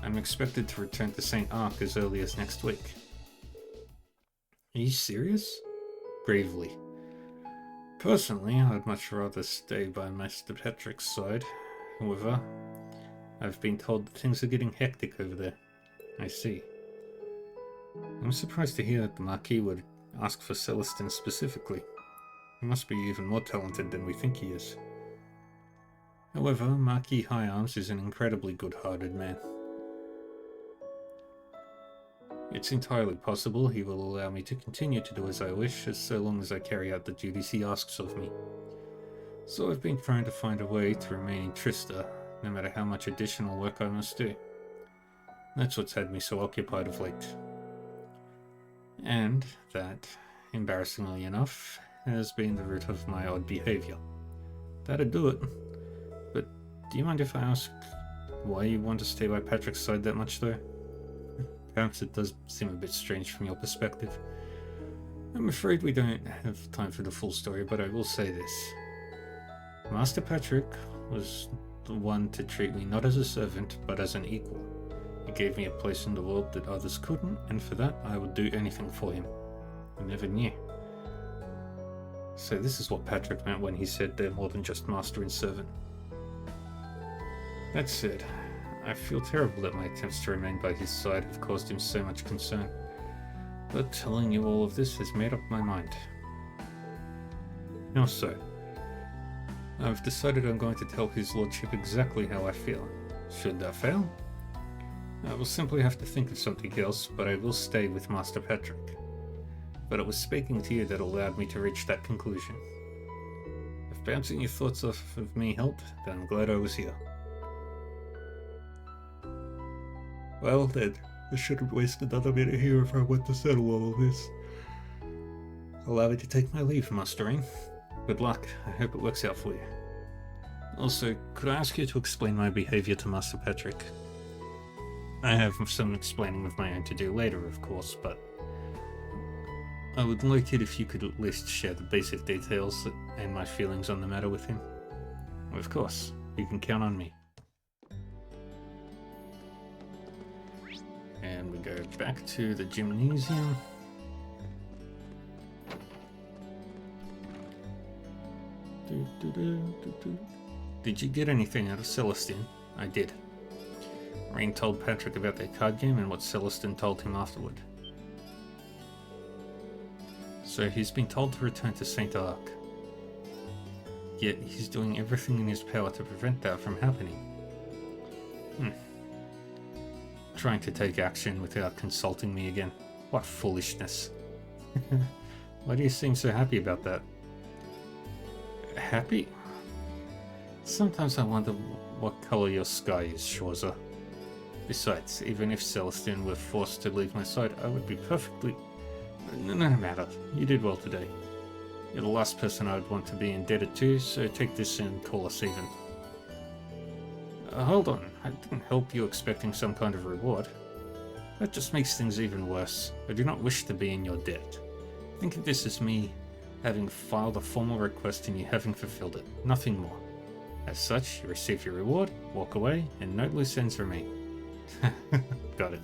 I'm expected to return to St. Ark as early as next week. Are you serious? Gravely. Personally, I'd much rather stay by Master Patrick's side. However, I've been told that things are getting hectic over there. I see. I'm surprised to hear that the Marquis would ask for Celestine specifically. He must be even more talented than we think he is. However, Marquis High Arms is an incredibly good-hearted man. It's entirely possible he will allow me to continue to do as I wish, as so long as I carry out the duties he asks of me. So I've been trying to find a way to remain in Trista, no matter how much additional work I must do. That's what's had me so occupied of late. And that, embarrassingly enough, has been the root of my odd behaviour. That'd do it. But do you mind if I ask why you want to stay by Patrick's side that much though? Perhaps it does seem a bit strange from your perspective. I'm afraid we don't have time for the full story, but I will say this. Master Patrick was the one to treat me not as a servant, but as an equal. He gave me a place in the world that others couldn't, and for that I would do anything for him. I never knew. So this is what Patrick meant when he said they're more than just master and servant. That said, I feel terrible that my attempts to remain by his side have caused him so much concern, but telling you all of this has made up my mind. How so? I've decided I'm going to tell his lordship exactly how I feel. Should that fail, I will simply have to think of something else, but I will stay with Master Patrick. But it was speaking to you that allowed me to reach that conclusion. The bouncing your thoughts off of me helped, then I'm glad I was here. Well then, I shouldn't waste another minute here if I want to settle all of this. Allow me to take my leave, Master Rain. Good luck. I hope it works out for you. Also, could I ask you to explain my behavior to Master Patrick? I have some explaining of my own to do later, of course, but I would like it if you could at least share the basic details and my feelings on the matter with him. Of course, you can count on me. And we go back to the gymnasium. Did you get anything out of Celestine? I did. Rain told Patrick about their card game and what Celestine told him afterward. So he's been told to return to Saint Arc. Yet he's doing everything in his power to prevent that from happening. Trying to take action without consulting me again. What foolishness. Why do you seem so happy about that? Happy? Sometimes I wonder what color your sky is, Schwarzer. Besides, even if Celestine were forced to leave my side, I would be perfectly... No matter. You did well today. You're the last person I would want to be indebted to, so take this and call us even. Hold on. I didn't help you expecting some kind of reward. That just makes things even worse. I do not wish to be in your debt. Think of this as me having filed a formal request and you having fulfilled it. Nothing more. As such, you receive your reward, walk away, and no loose ends remain. Got it.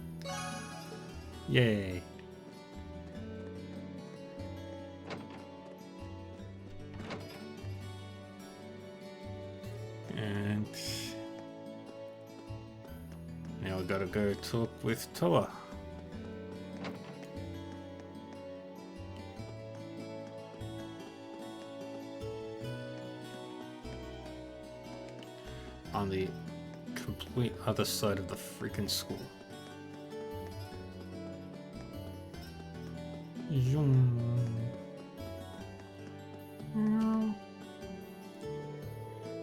Yay. And now we gotta go talk with Toa. On the complete other side of the freaking school.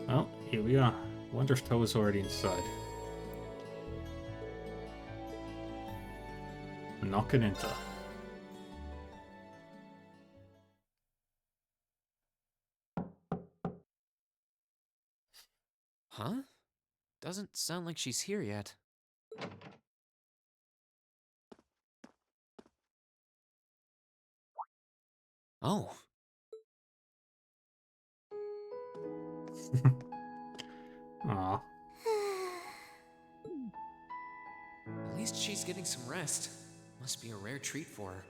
Well, here we are. Wonder if Toa's already inside. Knock and enter. Huh? Doesn't sound like she's here yet. Oh. Aw. At least she's getting some rest. Must be a rare treat for her.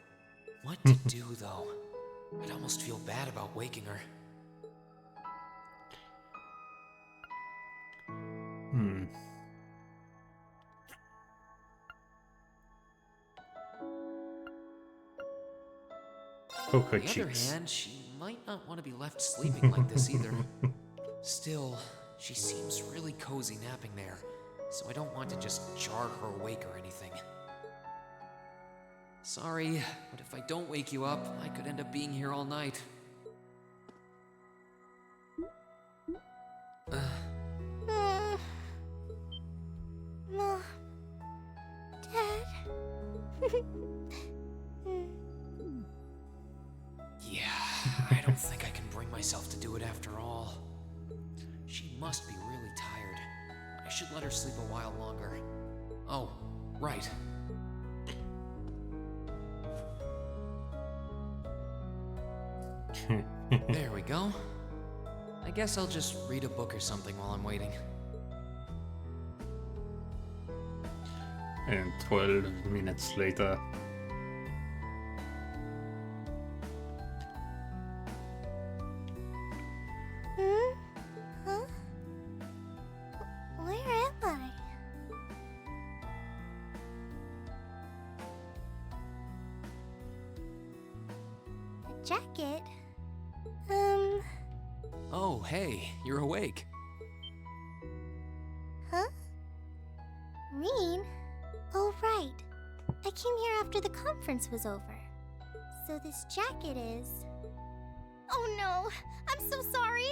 What to do, though? I'd almost feel bad about waking her. On the other hand, she might not want to be left sleeping like this either. Still, she seems really cozy napping there, so I don't want to just jar her awake or anything. Sorry, but if I don't wake you up, I could end up being here all night. Yeah, I don't think I can bring myself to do it after all. She must be really tired. I should let her sleep a while longer. Oh, right. There we go. I guess I'll just read a book or something while I'm waiting. And 12 minutes later. Huh? Where am I? A jacket? Oh, hey, you're awake. Huh? Reen? Oh, right. I came here after the conference was over. So this jacket is... Oh no, I'm so sorry.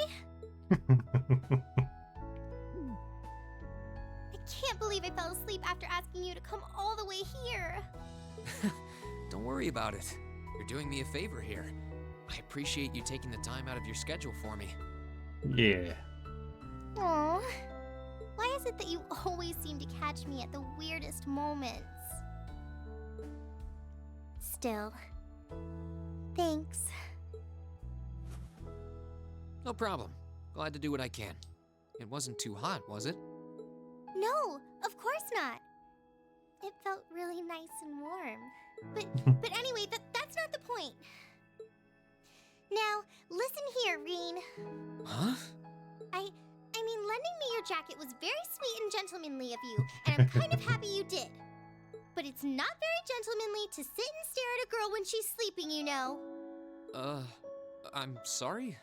I can't believe I fell asleep after asking you to come all the way here. Don't worry about it. You're doing me a favor here. I appreciate you taking the time out of your schedule for me. Yeah. Aww. Why is it that you always seem to catch me at the weirdest moments? Still, thanks. No problem. Glad to do what I can. It wasn't too hot, was it? No, of course not. It felt really nice and warm. But anyway, that's not the point. Now, listen here, Rean. Huh? I mean, lending me your jacket was very sweet and gentlemanly of you, and I'm kind of happy you did. But it's not very gentlemanly to sit and stare at a girl when she's sleeping, you know. I'm sorry?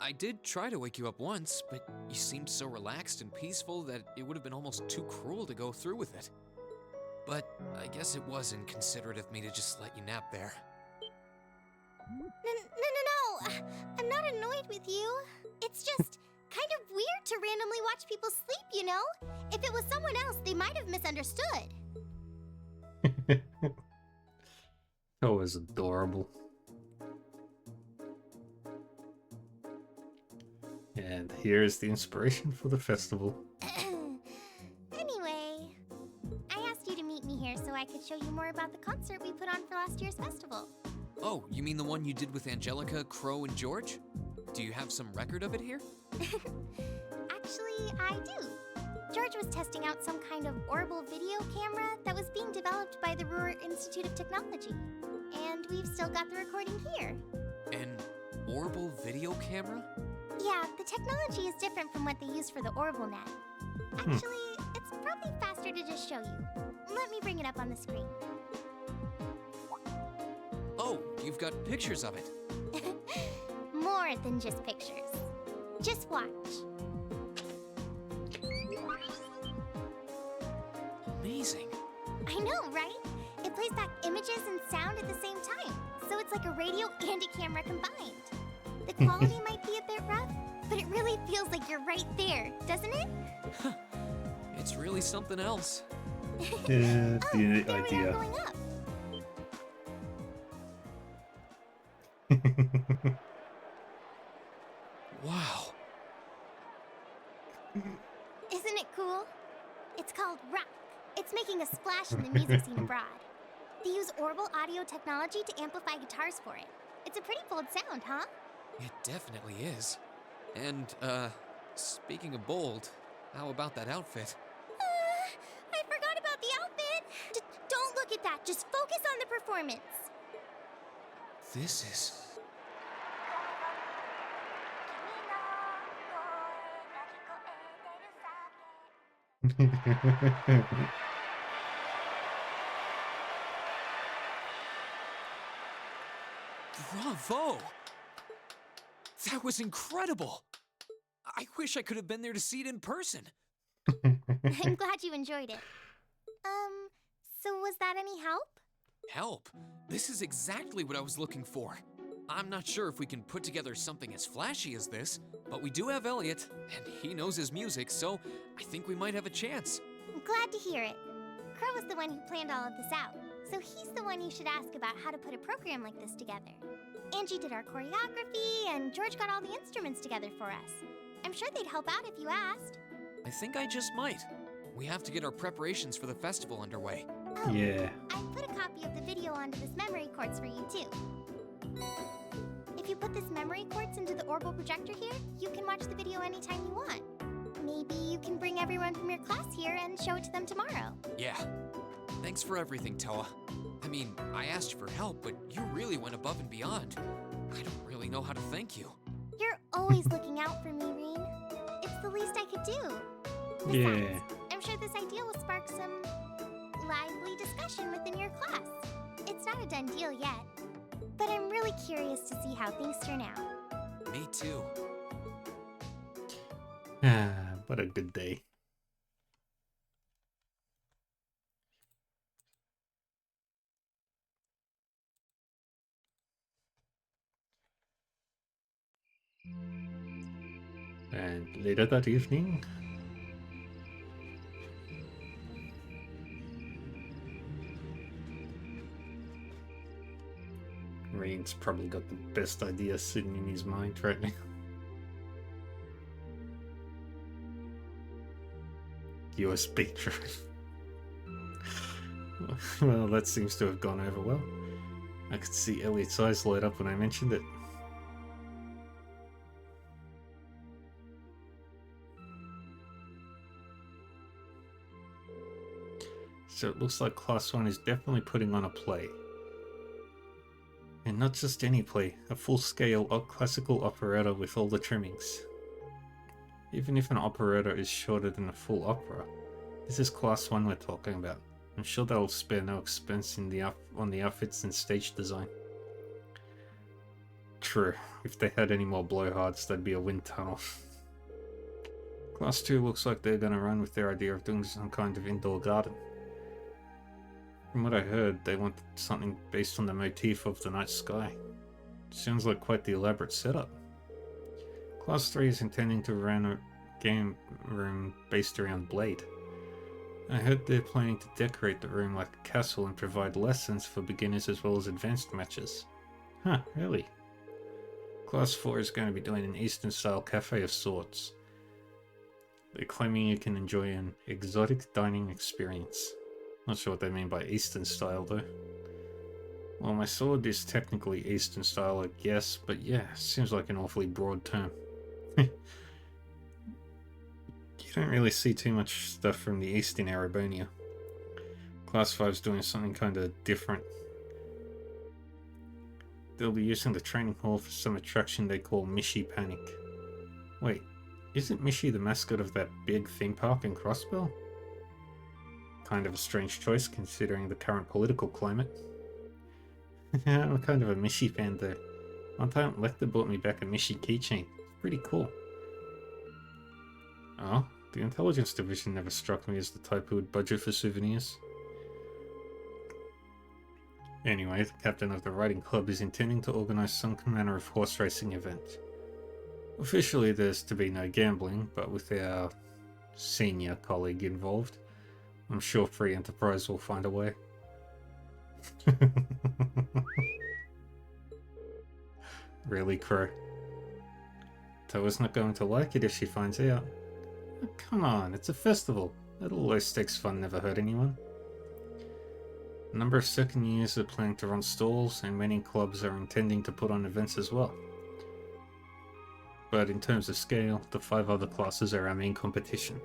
I did try to wake you up once, but you seemed so relaxed and peaceful that it would have been almost too cruel to go through with it. But I guess it was inconsiderate of me to just let you nap there. No. I'm not annoyed with you. It's just kind of weird to randomly watch people sleep, you know? If it was someone else, they might have misunderstood. That was adorable. And here's the inspiration for the festival. Anyway, I asked you to meet me here so I could show you more about the concert we put on for last year's festival. Oh, you mean the one you did with Angelica, Crow, and George? Do you have some record of it here? Actually, I do. George was testing out some kind of orbital video camera that was being developed by the Ruhr Institute of Technology. And we've still got the recording here. An orbital video camera? Yeah, the technology is different from what they use for the Orbital Net. Actually, it's probably faster to just show you. Let me bring it up on the screen. Oh, you've got pictures of it. More than just pictures. Just watch. Amazing. I know, right? It plays back images and sound at the same time, so it's like a radio and a camera combined. The quality might be a bit rough, but it really feels like you're right there, doesn't it? It's really something else. Yeah, Oh, the there we are idea. going up. Wow. Isn't it cool? It's called Rock. It's making a splash in the music scene abroad. They use orbital audio technology to amplify guitars for it. It's a pretty bold sound, huh? It definitely is. And, speaking of bold, how about that outfit? I forgot about the outfit. Don't look at that. Just focus on the performance. This is... Bravo! That was incredible! I wish I could have been there to see it in person. I'm glad you enjoyed it. So was that any help? Help? This is exactly what I was looking for. I'm not sure if we can put together something as flashy as this, but we do have Elliot, and he knows his music, so I think we might have a chance. I'm glad to hear it. Crow was the one who planned all of this out, so he's the one you should ask about how to put a program like this together. Angie did our choreography, and George got all the instruments together for us. I'm sure they'd help out if you asked. I think I just might. We have to get our preparations for the festival underway. Oh, Yeah. I put a copy of the video onto this memory quartz for you, too. If you put this memory quartz into the orbital projector here, you can watch the video anytime you want. Maybe you can bring everyone from your class here and show it to them tomorrow. Yeah. Thanks for everything, Toa. I mean, I asked you for help, but you really went above and beyond. I don't really know how to thank you. You're always looking out for me, Rean. It's the least I could do. Besides, Yeah. I'm sure this idea will spark some lively discussion within your class. It's not a done deal yet, but I'm really curious to see how things turn out. Me too. Ah, what a good day. And later that evening, Rain's probably got the best idea sitting in his mind right now. USB drive. Well, that seems to have gone over well. I could see Elliot's eyes light up when I mentioned it. So it looks like Class 1 is definitely putting on a play. And not just any play, a full-scale classical operetta with all the trimmings. Even if an operetta is shorter than a full opera, this is Class 1 we're talking about. I'm sure that'll spare no expense in on the outfits and stage design. True, if they had any more blowhards, that'd be a wind tunnel. Class 2 looks like they're gonna run with their idea of doing some kind of indoor garden. From what I heard, they want something based on the motif of the night sky. Sounds like quite the elaborate setup. Class 3 is intending to run a game room based around Blade. I heard they're planning to decorate the room like a castle and provide lessons for beginners as well as advanced matches. Huh, really? Class 4 is going to be doing an Eastern-style cafe of sorts. They're claiming you can enjoy an exotic dining experience. Not sure what they mean by Eastern style though. Well, my sword is technically Eastern style, I guess, but yeah, seems like an awfully broad term. You don't really see too much stuff from the East in Erebonia. Class 5's doing something kinda different. They'll be using the training hall for some attraction they call Mishi Panic. Wait, isn't Mishi the mascot of that big theme park in Crossbell? Kind of a strange choice considering the current political climate. I'm kind of a Mishi fan though. One time Lecter bought me back a Mishi keychain. Pretty cool. Oh, the intelligence division never struck me as the type who would budget for souvenirs. Anyway, the captain of the riding club is intending to organize some manner of horse racing event. Officially there's to be no gambling, but with our senior colleague involved, I'm sure Free Enterprise will find a way. Really, Crow? Toa's not going to like it if she finds out. Oh, come on, it's a festival. Little low-stakes fun never hurt anyone. A number of second years are planning to run stalls, and many clubs are intending to put on events as well. But in terms of scale, the 5 other classes are our main competition.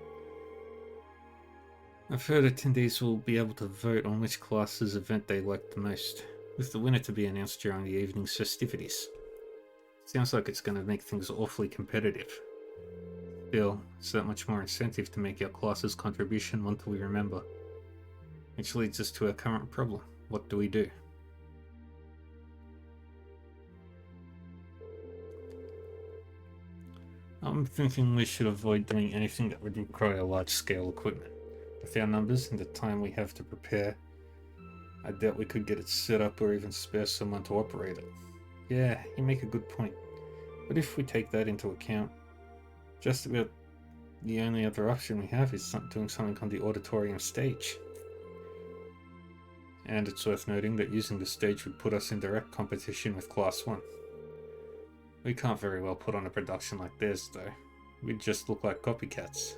I've heard attendees will be able to vote on which class's event they like the most, with the winner to be announced during the evening's festivities. Sounds like it's going to make things awfully competitive. Still, it's that much more incentive to make our class's contribution one that we remember. Which leads us to our current problem. What do we do? I'm thinking we should avoid doing anything that would require large-scale equipment. With our numbers and the time we have to prepare, I doubt we could get it set up or even spare someone to operate it. Yeah, you make a good point. But if we take that into account, just about the only other option we have is doing something on the auditorium stage. And it's worth noting that using the stage would put us in direct competition with Class 1. We can't very well put on a production like theirs though. We'd just look like copycats.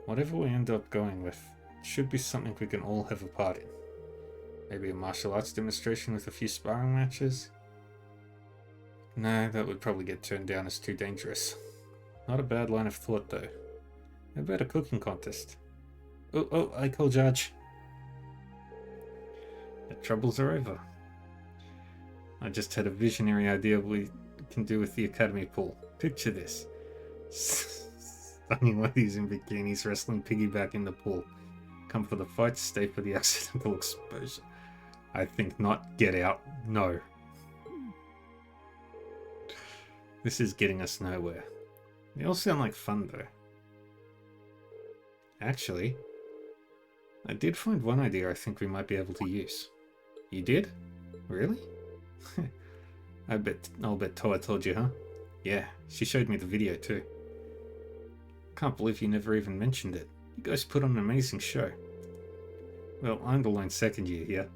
Whatever we end up going with, it should be something we can all have a part in. Maybe a martial arts demonstration with a few sparring matches? No, that would probably get turned down as too dangerous. Not a bad line of thought though. How about a cooking contest? Oh, I call judge. The troubles are over. I just had a visionary idea of what we can do with the academy pool. Picture this. Stunning ladies in bikinis wrestling piggyback in the pool. Come for the fight, stay for the accidental exposure. I think not. Get out. No. This is getting us nowhere. They all sound like fun though. Actually, I did find one idea I think we might be able to use. You did? Really? I'll bet Toa told you, huh? Yeah, she showed me the video too. Can't believe you never even mentioned it. You guys put on an amazing show. Well, I'm the lone second year here.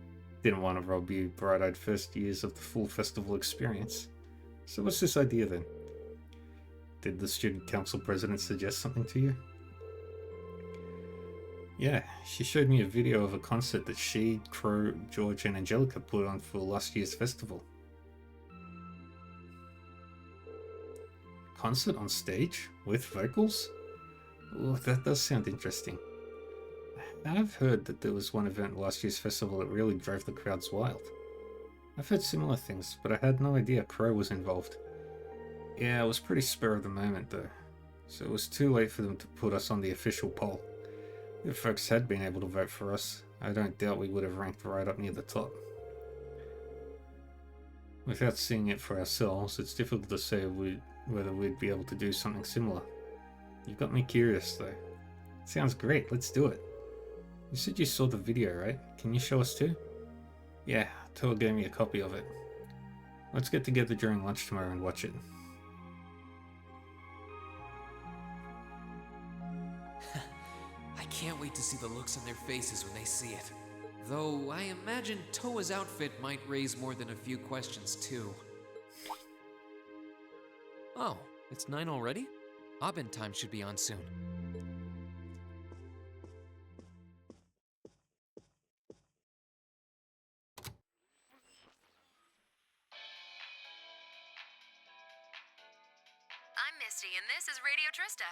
Didn't want to rob you bright-eyed first years of the full festival experience. So what's this idea then? Did the student council president suggest something to you? Yeah, she showed me a video of a concert that she, Crow, George and Angelica put on for last year's festival. Concert on stage? With vocals? Oh, that does sound interesting. I've heard that there was one event last year's festival that really drove the crowds wild. I've heard similar things, but I had no idea Crow was involved. Yeah, it was pretty spur of the moment though, so it was too late for them to put us on the official poll. If folks had been able to vote for us, I don't doubt we would have ranked right up near the top. Without seeing it for ourselves, it's difficult to say whether we'd be able to do something similar. You've got me curious though. Sounds great, let's do it. You said you saw the video, right? Can you show us too? Yeah, Toa gave me a copy of it. Let's get together during lunch tomorrow and watch it. I can't wait to see the looks on their faces when they see it. Though I imagine Toa's outfit might raise more than a few questions too. Oh, it's 9 already? Abend time should be on soon. I'm Misty, and this is Radio Trista.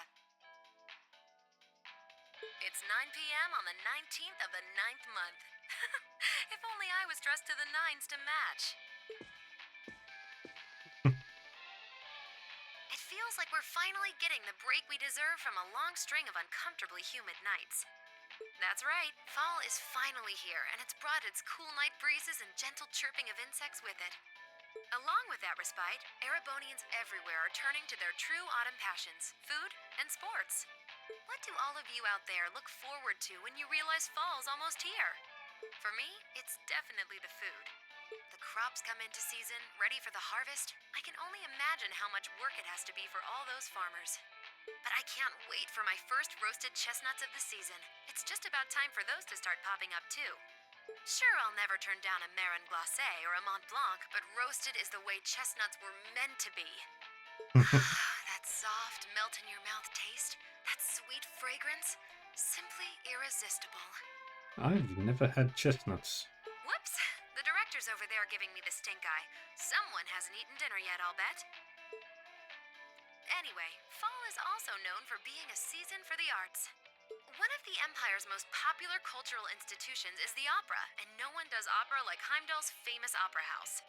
It's 9 p.m. on the 19th of the 9th month. If only I was dressed to the nines to match. It feels like we're finally getting the break we deserve from a long string of uncomfortably humid nights. That's right, fall is finally here, and it's brought its cool night breezes and gentle chirping of insects with it. Along with that respite, Erebonians everywhere are turning to their true autumn passions, food and sports. What do all of you out there look forward to when you realize fall's almost here? For me, it's definitely the food. The crops come into season, ready for the harvest. I can only imagine how much work it has to be for all those farmers. But I can't wait for my first roasted chestnuts of the season. It's just about time for those to start popping up too. Sure, I'll never turn down a Marron Glacé or a Mont Blanc, but roasted is the way chestnuts were meant to be. That soft, melt-in-your-mouth taste, that sweet fragrance, simply irresistible. I've never had chestnuts. Whoops! The director's over there giving me the stink eye. Someone hasn't eaten dinner yet, I'll bet. Anyway, fall is also known for being a season for the arts. One of the Empire's most popular cultural institutions is the opera, and no one does opera like Heimdall's famous opera house.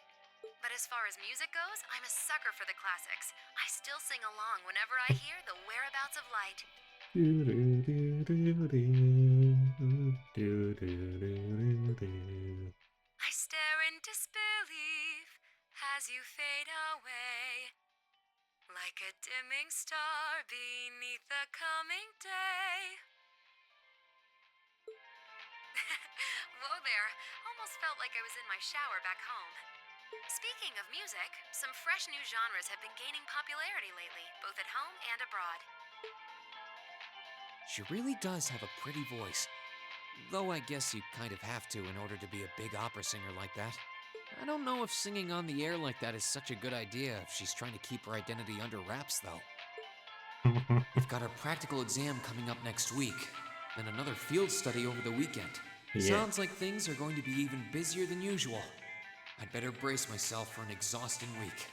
But as far as music goes, I'm a sucker for the classics. I still sing along whenever I hear The Whereabouts of Light. I stare in disbelief as you fade away, like a dimming star beneath the coming day. Whoa there, almost felt like I was in my shower back home. Speaking of music, some fresh new genres have been gaining popularity lately, both at home and abroad. She really does have a pretty voice. Though I guess you kind of have to in order to be a big opera singer like that. I don't know if singing on the air like that is such a good idea if she's trying to keep her identity under wraps, though. We've got our practical exam coming up next week, then another field study over the weekend. Yeah. Sounds like things are going to be even busier than usual. I'd better brace myself for an exhausting week.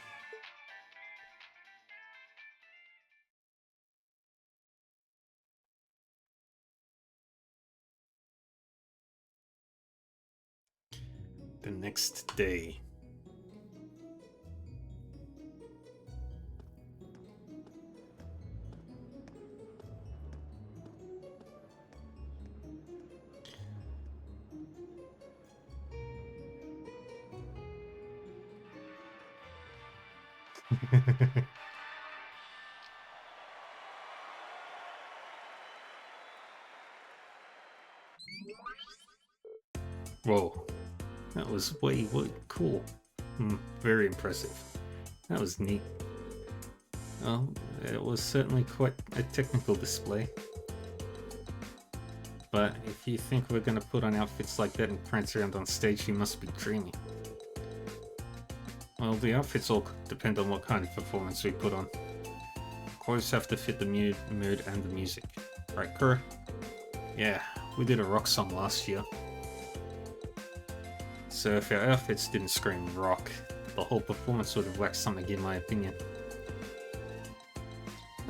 The next day. Whoa, that was way cool. Very impressive. That was neat. Oh, it was certainly quite a technical display. But if you think we're going to put on outfits like that and prance around on stage, you must be dreaming. Well, the outfits all depend on what kind of performance we put on. Clothes have to fit the mood and the music. Right, crew? Yeah, we did a rock song last year. So if our outfits didn't scream rock, the whole performance would have lacked something in my opinion.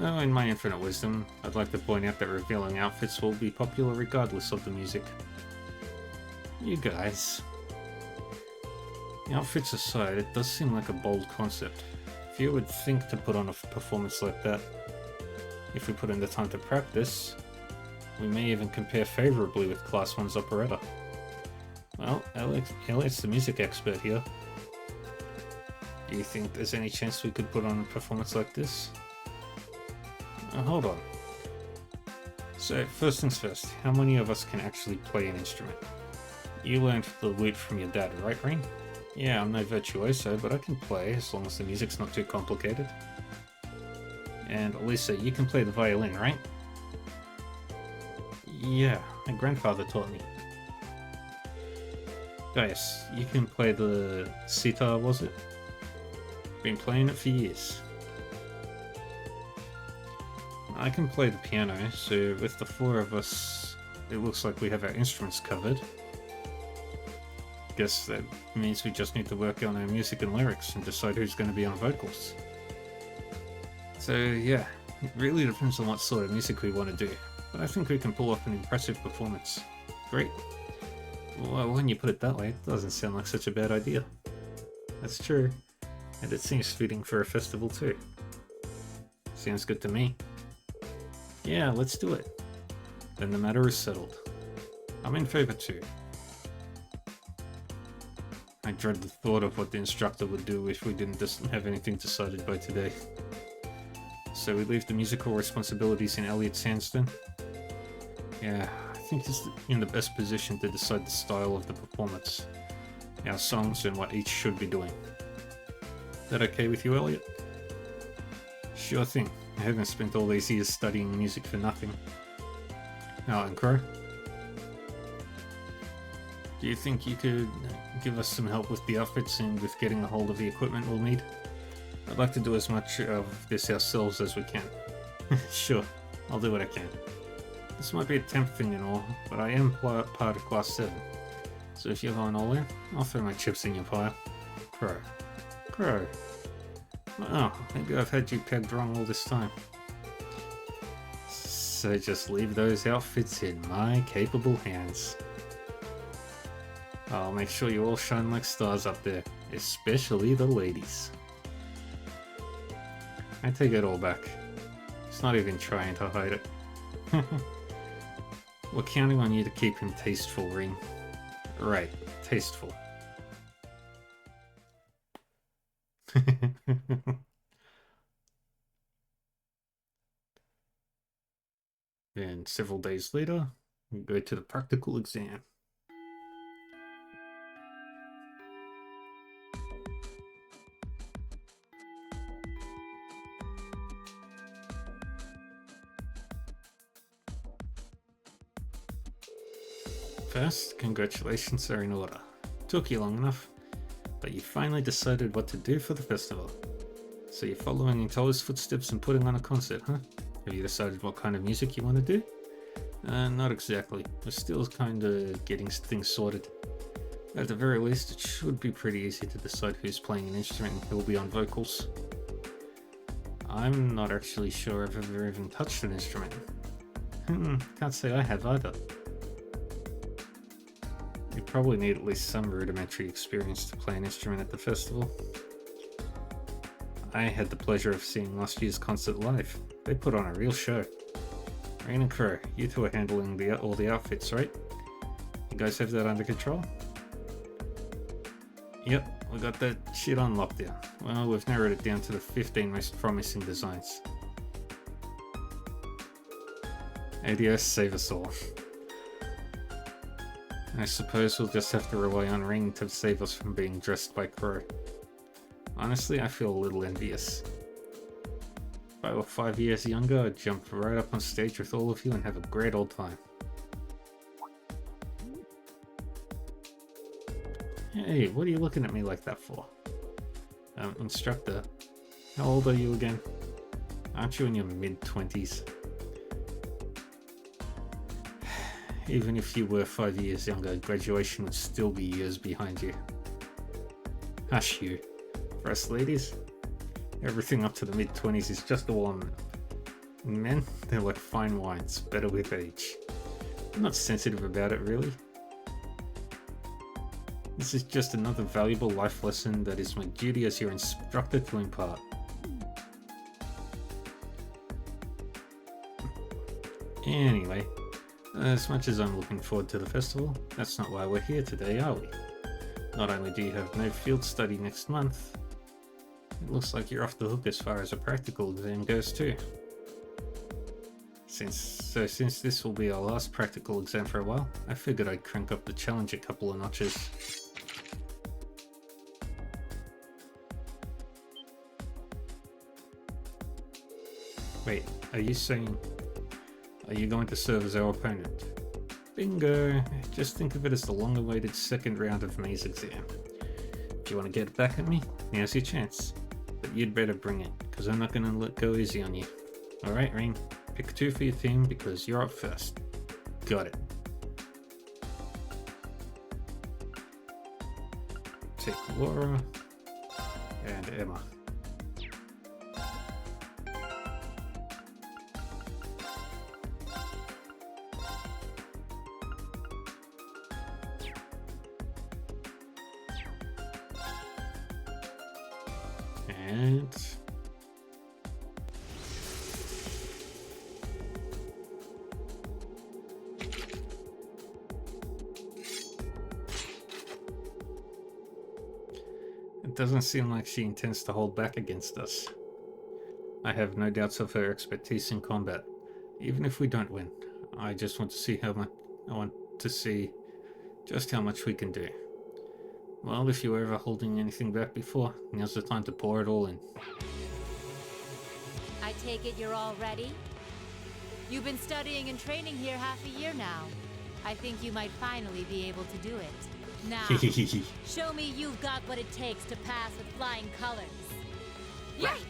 Oh, in my infinite wisdom, I'd like to point out that revealing outfits will be popular regardless of the music. You guys. Outfits aside, it does seem like a bold concept. If you would think to put on a performance like that, if we put in the time to practice, we may even compare favourably with Class 1's operetta. Well, Elliot's the music expert here. Do you think there's any chance we could put on a performance like this? Hold on. So, first things first, how many of us can actually play an instrument? You learned the lute from your dad, right, Rain? Yeah, I'm no virtuoso, but I can play as long as the music's not too complicated. And Lisa, you can play the violin, right? Yeah, my grandfather taught me. Gaius, you can play the sitar, was it? Been playing it for years. I can play the piano, so with the four of us, it looks like we have our instruments covered. Guess that means we just need to work on our music and lyrics and decide who's going to be on vocals. So yeah, it really depends on what sort of music we want to do, but I think we can pull off an impressive performance. Great. Well, when you put it that way, it doesn't sound like such a bad idea. That's true, and it seems fitting for a festival too. Sounds good to me. Yeah, let's do it. Then the matter is settled. I'm in favor too. I dread the thought of what the instructor would do if we didn't have anything decided by today. So we leave the musical responsibilities in Elliot's hands then? Yeah, I think he's in the best position to decide the style of the performance, our songs and what each should be doing. Is that okay with you, Elliot? Sure thing. I haven't spent all these years studying music for nothing. Oh, and Crow? Do you think you could give us some help with the outfits and with getting a hold of the equipment we'll need? I'd like to do as much of this ourselves as we can. Sure, I'll do what I can. This might be a temp thing and all, but I am part of Class 7. So if you're going all in, I'll throw my chips in your pile. Crow. Crow. Oh, maybe I've had you pegged wrong all this time. So just leave those outfits in my capable hands. I'll make sure you all shine like stars up there, especially the ladies. I take it all back. He's not even trying to hide it. We're counting on you to keep him tasteful, Ring. Right, tasteful. Then several days later, we go to the practical exam. First, congratulations are in order. Took you long enough, but you finally decided what to do for the festival. So you're following in Toller's footsteps and putting on a concert, huh? Have you decided what kind of music you want to do? Not exactly. We're still kind of getting things sorted. At the very least, it should be pretty easy to decide who's playing an instrument and who'll be on vocals. I'm not actually sure I've ever even touched an instrument. Can't say I have either. You probably need at least some rudimentary experience to play an instrument at the festival. I had the pleasure of seeing last year's concert live. They put on a real show. Rain and Crow, you two are handling all the outfits, right? You guys have that under control? Yep, we got that shit on lockdown. Well, we've narrowed it down to the 15 most promising designs. ADS, save us all. I suppose we'll just have to rely on Ring to save us from being dressed by Crow. Honestly, I feel a little envious. If I were 5 years younger, I'd jump right up on stage with all of you and have a great old time. Hey, what are you looking at me like that for? Instructor, how old are you again? Aren't you in your mid-20s? Even if you were 5 years younger, graduation would still be years behind you. Hush you. For us ladies, everything up to the mid-20s is just a warm-up. Men, they're like fine wines, better with age. I'm not sensitive about it, really. This is just another valuable life lesson that is my duty as your instructor to impart. Anyway, as much as I'm looking forward to the festival, that's not why we're here today, are we? Not only do you have no field study next month, it looks like you're off the hook as far as a practical exam goes too. Since this will be our last practical exam for a while, I figured I'd crank up the challenge a couple of notches. Wait, are you saying... Are you going to serve as our opponent? Bingo! Just think of it as the long-awaited second round of May's exam. If you want to get back at me, now's your chance. But you'd better bring it, because I'm not going to let go easy on you. Alright, Rain, pick 2 for your team because you're up first. Got it. Take Laura and Emma. And it doesn't seem like she intends to hold back against us. I have no doubts of her expertise in combat. Even if we don't win, I just want to see just how much we can do. Well, if you were ever holding anything back before, now's the time to pour it all in. I take it you're all ready? You've been studying and training here half a year now. I think you might finally be able to do it. Now, show me you've got what it takes to pass with flying colors. Right!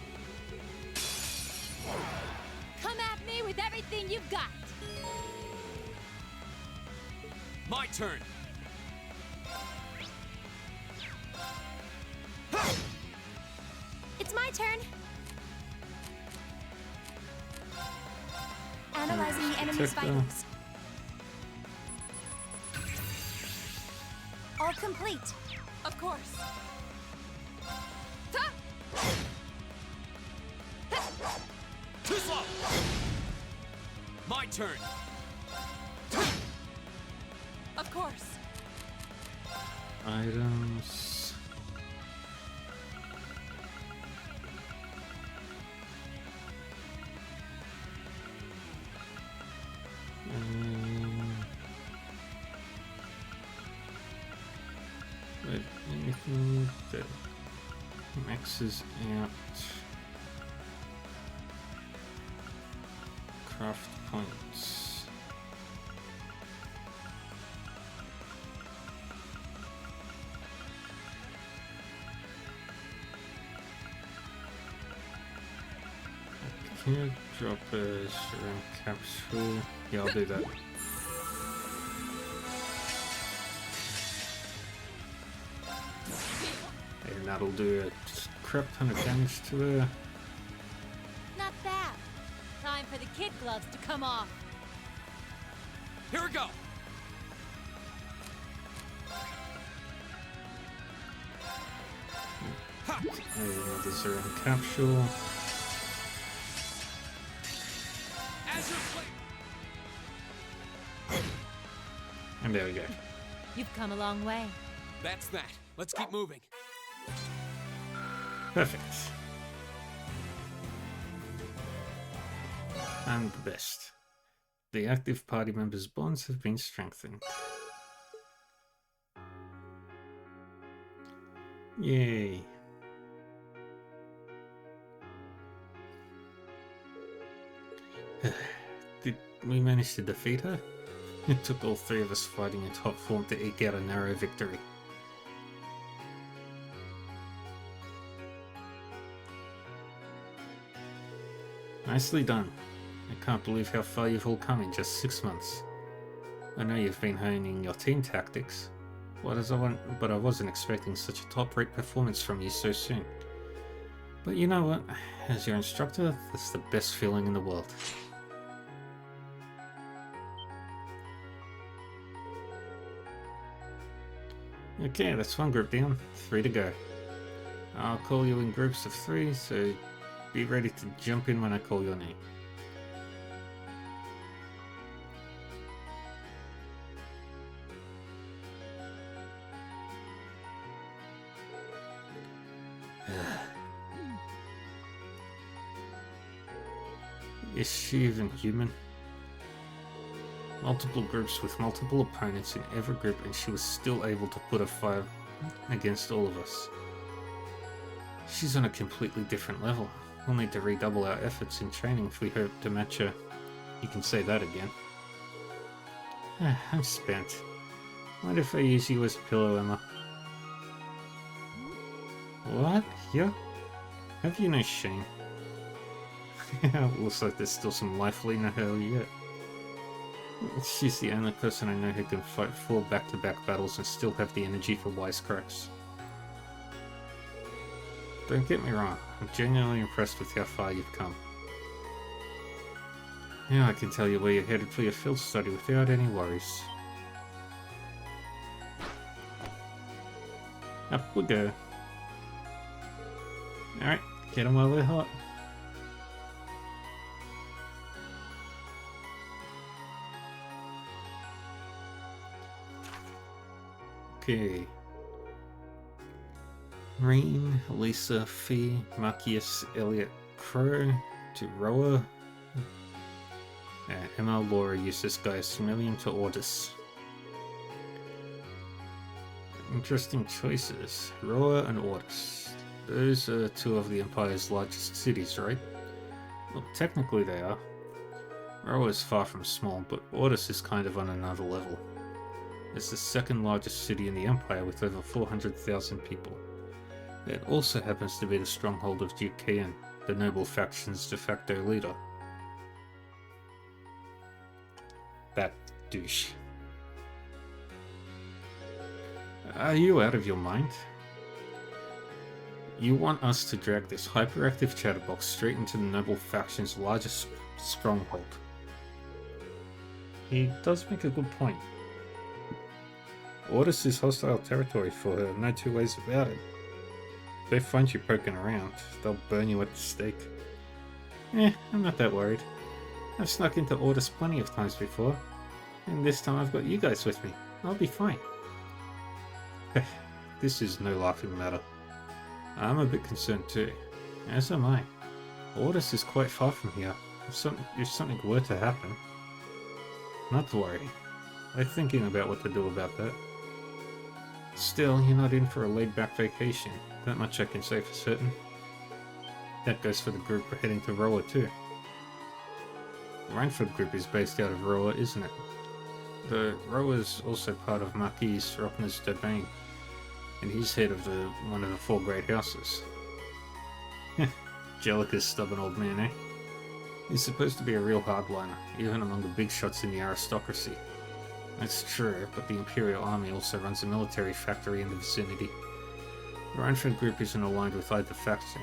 Come at me with everything you've got! My turn! It's my turn. Analyzing the enemy's vitals. All complete. Of course. Too slow! My turn! Of course. Items. But anything that maxes out craft points. I can't drop a shrimp capsule. Yeah, I'll do that. And that'll do a crap ton of damage to her. Not bad. Time for the kid gloves to come off. Here we go! Another Zero capsule. And there we go. You've come a long way. That's that. Let's keep moving. Perfect. And the best. The active party members' bonds have been strengthened. Yay. we managed to defeat her. It took all three of us fighting in top form to eke out a narrow victory. Nicely done. I can't believe how far you've all come in just 6 months. I know you've been honing your team tactics, but I wasn't expecting such a top-rate performance from you so soon. But you know what? As your instructor, that's the best feeling in the world. Okay, that's one group down. 3 to go. I'll call you in groups of 3, so be ready to jump in when I call your name. Is she even human? Multiple groups with multiple opponents in every group, and she was still able to put a fight against all of us. She's on a completely different level. We'll need to redouble our efforts in training if we hope to match her. You can say that again. I'm spent. Mind if I use you as a pillow, Emma? What? Yeah? Have you no shame? Looks like there's still some life in her yet. She's the only person I know who can fight 4 back-to-back battles and still have the energy for wisecracks. Don't get me wrong, I'm genuinely impressed with how far you've come. Now I can tell you where you're headed for your field study without any worries. Up we go. Alright, get them while they're hot. Okay. Rean, Lisa, Fee, Marcius, Elliot, Crow, to Roa. Emma, Laura, Eustace, Gaius, Million to Ordis. Interesting choices. Roa and Ordis. Those are 2 of the Empire's largest cities, right? Well, technically they are. Roa is far from small, but Ordis is kind of on another level. It's the 2nd largest city in the Empire with over 400,000 people. It also happens to be the stronghold of Duke Kayan, the noble faction's de facto leader. That douche. Are you out of your mind? You want us to drag this hyperactive chatterbox straight into the noble faction's largest stronghold. He does make a good point. Ordis is hostile territory for her, no 2 ways about it. If they find you poking around, they'll burn you at the stake. I'm not that worried. I've snuck into Ordis plenty of times before, and this time I've got you guys with me. I'll be fine. This is no laughing matter. I'm a bit concerned too, as am I. Ordis is quite far from here. If something were to happen... Not to worry. I'm thinking about what to do about that. Still, you're not in for a laid-back vacation. That much I can say for certain. That goes for the group we're heading to Roa too. The Reinford group is based out of Roa, isn't it? The Roa is also part of Marquis Rockner's domain, and he's head of one of the 4 great houses. Jellica's stubborn old man, eh? He's supposed to be a real hardliner, even among the big shots in the aristocracy. That's true, but the Imperial Army also runs a military factory in the vicinity. The Reinford group isn't aligned with either faction,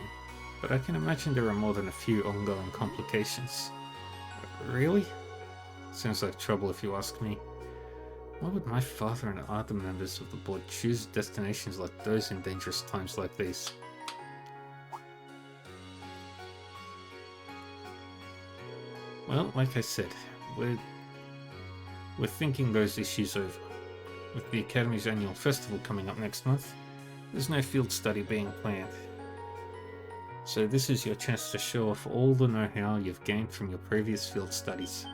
but I can imagine there are more than a few ongoing complications. Really? Sounds like trouble if you ask me. Why would my father and other members of the board choose destinations like those in dangerous times like these? Well, like I said, we're thinking those issues over. With the Academy's annual festival coming up next month, there's no field study being planned. So this is your chance to show off all the know-how you've gained from your previous field studies.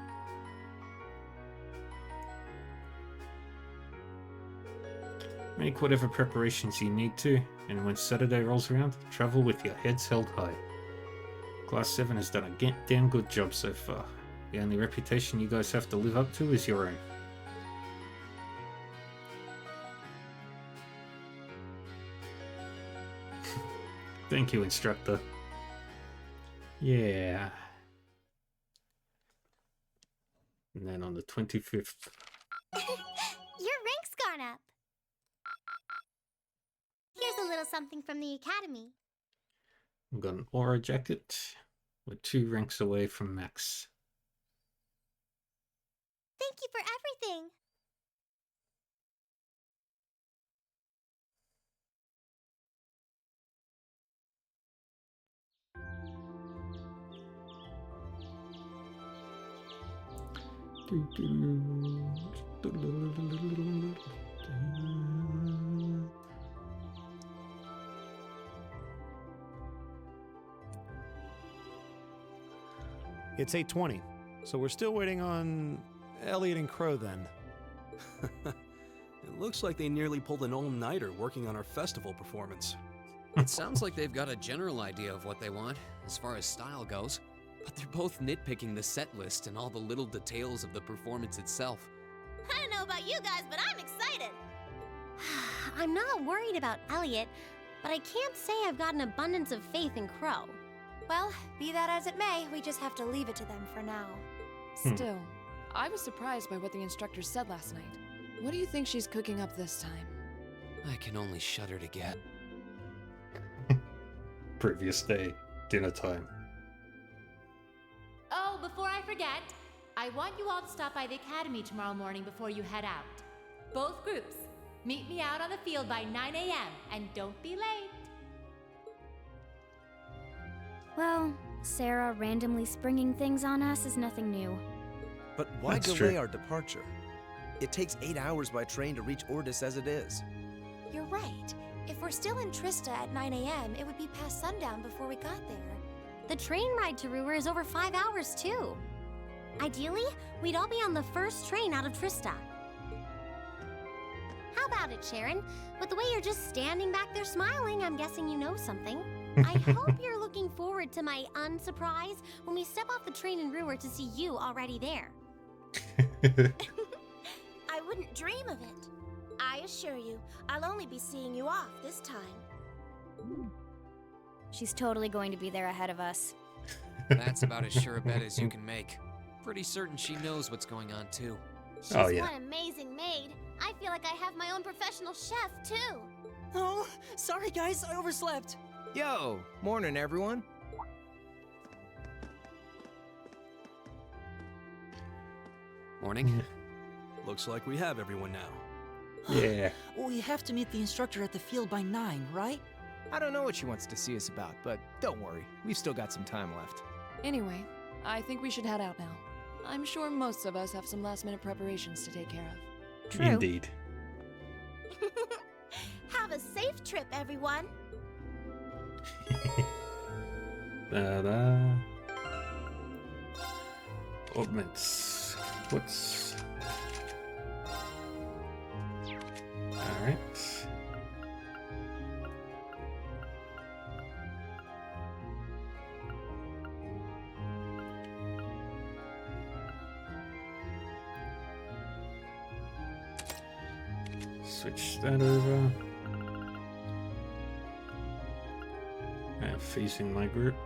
Make whatever preparations you need to, and when Saturday rolls around, travel with your heads held high. Class 7 has done a damn good job so far. The only reputation you guys have to live up to is your own. Thank you, instructor. Yeah. And then on the 25th. Your rank's gone up. Here's a little something from the academy. I've got an aura jacket. We're 2 ranks away from max. Thank you for everything. It's 8:20, so we're still waiting on Elliot and Crow then. It looks like they nearly pulled an all-nighter working on our festival performance. It sounds like they've got a general idea of what they want, as far as style goes. But they're both nitpicking the set list and all the little details of the performance itself. I don't know about you guys, but I'm excited. I'm not worried about Elliot, but I can't say I've got an abundance of faith in Crow. Well, be that as it may, we just have to leave it to them for now. Still, I was surprised by what the instructor said last night. What do you think she's cooking up this time? I can only shudder to get. Previous day, dinner time. Oh, before I forget, I want you all to stop by the academy tomorrow morning before you head out. Both groups, meet me out on the field by 9 a.m. and don't be late. Well, Sarah randomly springing things on us is nothing new. But why That's delay true. our departure? It takes 8 hours by train to reach Ordis as it is. You're right. If we're still in Trista at 9 a.m., it would be past sundown before we got there. The train ride to Ruhr is over 5 hours, too. Ideally, we'd all be on the first train out of Trista. How about it, Sharon? With the way you're just standing back there smiling, I'm guessing you know something. I hope you're looking forward to my unsurprise when we step off the train in Ruhr to see you already there. I wouldn't dream of it. I assure you, I'll only be seeing you off this time. She's totally going to be there ahead of us. That's about as sure a bet as you can make. Pretty certain she knows what's going on, too. She's one amazing maid. I feel like I have my own professional chef, too. Oh, sorry guys, I overslept. Yo, morning everyone. Morning. Looks like we have everyone now. Yeah. We have to meet the instructor at the field by 9, right? I don't know what she wants to see us about, but don't worry, we've still got some time left. Anyway, I think we should head out now. I'm sure most of us have some last-minute preparations to take care of. True. Indeed. Have a safe trip, everyone. Da-da. Augments. What's... Alright. Switch that over. Facing my group.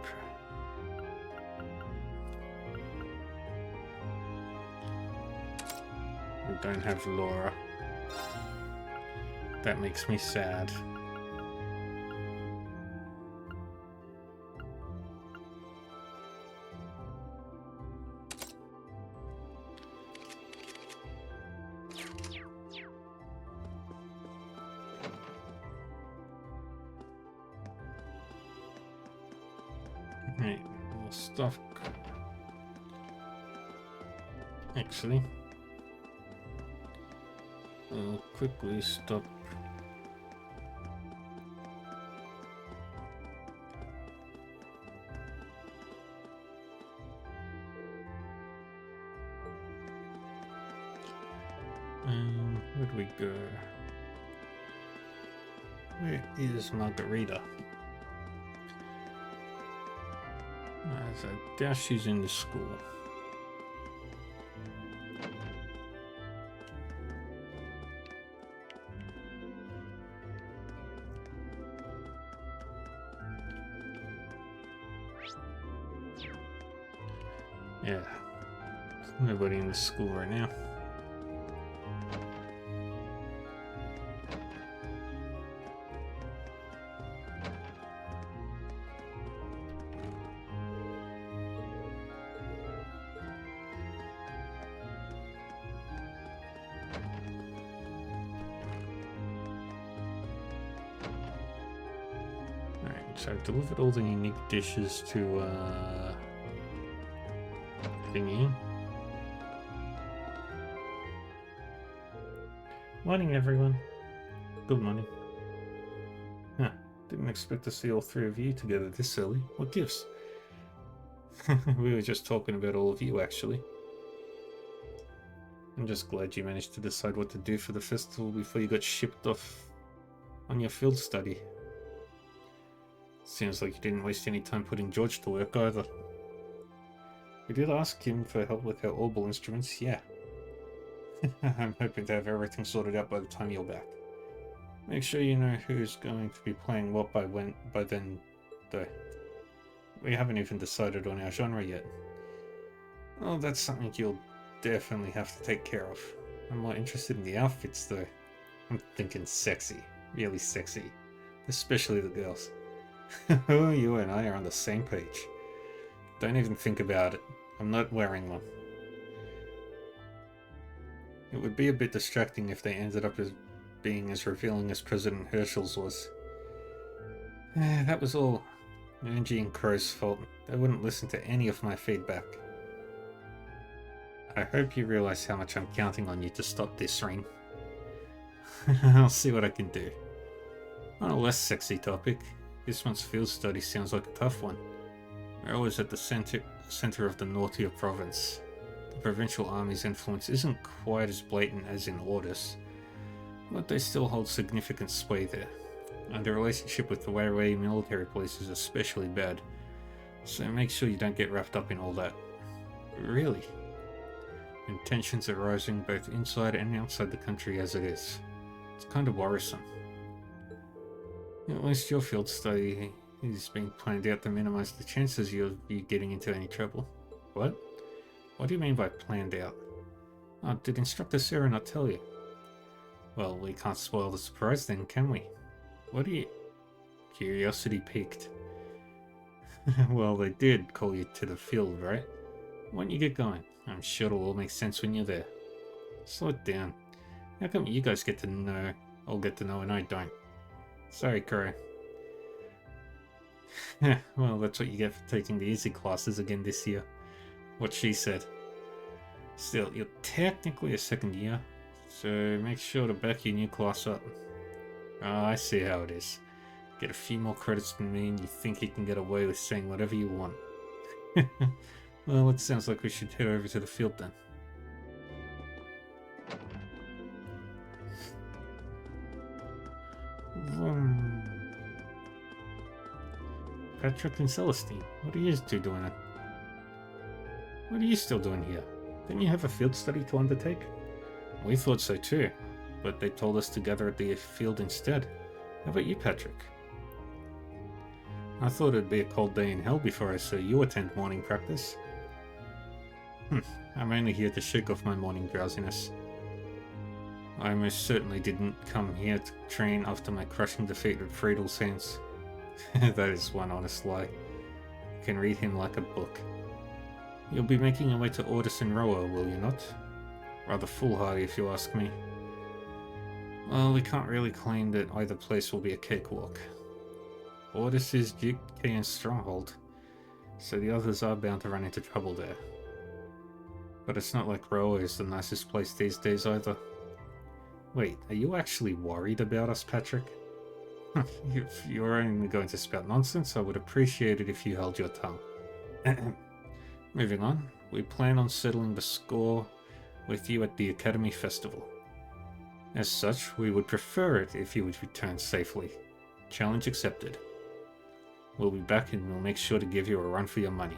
We don't have Laura. That makes me sad. Right, we'll stop. Actually, I'll quickly stop. Where'd we go? Where is Margarita? So I doubt she's in the school. Yeah. Nobody in the school right now. So I've delivered all the unique dishes to, thingy. Morning, everyone. Good morning. Huh, didn't expect to see all three of you together this early. What gives? We were just talking about all of you, actually. I'm just glad you managed to decide what to do for the festival before you got shipped off on your field study. Seems like you didn't waste any time putting George to work either. We did ask him for help with our orbal instruments, yeah. I'm hoping to have everything sorted out by the time you're back. Make sure you know who's going to be playing what by then, though. We haven't even decided on our genre yet. Oh, that's something you'll definitely have to take care of. I'm more interested in the outfits, though. I'm thinking sexy. Really sexy. Especially the girls. Oh, you and I are on the same page. Don't even think about it. I'm not wearing one. It would be a bit distracting if they ended up as being as revealing as President Herschel's was. That was all Angie and Crow's fault. They wouldn't listen to any of my feedback. I hope you realize how much I'm counting on you to stop this, Rain. I'll see what I can do. On a less sexy topic, this month's field study sounds like a tough one. We're always at the center of the Nortia province. The provincial army's influence isn't quite as blatant as in Ordis, but they still hold significant sway there. And the relationship with the Wairui military police is especially bad, so make sure you don't get wrapped up in all that. Really? And tensions are rising both inside and outside the country as it is. It's kind of worrisome. At least your field study is being planned out to minimize the chances of you getting into any trouble. What? What do you mean by planned out? Oh, did Instructor Sarah not tell you? Well, we can't spoil the surprise then, can we? What are you... Curiosity piqued. Well, they did call you to the field, right? Why don't you get going? I'm sure it'll all make sense when you're there. Slow it down. How come you guys get to know, all get to know, and I don't? Sorry, Crow. Well, that's what you get for taking the easy classes again this year. What she said. Still, you're technically a second year, so make sure to back your new class up. Oh, I see how it is. Get a few more credits than me and you think you can get away with saying whatever you want. Well, it sounds like we should head over to the field then. Patrick and Celestine, what are you two doing? What are you still doing here? Didn't you have a field study to undertake? We thought so too, but they told us to gather at the field instead. How about you, Patrick? I thought it'd be a cold day in hell before I saw you attend morning practice. I'm only here to shake off my morning drowsiness. I most certainly didn't come here to train after my crushing defeat at Friedel's hands. That is one honest lie. I can read him like a book. You'll be making your way to Ordis and Roa, will you not? Rather foolhardy if you ask me. Well, we can't really claim that either place will be a cakewalk. Ordis is Duke Kayan's stronghold, so the others are bound to run into trouble there. But it's not like Roa is the nicest place these days either. Wait, are you actually worried about us, Patrick? If you're only going to spout nonsense, I would appreciate it if you held your tongue. Moving on, we plan on settling the score with you at the Academy Festival. As such, we would prefer it if you would return safely. Challenge accepted. We'll be back and we'll make sure to give you a run for your money.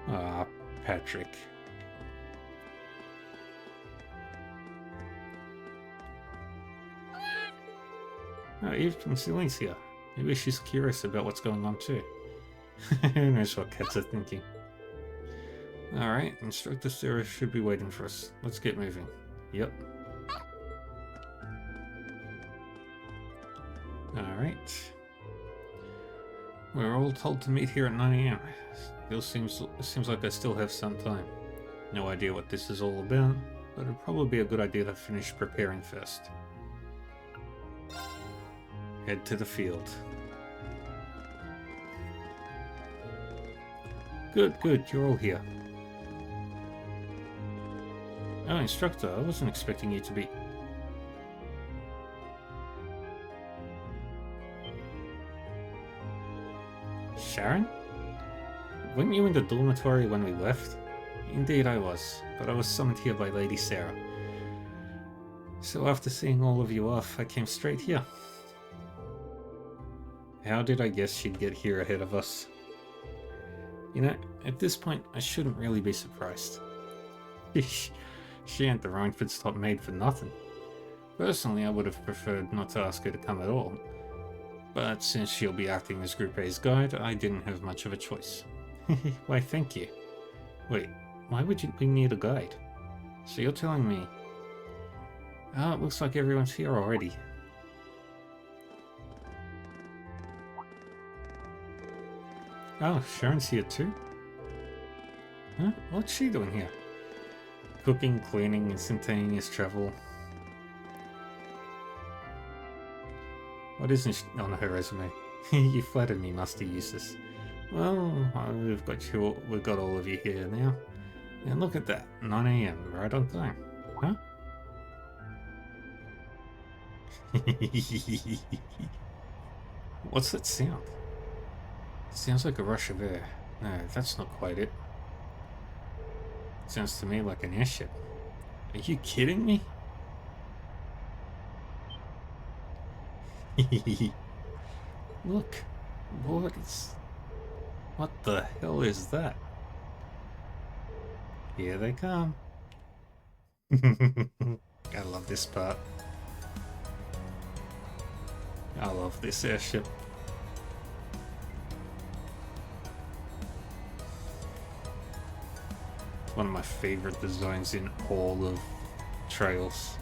Ah, Patrick. Oh, even Celine's here. Maybe she's curious about what's going on too. Who knows what cats are thinking. Alright, Instructor Sarah should be waiting for us. Let's get moving. Yep. Alright. We're all told to meet here at 9 AM. It seems like I still have some time. No idea what this is all about, but it'd probably be a good idea to finish preparing first. Head to the field. Good, you're all here. Oh, Instructor, I wasn't expecting you to be... Sharon? Weren't you in the dormitory when we left? Indeed I was, but I was summoned here by Lady Sarah. So after seeing all of you off, I came straight here. How did I guess she'd get here ahead of us? You know, at this point, I shouldn't really be surprised. She ain't the Rhineford stop made for nothing. Personally, I would have preferred not to ask her to come at all. But since she'll be acting as Group A's guide, I didn't have much of a choice. Why, thank you. Wait, why would we need a guide? So you're telling me... Oh, it looks like everyone's here already. Oh, Sharon's here too? Huh? What's she doing here? Cooking, cleaning, instantaneous travel. What isn't on her resume? You flattered me, Musty Useless. Well, we've got all of you here now. And look at that, 9 AM, right on time. Huh? What's that sound? Sounds like a rush of air. No, that's not quite it. Sounds to me like an airship. Are you kidding me? Look, what the hell is that? Here they come. I love this part. I love this airship. One of my favorite designs in all of Trails.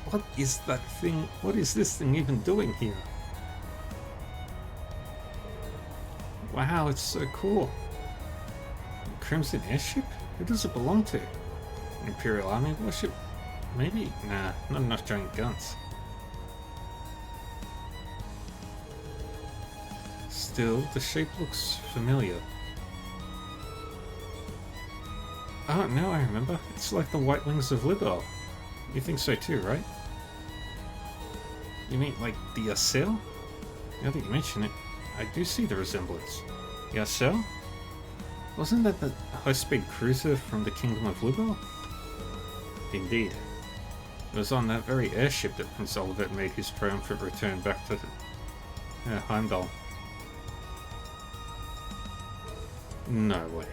What is that thing? What is this thing even doing here? Wow, it's so cool. Crimson airship? Who does it belong to? Imperial Army warship? Maybe? Nah, not enough giant guns. Still, the shape looks familiar. Oh, now I remember. It's like the White Wings of Libel. You think so too, right? You mean like the Yacel? Now that you mention it, I do see the resemblance. Yacel? Wasn't that the high-speed cruiser from the Kingdom of Libel? Indeed. It was on that very airship that Prince Olivet made his triumphant return back to Heimdall. No way.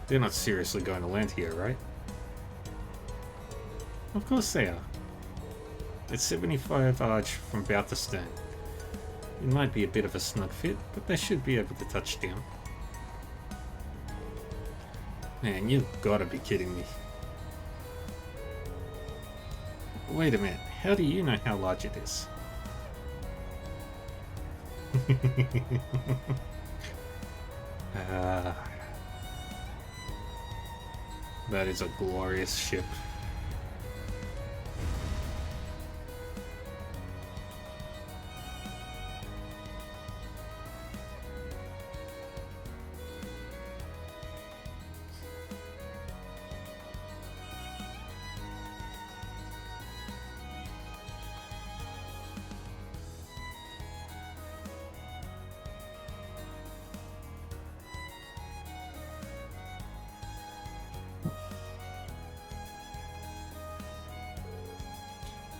They're not seriously going to land here, right? Of course they are. It's 75 Arch from bow to stern. It might be a bit of a snug fit, but they should be able to touch down. Man, you've gotta be kidding me. Wait a minute, how do you know how large it is? That is a glorious ship.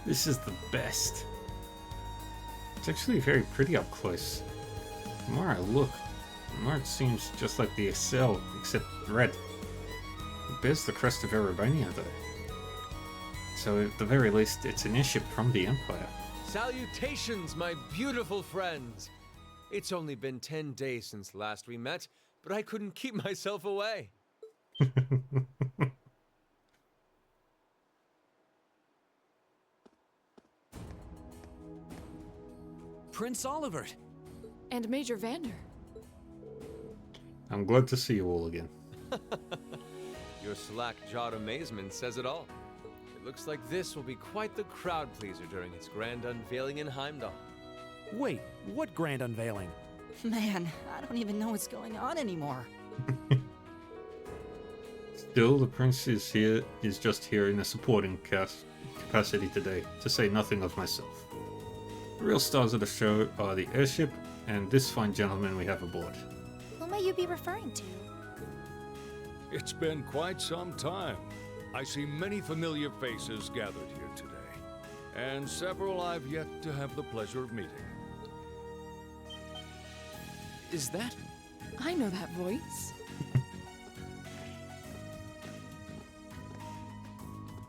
This is the best. It's actually very pretty up close. The more I look, the more it seems just like the Excel, except red. It bears the crest of Erebonia though. So at the very least, it's an airship from the Empire. Salutations, my beautiful friends! It's only been 10 days since last we met, but I couldn't keep myself away. Prince Olivert! And Major Vander. I'm glad to see you all again. Your slack-jawed amazement says it all. It looks like this will be quite the crowd pleaser during its grand unveiling in Heimdall. Wait, what grand unveiling? Man, I don't even know what's going on anymore. Still, the prince is just here in a supporting capacity today, to say nothing of myself. The real stars of the show are the airship and this fine gentleman we have aboard. Who may you be referring to? It's been quite some time. I see many familiar faces gathered here today, and several I've yet to have the pleasure of meeting. Is that? I know that voice.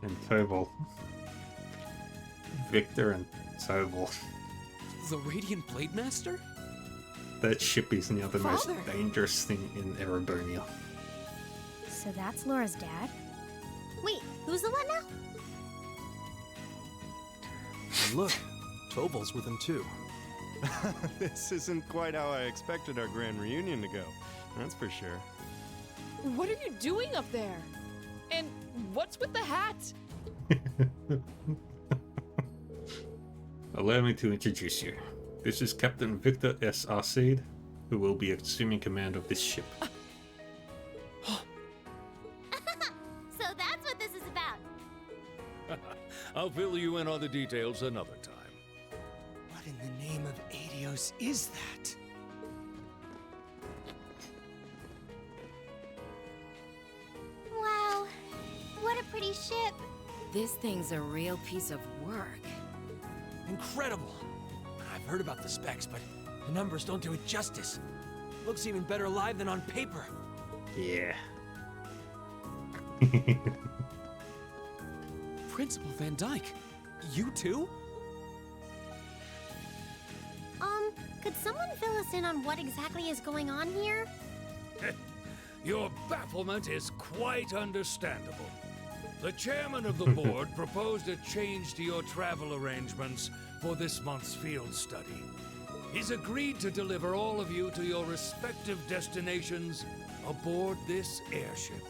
And Tobal. Victor and Tobal. The Radiant Blade Master? That ship is now the most Father. dangerous thing in Erebonia. So that's Laura's dad? Wait, who's the what now? And look, Tobal's with him too. This isn't quite how I expected our grand reunion to go, that's for sure. What are you doing up there? And what's with the hat? Allow me to introduce you. This is Captain Victor S. Arcade, who will be assuming command of this ship. So that's what this is about. I'll fill you in on the details another time. What in the name of Adios is that? Wow, what a pretty ship. This thing's a real piece of work. Incredible! I've heard about the specs, but the numbers don't do it justice. Looks even better live than on paper. Yeah. Principal Van Dyke, you too? Could someone fill us in on what exactly is going on here? Your bafflement is quite understandable. The chairman of the board proposed a change to your travel arrangements for this month's field study. He's agreed to deliver all of you to your respective destinations aboard this airship.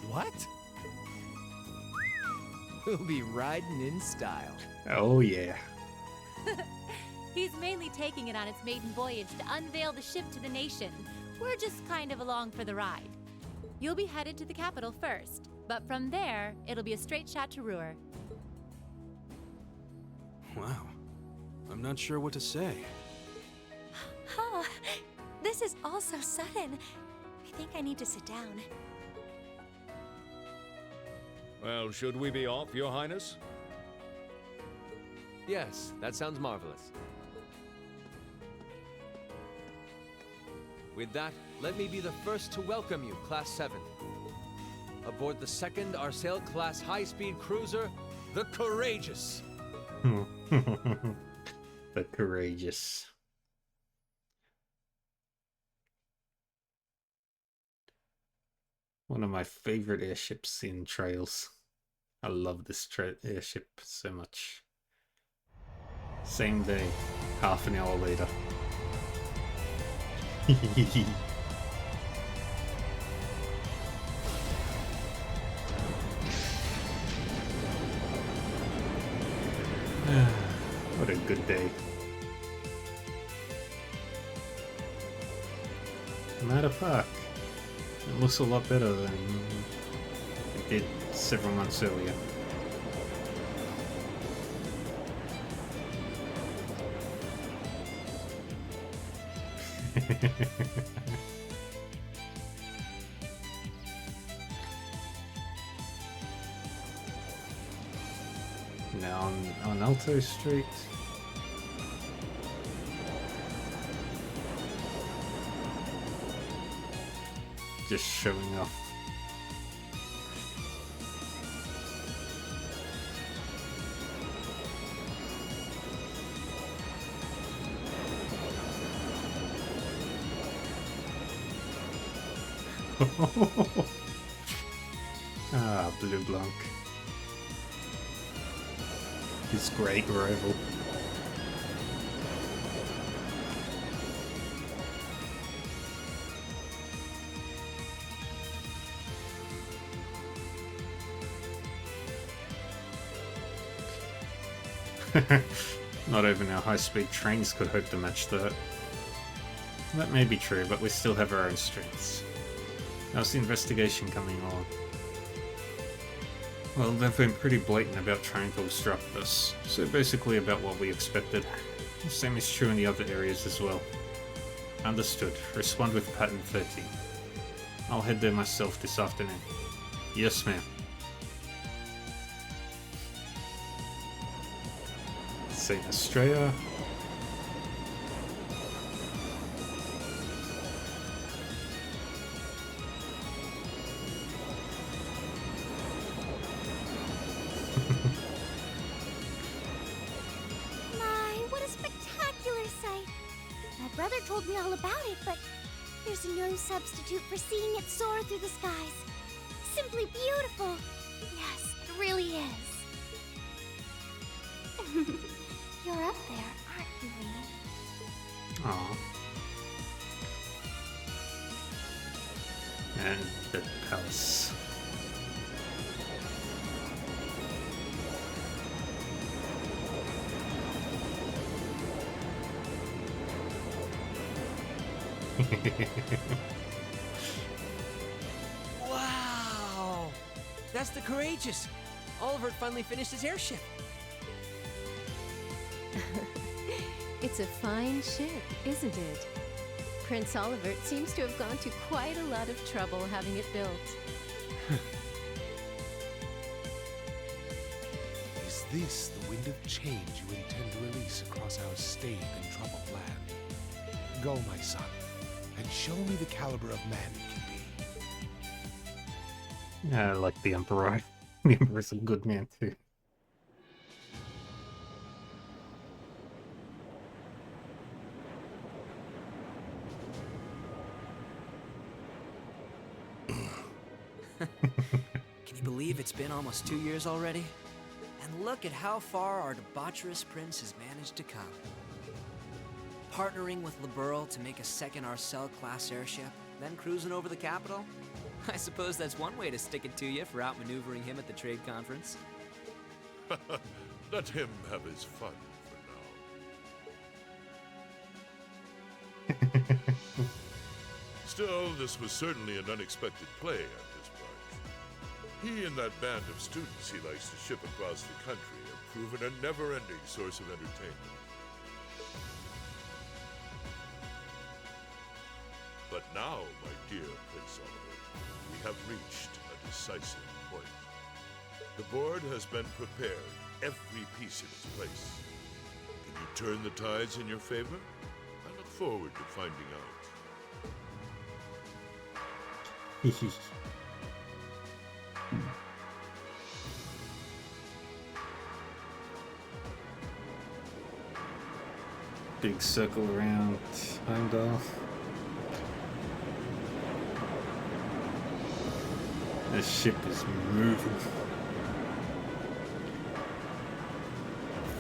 What? We'll be riding in style. Oh yeah. He's mainly taking it on its maiden voyage to unveil the ship to the nation. We're just kind of along for the ride. You'll be headed to the capital first, but from there, it'll be a straight shot to Ruhr. Wow. I'm not sure what to say. Huh. This is all so sudden. I think I need to sit down. Well, should we be off, Your Highness? Yes, that sounds marvelous. With that, let me be the first to welcome you, Class 7. Aboard the second Arsail-class high-speed cruiser, the Courageous. The Courageous. One of my favorite airships in Trails. I love this airship so much. Same day, half an hour later. What a good day. Matter of fact, it looks a lot better than it did several months earlier. Now on Alto Street. Just showing off. Ah, Blue Blanc. His great rival. Not even our high-speed trains could hope to match that. That may be true, but we still have our own strengths. How's the investigation coming on? Well, they've been pretty blatant about trying to obstruct us, so basically about what we expected. The same is true in the other areas as well. Understood. Respond with pattern 30. I'll head there myself this afternoon. Yes, ma'am. St. Estrella. Told me all about it, but there's no substitute for seeing it soar through the skies. Simply beautiful. Yes, it really is. You're up there, aren't you, Reed? Aww. And the palace. Wow! That's the Courageous! Oliver finally finished his airship. It's a fine ship, isn't it? Prince Oliver seems to have gone to quite a lot of trouble having it built. Is this the wind of change you intend to release across our stained and troubled land? Go, my son, and show me the caliber of man you can be. I like the Emperor. The Emperor's a good man too. Can you believe it's been almost 2 years already? And look at how far our debaucherous prince has managed to come. Partnering with Liberl to make a second Arcel-class airship, then cruising over the capital? I suppose that's one way to stick it to you for outmaneuvering him at the trade conference. Let him have his fun for now. Still, this was certainly an unexpected play on his part. He and that band of students he likes to ship across the country have proven a never-ending source of entertainment. But now, my dear Prince Oliver, we have reached a decisive point. The board has been prepared, every piece in its place. Can you turn the tides in your favor? I look forward to finding out. Big circle around Heimdall. The ship is moving.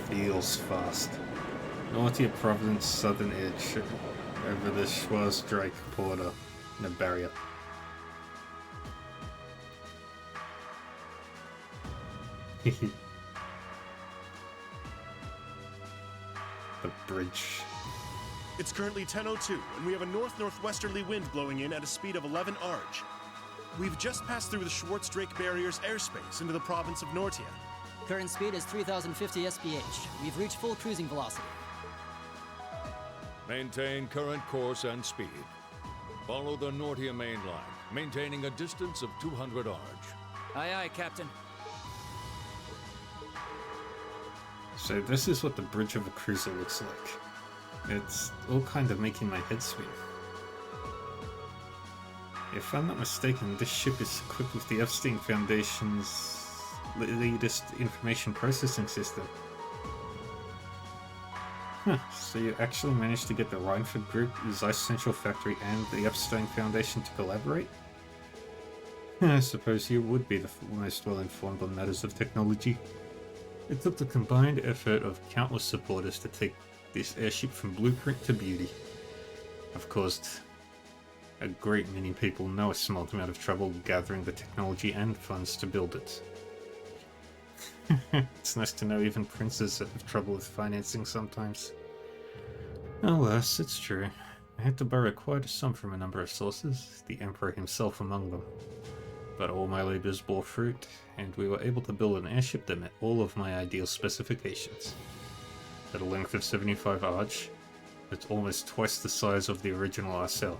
Feels fast. Naughty Providence southern edge over the Schwarz Drake border, the barrier. The bridge. It's currently 10:02, and we have a north-northwesterly wind blowing in at a speed of 11 Arj. We've just passed through the Schwarz Drake barrier's airspace into the province of Nortia. Current speed is 3,050 SPH. We've reached full cruising velocity. Maintain current course and speed. Follow the Nortia main line, maintaining a distance of 200 Arj. Aye, aye, Captain. So this is what the bridge of a cruiser looks like. It's all kind of making my head spin. If I'm not mistaken, this ship is equipped with the Epstein Foundation's latest information processing system. Huh, so you actually managed to get the Reinford Group, Zeiss Central Factory, and the Epstein Foundation to collaborate? I suppose you would be the most well-informed on matters of technology. It took the combined effort of countless supporters to take this airship from blueprint to beauty. I've caused a great many people no small amount of trouble gathering the technology and funds to build it. It's nice to know even princes have trouble with financing sometimes. Alas, it's true. I had to borrow quite a sum from a number of sources, the Emperor himself among them. But all my labours bore fruit, and we were able to build an airship that met all of my ideal specifications. At a length of 75 arch, it's almost twice the size of the original Arcel.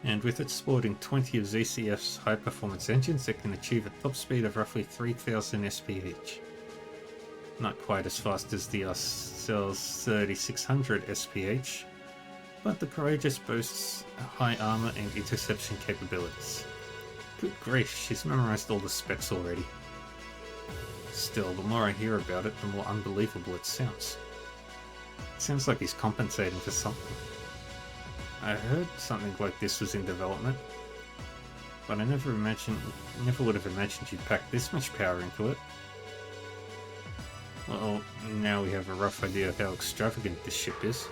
And with it sporting 20 of ZCF's high-performance engines, it can achieve a top speed of roughly 3000 SPH. Not quite as fast as the Arcel's 3600 SPH, but the Courageous boasts high armor and interception capabilities. Good grief, she's memorized all the specs already. Still, the more I hear about it, the more unbelievable it sounds. It sounds like he's compensating for something. I heard something like this was in development, but I never would have imagined you'd pack this much power into it. Well, now we have a rough idea of how extravagant this ship is.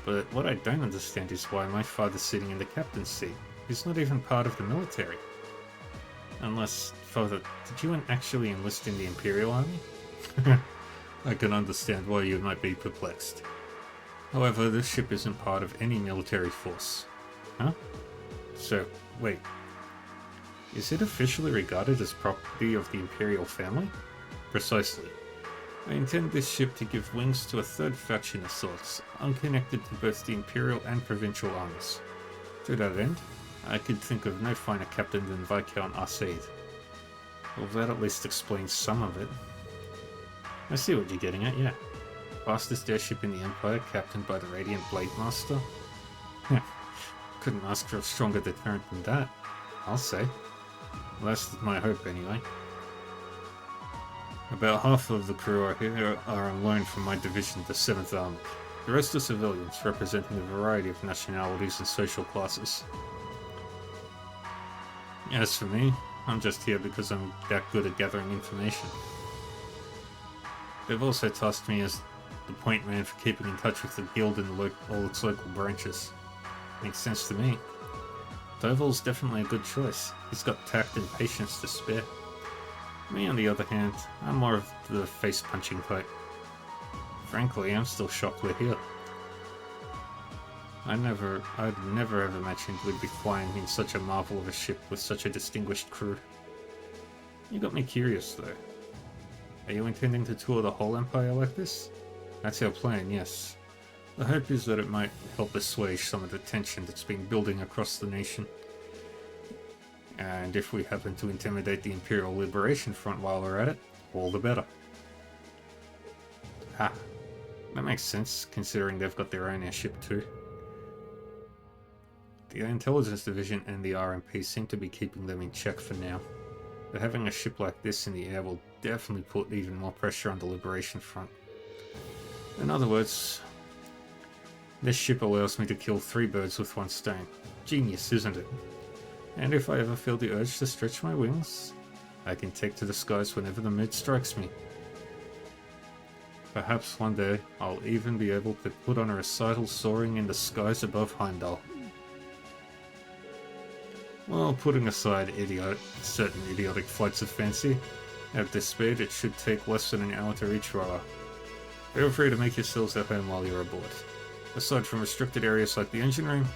But what I don't understand is why my father's sitting in the captain's seat. He's not even part of the military. Unless, Father, did you actually enlist in the Imperial Army? I can understand why you might be perplexed. However, this ship isn't part of any military force. Huh? So, wait. Is it officially regarded as property of the Imperial family? Precisely. I intend this ship to give wings to a third faction of sorts, unconnected to both the Imperial and Provincial armies. To that end, I could think of no finer captain than Viscount Arcade. Well, that at least explains some of it. I see what you're getting at, yeah. Fastest airship in the Empire, captained by the Radiant Blade Master? Couldn't ask for a stronger deterrent than that, I'll say. Well, that's my hope anyway. About half of the crew are on loan from my division, the 7th Army. The rest are civilians, representing a variety of nationalities and social classes. As for me, I'm just here because I'm that good at gathering information. They've also tasked me as the point man for keeping in touch with the guild and all its local branches. Makes sense to me. Doval's definitely a good choice. He's got tact and patience to spare. Me, on the other hand, I'm more of the face-punching type. Frankly, I'm still shocked we're here. I'd never ever imagined we'd be flying in such a marvel of a ship with such a distinguished crew. You got me curious, though. Are you intending to tour the whole Empire like this? That's our plan, yes. The hope is that it might help assuage some of the tension that's been building across the nation. And if we happen to intimidate the Imperial Liberation Front while we're at it, all the better. Ha. That makes sense, considering they've got their own airship too. The Intelligence Division and the RMP seem to be keeping them in check for now. But having a ship like this in the air will definitely put even more pressure on the Liberation Front. In other words, this ship allows me to kill 3 birds with 1 stone. Genius, isn't it? And if I ever feel the urge to stretch my wings, I can take to the skies whenever the mood strikes me. Perhaps one day, I'll even be able to put on a recital soaring in the skies above Heimdall. Well, putting aside certain idiotic flights of fancy, at this speed it should take less than an hour to reach Roa. Feel free to make yourselves at home while you're aboard. Aside from restricted areas like the engine room,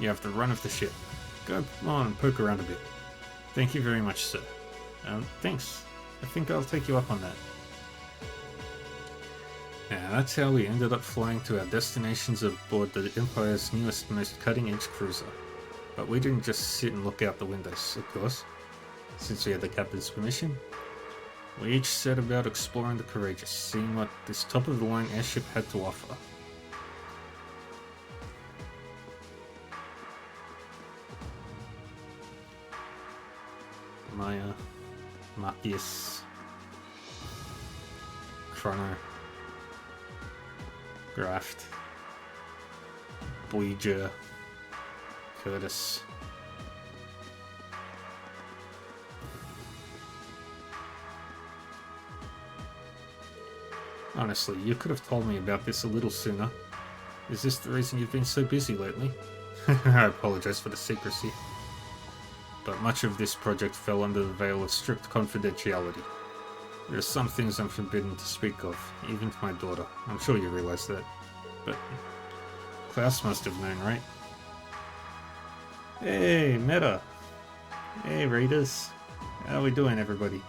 you have the run of the ship. Go on and poke around a bit. Thank you very much, sir. Thanks. I think I'll take you up on that. And that's how we ended up flying to our destinations aboard the Empire's newest, most cutting-edge cruiser. But we didn't just sit and look out the windows, of course. Since we had the captain's permission, We each set about exploring the Courageous, seeing what this top-of-the-line airship had to offer. Maya, Marcus, Chrono, Graft, Voyager, Curtis. Honestly, you could have told me about this a little sooner. Is this the reason you've been so busy lately? I apologize for the secrecy. But much of this project fell under the veil of strict confidentiality. There are some things I'm forbidden to speak of, even to my daughter. I'm sure you realize that. But Klaus must have known, right? Hey, Meta! Hey, readers! How we doing, everybody?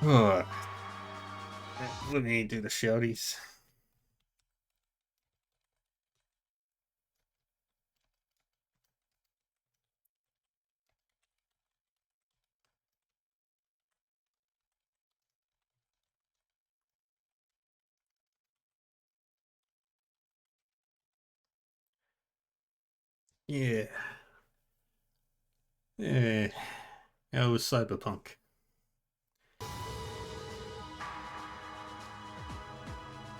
Oh. Let me do the shouties. Yeah. Yeah. How was Cyberpunk?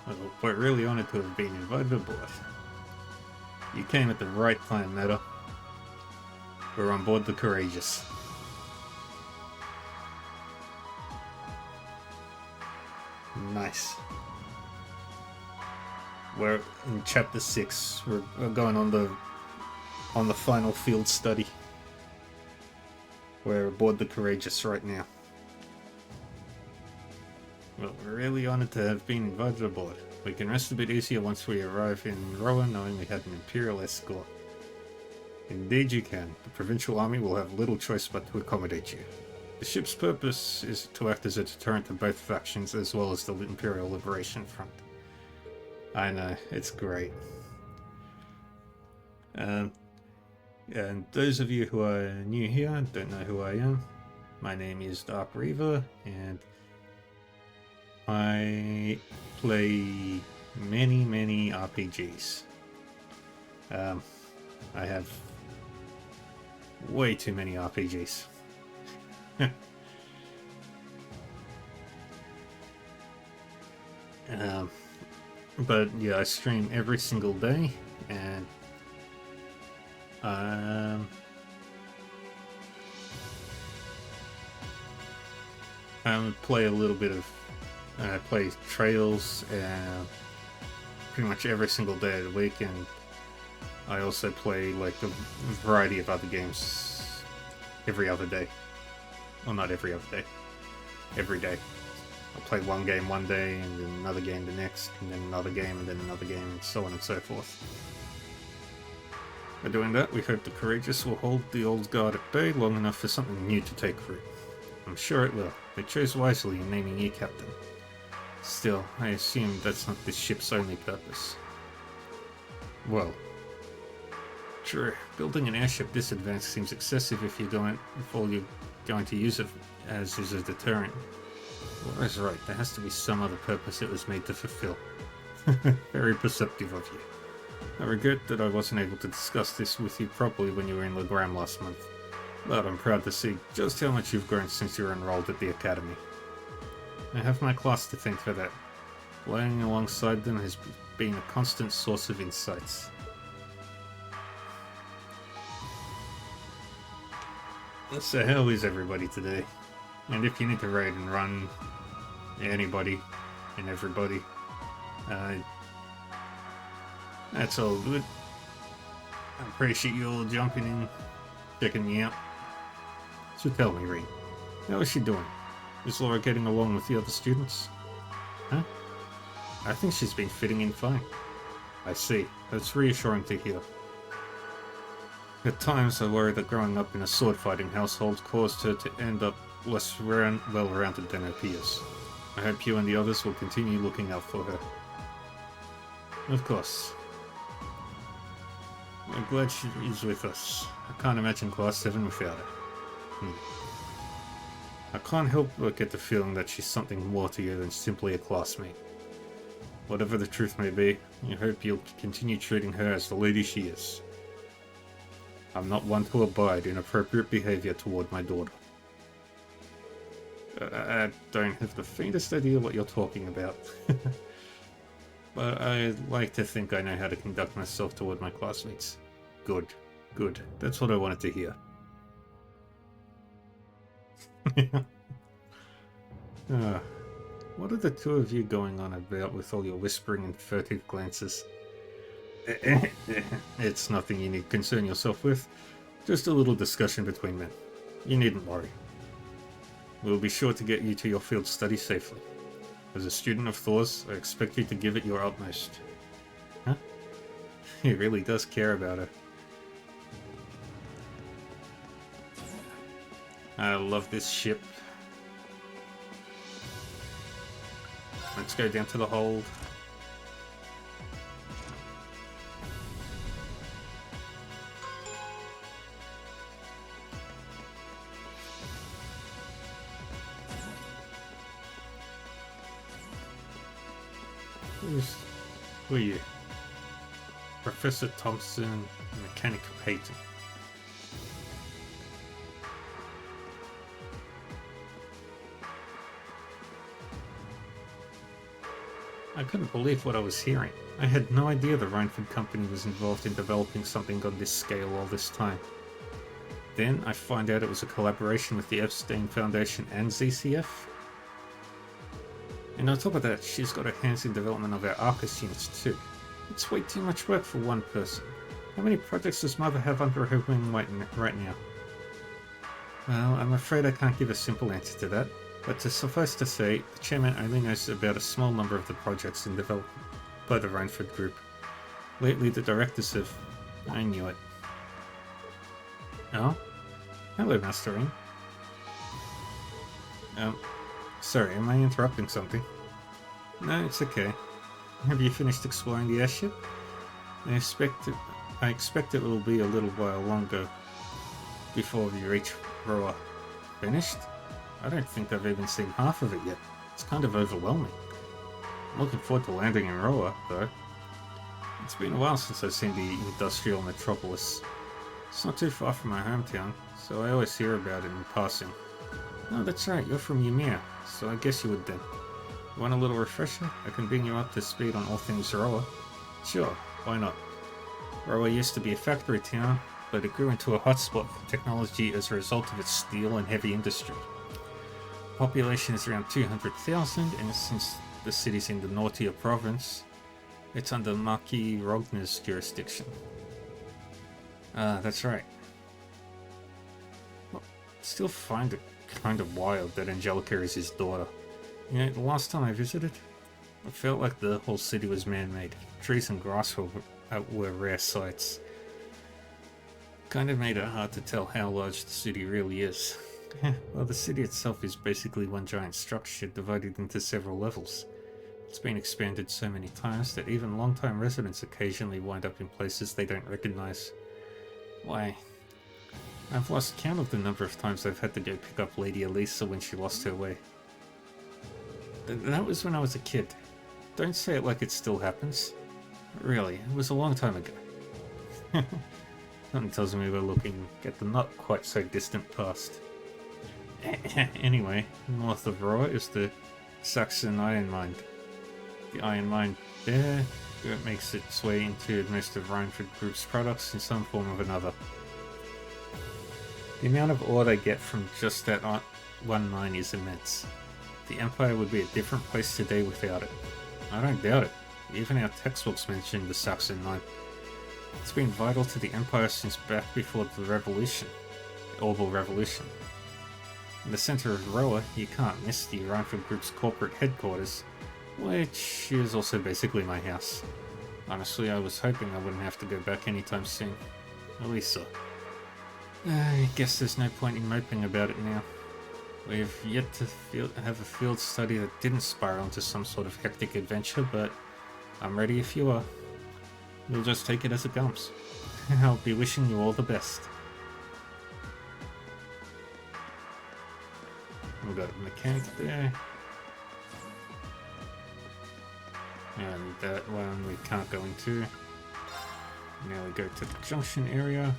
Well, we're really honored to have been invited aboard. You came at the right time, Meta. We're on board the Courageous. Nice. We're in Chapter 6. We're going on the final field study. We're aboard the Courageous right now. Well, we're really honored to have been invited aboard. We can rest a bit easier once we arrive in Rowan knowing we had an Imperial escort. Indeed you can. The Provincial Army will have little choice but to accommodate you. The ship's purpose is to act as a deterrent to both factions as well as the Imperial Liberation Front. I know, it's great. And those of you who are new here and don't know who I am, my name is Dark Reaver, and I play many RPGs. I have way too many RPGs. But yeah, I stream every single day, and I play a little bit of I play Trails pretty much every single day of the week, and I also play like a variety of other games every other day. Well, not every other day. Every day. I'll play one game one day, and then another game the next, and then another game, and then another game, and so on and so forth. By doing that, we hope the Courageous will hold the old guard at bay long enough for something new to take root. I'm sure it will. They chose wisely in naming you captain. Still, I assume that's not this ship's only purpose. Well, true. Building an airship this advanced seems excessive if all you're going to use it as is a deterrent. Laura's right, there has to be some other purpose it was made to fulfill. Very perceptive of you. I regret that I wasn't able to discuss this with you properly when you were in Legram last month, but I'm proud to see just how much you've grown since you were enrolled at the Academy. I have my class to thank for that. Playing alongside them has been a constant source of insights. So how is everybody today? And if you need to raid and run anybody and everybody, that's all good. I appreciate you all jumping in, checking me out. So tell me, Reed, how is she doing? Is Laura getting along with the other students? Huh? I think she's been fitting in fine. I see. That's reassuring to hear. At times I worry that growing up in a sword-fighting household caused her to end up less well-rounded than her peers. I hope you and the others will continue looking out for her. Of course. I'm glad she is with us. I can't imagine Class 7 without her. I can't help but get the feeling that she's something more to you than simply a classmate. Whatever the truth may be, I hope you'll continue treating her as the lady she is. I'm not one to abide inappropriate behavior toward my daughter. I don't have the faintest idea what you're talking about. But I like to think I know how to conduct myself toward my classmates. Good, good. That's what I wanted to hear. What are the two of you going on about with all your whispering and furtive glances? It's nothing you need to concern yourself with. Just a little discussion between men. You needn't worry. We'll be sure to get you to your field study safely. As a student of Thor's, I expect you to give it your utmost. Huh? He really does care about her. I love this ship. Let's go down to the hold. Who are you? Professor Thompson, Mechanic Peyton. I couldn't believe what I was hearing. I had no idea the Rhineford Company was involved in developing something on this scale all this time. Then I find out it was a collaboration with the Epstein Foundation and ZCF. And on top of that, she's got her hands in development of our Arcus units too. It's way too much work for one person. How many projects does Mother have under her wing right now? Well, I'm afraid I can't give a simple answer to that. But to suffice to say, the chairman only knows about a small number of the projects in development by the Rhineford Group. Lately, the directors have... I knew it. Oh? Hello, Master Ring. Sorry, am I interrupting something? No, it's okay. Have you finished exploring the airship? I expect it will be a little while longer before we reach Roa. Finished? I don't think I've even seen half of it yet. It's kind of overwhelming. I'm looking forward to landing in Roa, though. It's been a while since I've seen the industrial metropolis. It's not too far from my hometown, so I always hear about it in passing. Oh, that's right, you're from Ymir, so I guess you would then. You want a little refresher? I can bring you up to speed on all things Roa. Sure, why not? Roa used to be a factory town, but it grew into a hotspot for technology as a result of its steel and heavy industry. Population is around 200,000, and since the city's in the Nortia province, it's under Marquis Rogner's jurisdiction. That's right. Well, still find it kind of wild that Angelica is his daughter. You know, the last time I visited, I felt like the whole city was man-made. Trees and grass were rare sights. Kind of made it hard to tell how large the city really is. Well, the city itself is basically one giant structure divided into several levels. It's been expanded so many times that even long-time residents occasionally wind up in places they don't recognize. Why, I've lost count of the number of times I've had to go pick up Lady Elisa when she lost her way. That was when I was a kid. Don't say it like it still happens. Really, it was a long time ago. Something tells me we're looking at the not quite so distant past. Anyway, north of Roa is the Saxon Iron Mine. The iron mine there makes its way into most of Rhineford Group's products in some form or another. The amount of ore they get from just that one mine is immense. The Empire would be a different place today without it. I don't doubt it. Even our textbooks mention the Saxon Mine. It's been vital to the Empire since back before the Revolution, the Orbital Revolution. In the center of Roa, you can't miss the Rhineford Group's corporate headquarters, which is also basically my house. Honestly, I was hoping I wouldn't have to go back anytime soon. Elisa. I guess there's no point in moping about it now. We've yet to have a field study that didn't spiral into some sort of hectic adventure, but I'm ready if you are. We'll just take it as it comes. I'll be wishing you all the best. We've got a mechanic there. And that one we can't go into. Now we go to the junction area.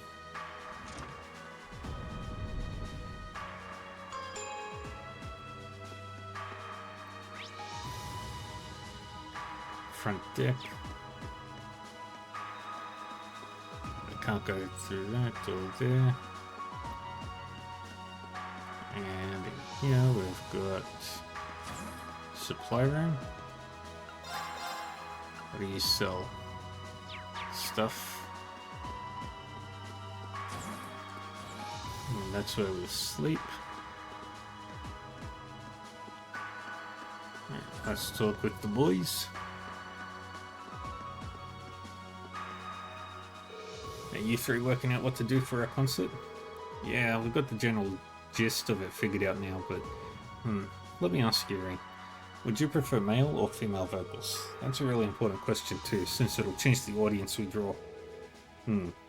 Front deck. I can't go through that or there. And here we've got supply room. What do you sell? Stuff. And that's where we sleep. Right, let's talk with the boys. Are you three working out what to do for our concert? Yeah, we've got the general gist of it figured out now, but let me ask you, Ring. Would you prefer male or female vocals? That's a really important question too, since it'll change the audience we draw.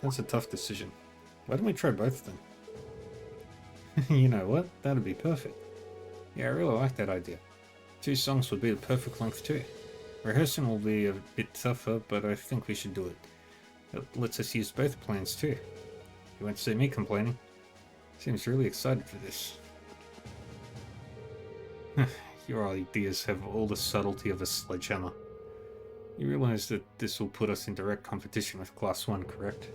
That's a tough decision. Why don't we try both then? You know what? That'd be perfect. Yeah, I really like that idea. 2 songs would be the perfect length too. Rehearsing will be a bit tougher, but I think we should do it. It lets us use both plans too. You won't see me complaining. Seems really excited for this. Your ideas have all the subtlety of a sledgehammer. You realize that this will put us in direct competition with Class 1, correct?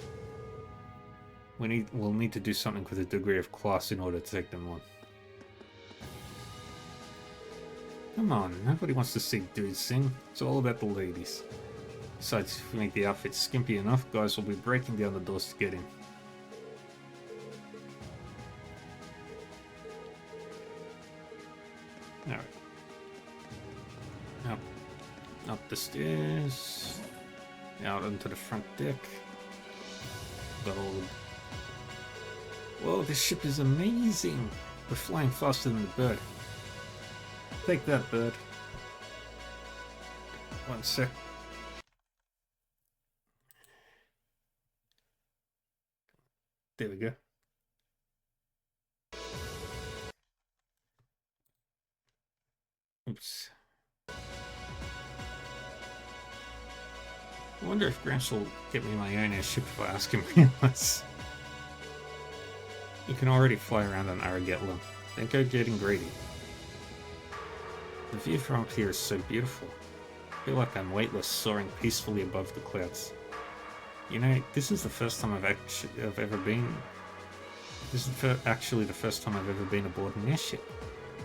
We'll need to do something with a degree of class in order to take them on. Come on, nobody wants to see dudes sing. It's all about the ladies. Besides, if we make the outfit skimpy enough, guys will be breaking down the doors to get in. Alright. Up the stairs. Out onto the front deck. Got all the... Whoa, this ship is amazing! We're flying faster than the bird. Take that, bird. One sec. There we go. Oops. I wonder if Gramps will get me my own airship if I ask him once. You can already fly around on Aragetla. Don't go getting greedy. The view from up here is so beautiful. I feel like I'm weightless, soaring peacefully above the clouds. You know, this is the first time I've ever been... This is actually the first time I've ever been aboard an airship.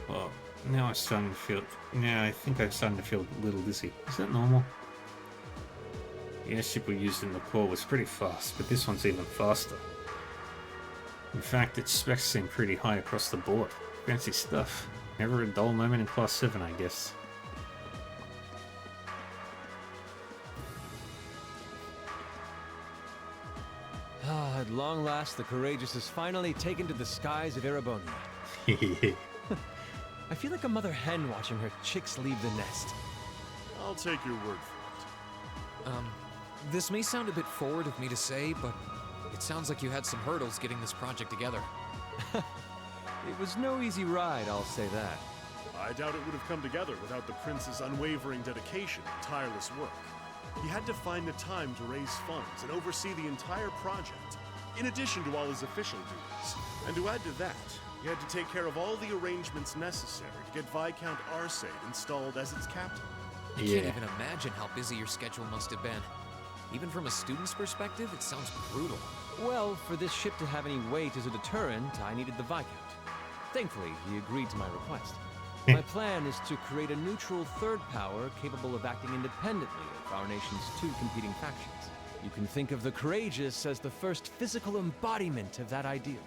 Well, now I'm starting to feel... Now I think I'm starting to feel a little dizzy. Is that normal? The airship we used in the core was pretty fast, but this one's even faster. In fact, its specs seem pretty high across the board. Fancy stuff. Never a dull moment in Class 7, I guess. At long last, the Courageous is finally taken to the skies of Erebonia. I feel like a mother hen watching her chicks leave the nest. I'll take your word for it. This may sound a bit forward of me to say, but it sounds like you had some hurdles getting this project together. It was no easy ride, I'll say that. I doubt it would have come together without the Prince's unwavering dedication and tireless work. He had to find the time to raise funds and oversee the entire project, in addition to all his official duties. And to add to that, he had to take care of all the arrangements necessary to get Viscount Arcade installed as its captain. I can't even imagine how busy your schedule must have been. Even from a student's perspective, it sounds brutal. Well, for this ship to have any weight as a deterrent, I needed the Viscount. Thankfully, he agreed to my request. My plan is to create a neutral third power capable of acting independently of our nation's 2 competing factions. You can think of the Courageous as the first physical embodiment of that ideal.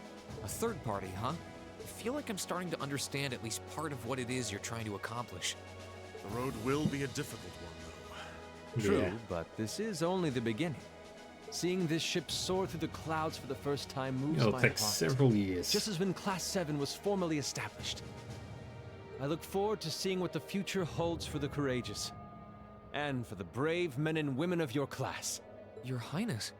A third party, huh? I feel like I'm starting to understand at least part of what it is you're trying to accomplish. The road will be a difficult one, though. True, but this is only the beginning. Seeing this ship soar through the clouds for the first time moves It'll my take heart. several years. Just as when Class 7 was formally established. I look forward to seeing what the future holds for the Courageous. And for the brave men and women of your class. Your Highness.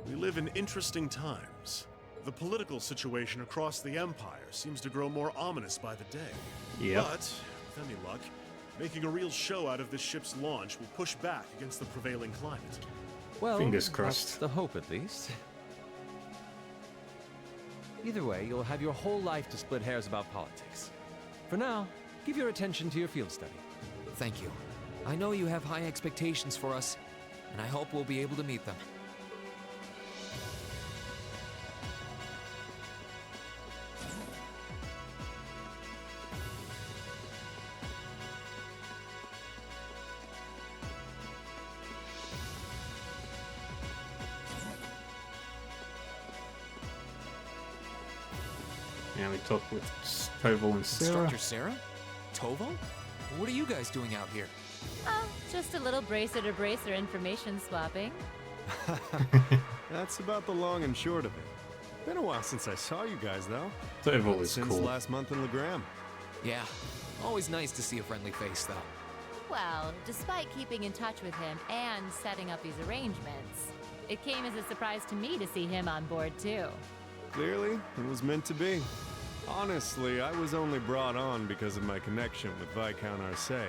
We live in interesting times. The political situation across the Empire seems to grow more ominous by the day. Yep. But, with any luck, making a real show out of this ship's launch will push back against the prevailing climate. Well, Fingers crossed. That's the hope, at least. Either way, you'll have your whole life to split hairs about politics. For now, give your attention to your field study. Thank you. I know you have high expectations for us, and I hope we'll be able to meet them. Now we talk with Toval and Sarah. Instructor Sarah? Toval? What are you guys doing out here? Oh, just a little bracer to bracer information swapping. That's about the long and short of it. Been a while since I saw you guys, though. Toval is Since cool. last month in Legram. Yeah, always nice to see a friendly face, though. Well, despite keeping in touch with him and setting up these arrangements, it came as a surprise to me to see him on board, too. Clearly, it was meant to be. Honestly, I was only brought on because of my connection with Viscount Arcee.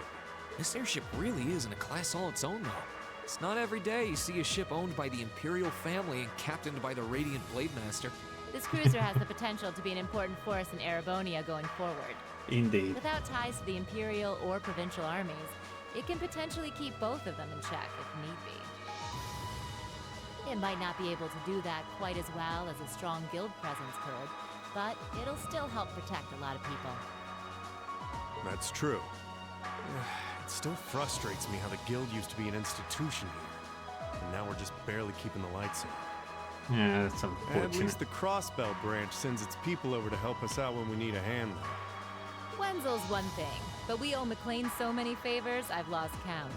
This airship really is in a class all its own, though. It's not every day you see a ship owned by the Imperial family and captained by the Radiant Blade Master. This cruiser has the potential to be an important force in Erebonia going forward. Indeed. Without ties to the Imperial or Provincial armies, it can potentially keep both of them in check if need be. It might not be able to do that quite as well as a strong guild presence could, but it'll still help protect a lot of people. That's true. It still frustrates me how the guild used to be an institution here. And now we're just barely keeping the lights on. Yeah, that's unfortunate. At least the Crossbell branch sends its people over to help us out when we need a hand, though. Wenzel's one thing, but we owe McLean so many favors, I've lost count.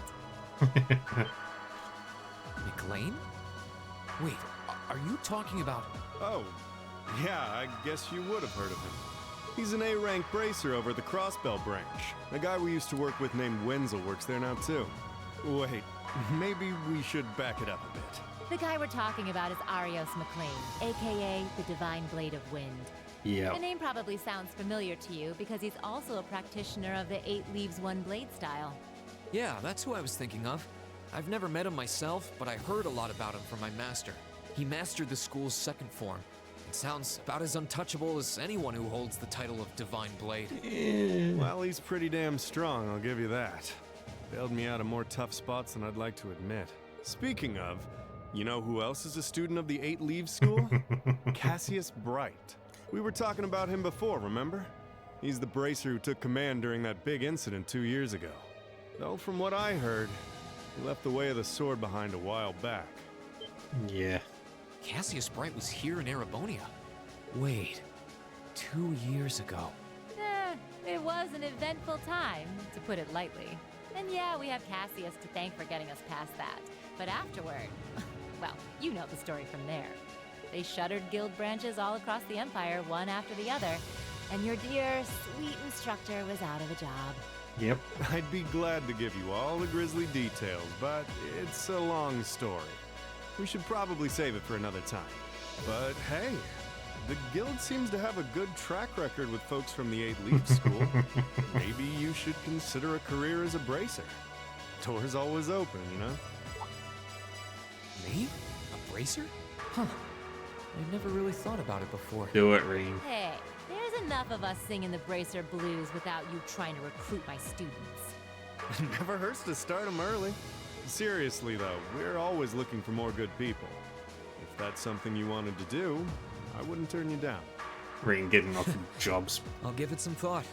McLean? Wait, are you talking about... Oh, yeah, I guess you would have heard of him. He's an A-rank bracer over at the Crossbell branch. A guy we used to work with named Wenzel works there now, too. Wait, maybe we should back it up a bit. The guy we're talking about is Arios McLean, aka the Divine Blade of Wind. Yeah. The name probably sounds familiar to you because he's also a practitioner of the 8 Leaves 1 Blade style. Yeah, that's who I was thinking of. I've never met him myself, but I heard a lot about him from my master. He mastered the school's second form. It sounds about as untouchable as anyone who holds the title of Divine Blade. Well, he's pretty damn strong, I'll give you that. Bailed me out of more tough spots than I'd like to admit. Speaking of, you know who else is a student of the 8 Leaves School? Cassius Bright. We were talking about him before, remember? He's the bracer who took command during that big incident 2 years ago. Though from what I heard, he left the way of the sword behind a while back. Yeah. Cassius Bright was here in Erebonia. Wait, 2 years ago. It was an eventful time, to put it lightly. And yeah, we have Cassius to thank for getting us past that. But afterward, well, you know the story from there. They shuttered guild branches all across the Empire, one after the other, and your dear, sweet instructor was out of a job. Yep. I'd be glad to give you all the grisly details, but it's a long story. We should probably save it for another time. But hey, the guild seems to have a good track record with folks from the 8 Leaves School. Maybe you should consider a career as a bracer. Door's always open, you know? Me? A bracer? Huh. I've never really thought about it before. Do it, Reem. Hey, there's enough of us singing the Bracer blues without you trying to recruit my students. Never hurts to start them early. Seriously, though, we're always looking for more good people. If that's something you wanted to do, I wouldn't turn you down. Reem getting off jobs. I'll give it some thought.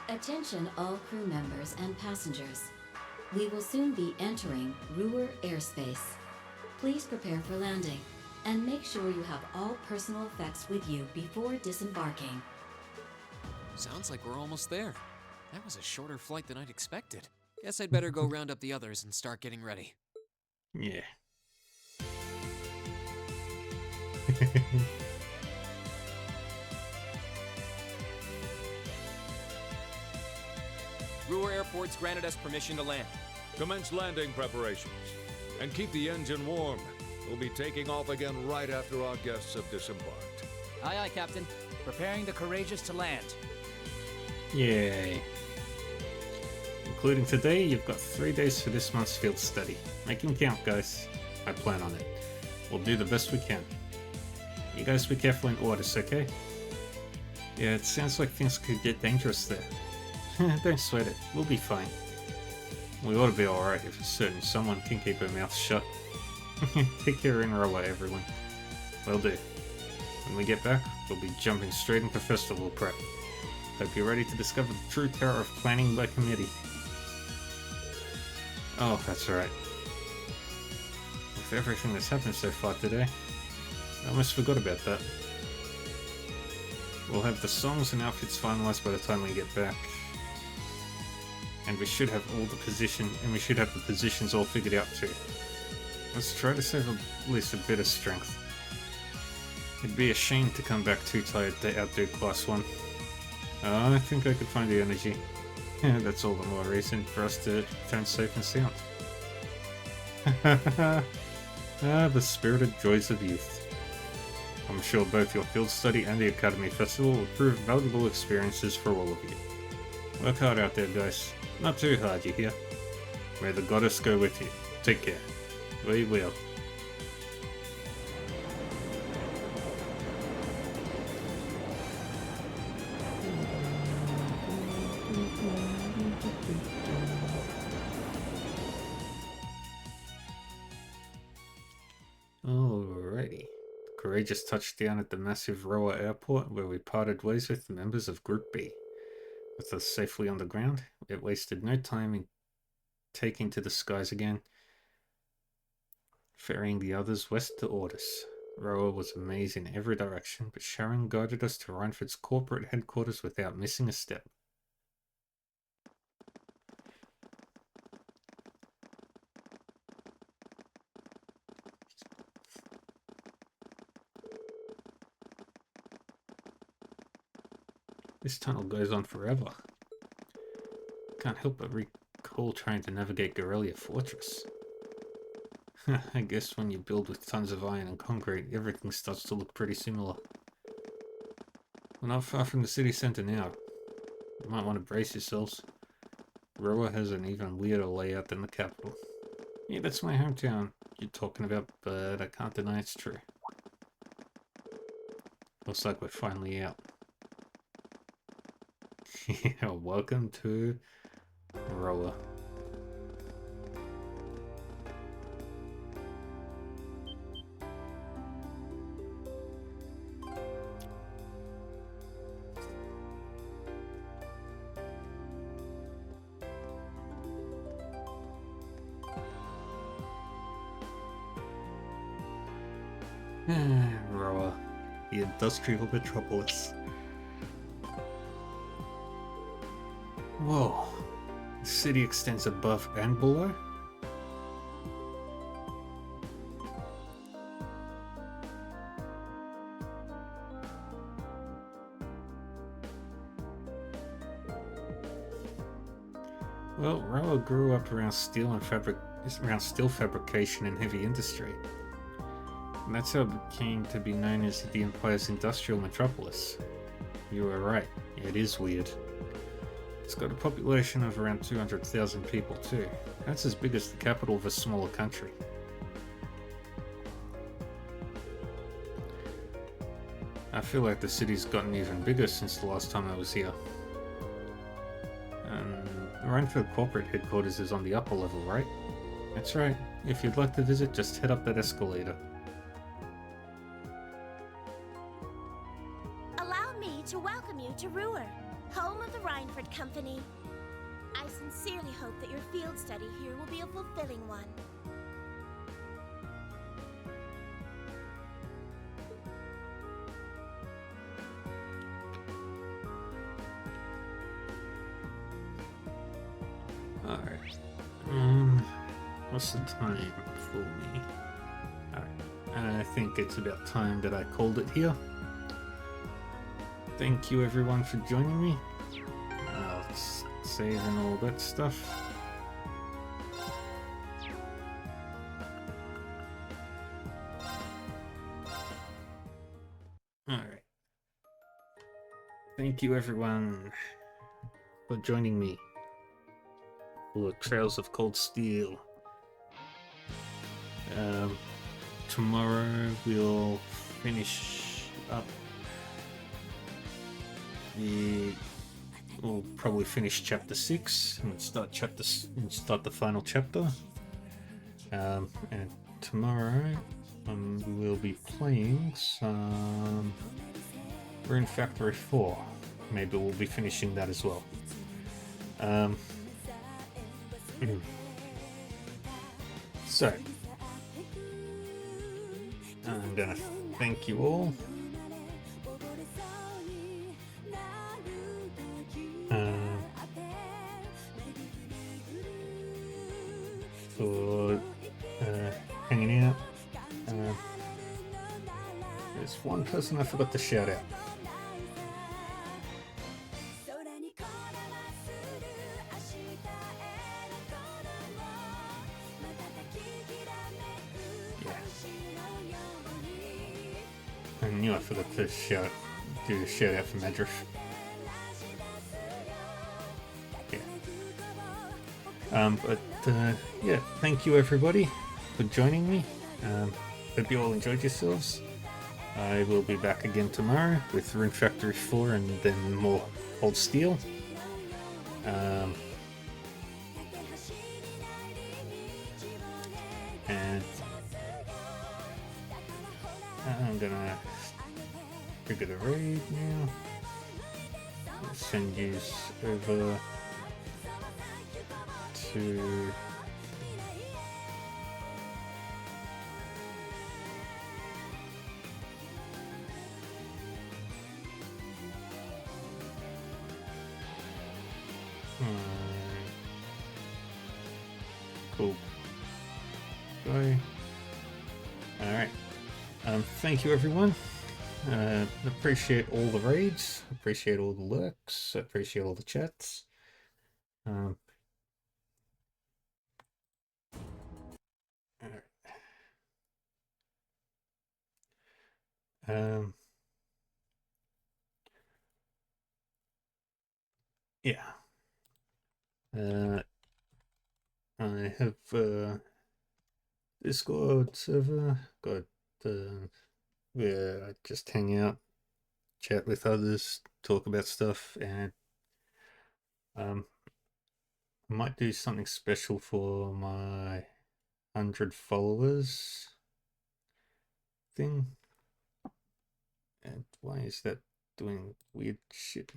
Attention all crew members and passengers. We will soon be entering Ruhr airspace. Please prepare for landing, and make sure you have all personal effects with you before disembarking. Sounds like we're almost there. That was a shorter flight than I'd expected. Guess I'd better go round up the others and start getting ready. Yeah. Ruhr Airport's granted us permission to land. Commence landing preparations. And keep the engine warm. We'll be taking off again right after our guests have disembarked. Aye, aye, Captain. Preparing the Courageous to land. Yay. Including today, you've got 3 days for this month's field study. Make them count, guys. I plan on it. We'll do the best we can. You guys be careful in orders, okay? Yeah, it sounds like things could get dangerous there. Don't sweat it. We'll be fine. We ought to be alright if certain someone can keep her mouth shut. Take care in Roa, everyone. Will do. When we get back, we'll be jumping straight into festival prep. Hope you're ready to discover the true terror of planning by committee. Oh, that's right. With everything that's happened so far today, I almost forgot about that. We'll have the songs and outfits finalized by the time we get back. And we should have the positions all figured out too. Let's try to save at least a bit of strength. It'd be a shame to come back too tired to outdo Class 1. I think I could find the energy. That's all the more reason for us to return safe and sound. The spirited joys of youth. I'm sure both your field study and the Academy Festival will prove valuable experiences for all of you. Work hard out there, guys. Not too hard, you hear? May the goddess go with you. Take care. We will. Alrighty. Courageous touched down at the massive Roa airport where we parted ways with the members of Group B. With us safely on the ground, it wasted no time in taking to the skies again, ferrying the others west to Ordis. Roa was a maze in every direction, but Sharon guided us to Reinford's corporate headquarters without missing a step. This tunnel goes on forever. Can't help but recall trying to navigate Garrelia Fortress. I guess when you build with tons of iron and concrete, everything starts to look pretty similar. We're not far from the city centre now. You might want to brace yourselves. Roa has an even weirder layout than the capital. Yeah, that's my hometown you're talking about, but I can't deny it's true. Looks like we're finally out. Yeah, welcome to Roa. Roa, the industrial metropolis. Whoa, the city extends above and below? Well, Roa grew up around steel fabrication and heavy industry. And that's how it came to be known as the Empire's industrial metropolis. You were right, it is weird. It's got a population of around 200,000 people too. That's as big as the capital of a smaller country. I feel like the city's gotten even bigger since the last time I was here. Reinford corporate headquarters is on the upper level, right? That's right. If you'd like to visit, just head up that escalator. Allow me to welcome you to Ruhr, home of the Reinford Company. I sincerely hope that your field study here will be a fulfilling one. Alright. What's the time for me? Alright. I think it's about time that I called it here. Thank you everyone for joining me. I'll save and all that stuff. thank you everyone for joining me for Trails of Cold Steel. Tomorrow we'll finish up we'll probably finish chapter 6 and start the final chapter. And tomorrow we'll be playing some Rune Factory 4. Maybe we'll be finishing that as well. So I'm gonna thank you all. For hanging out. There's one person I forgot to shout out. I knew I forgot to do a shout out for Madrif. Yeah. Thank you everybody for joining me. Hope you all enjoyed yourselves. I will be back again tomorrow with Rune Factory 4 and then more Cold Steel. And I'm gonna trigger the raid now. Send you over to cool. Go. Alright. Thank you everyone. Appreciate all the raids, appreciate all the lurks, appreciate all the chats. Yeah. I have Discord server, got where I just hang out, chat with others, talk about stuff, and I might do something special for my 100 followers thing. And why is that doing weird shit?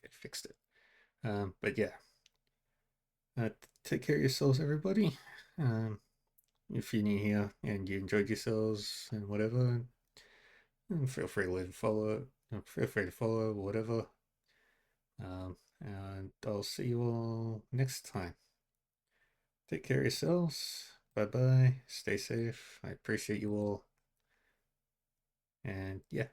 I fixed it. But yeah. Take care of yourselves, everybody. If you're new here and you enjoyed yourselves and whatever, feel free to leave a follow. Feel free to follow, whatever. And I'll see you all next time. Take care of yourselves. Bye bye. Stay safe. I appreciate you all. And yeah.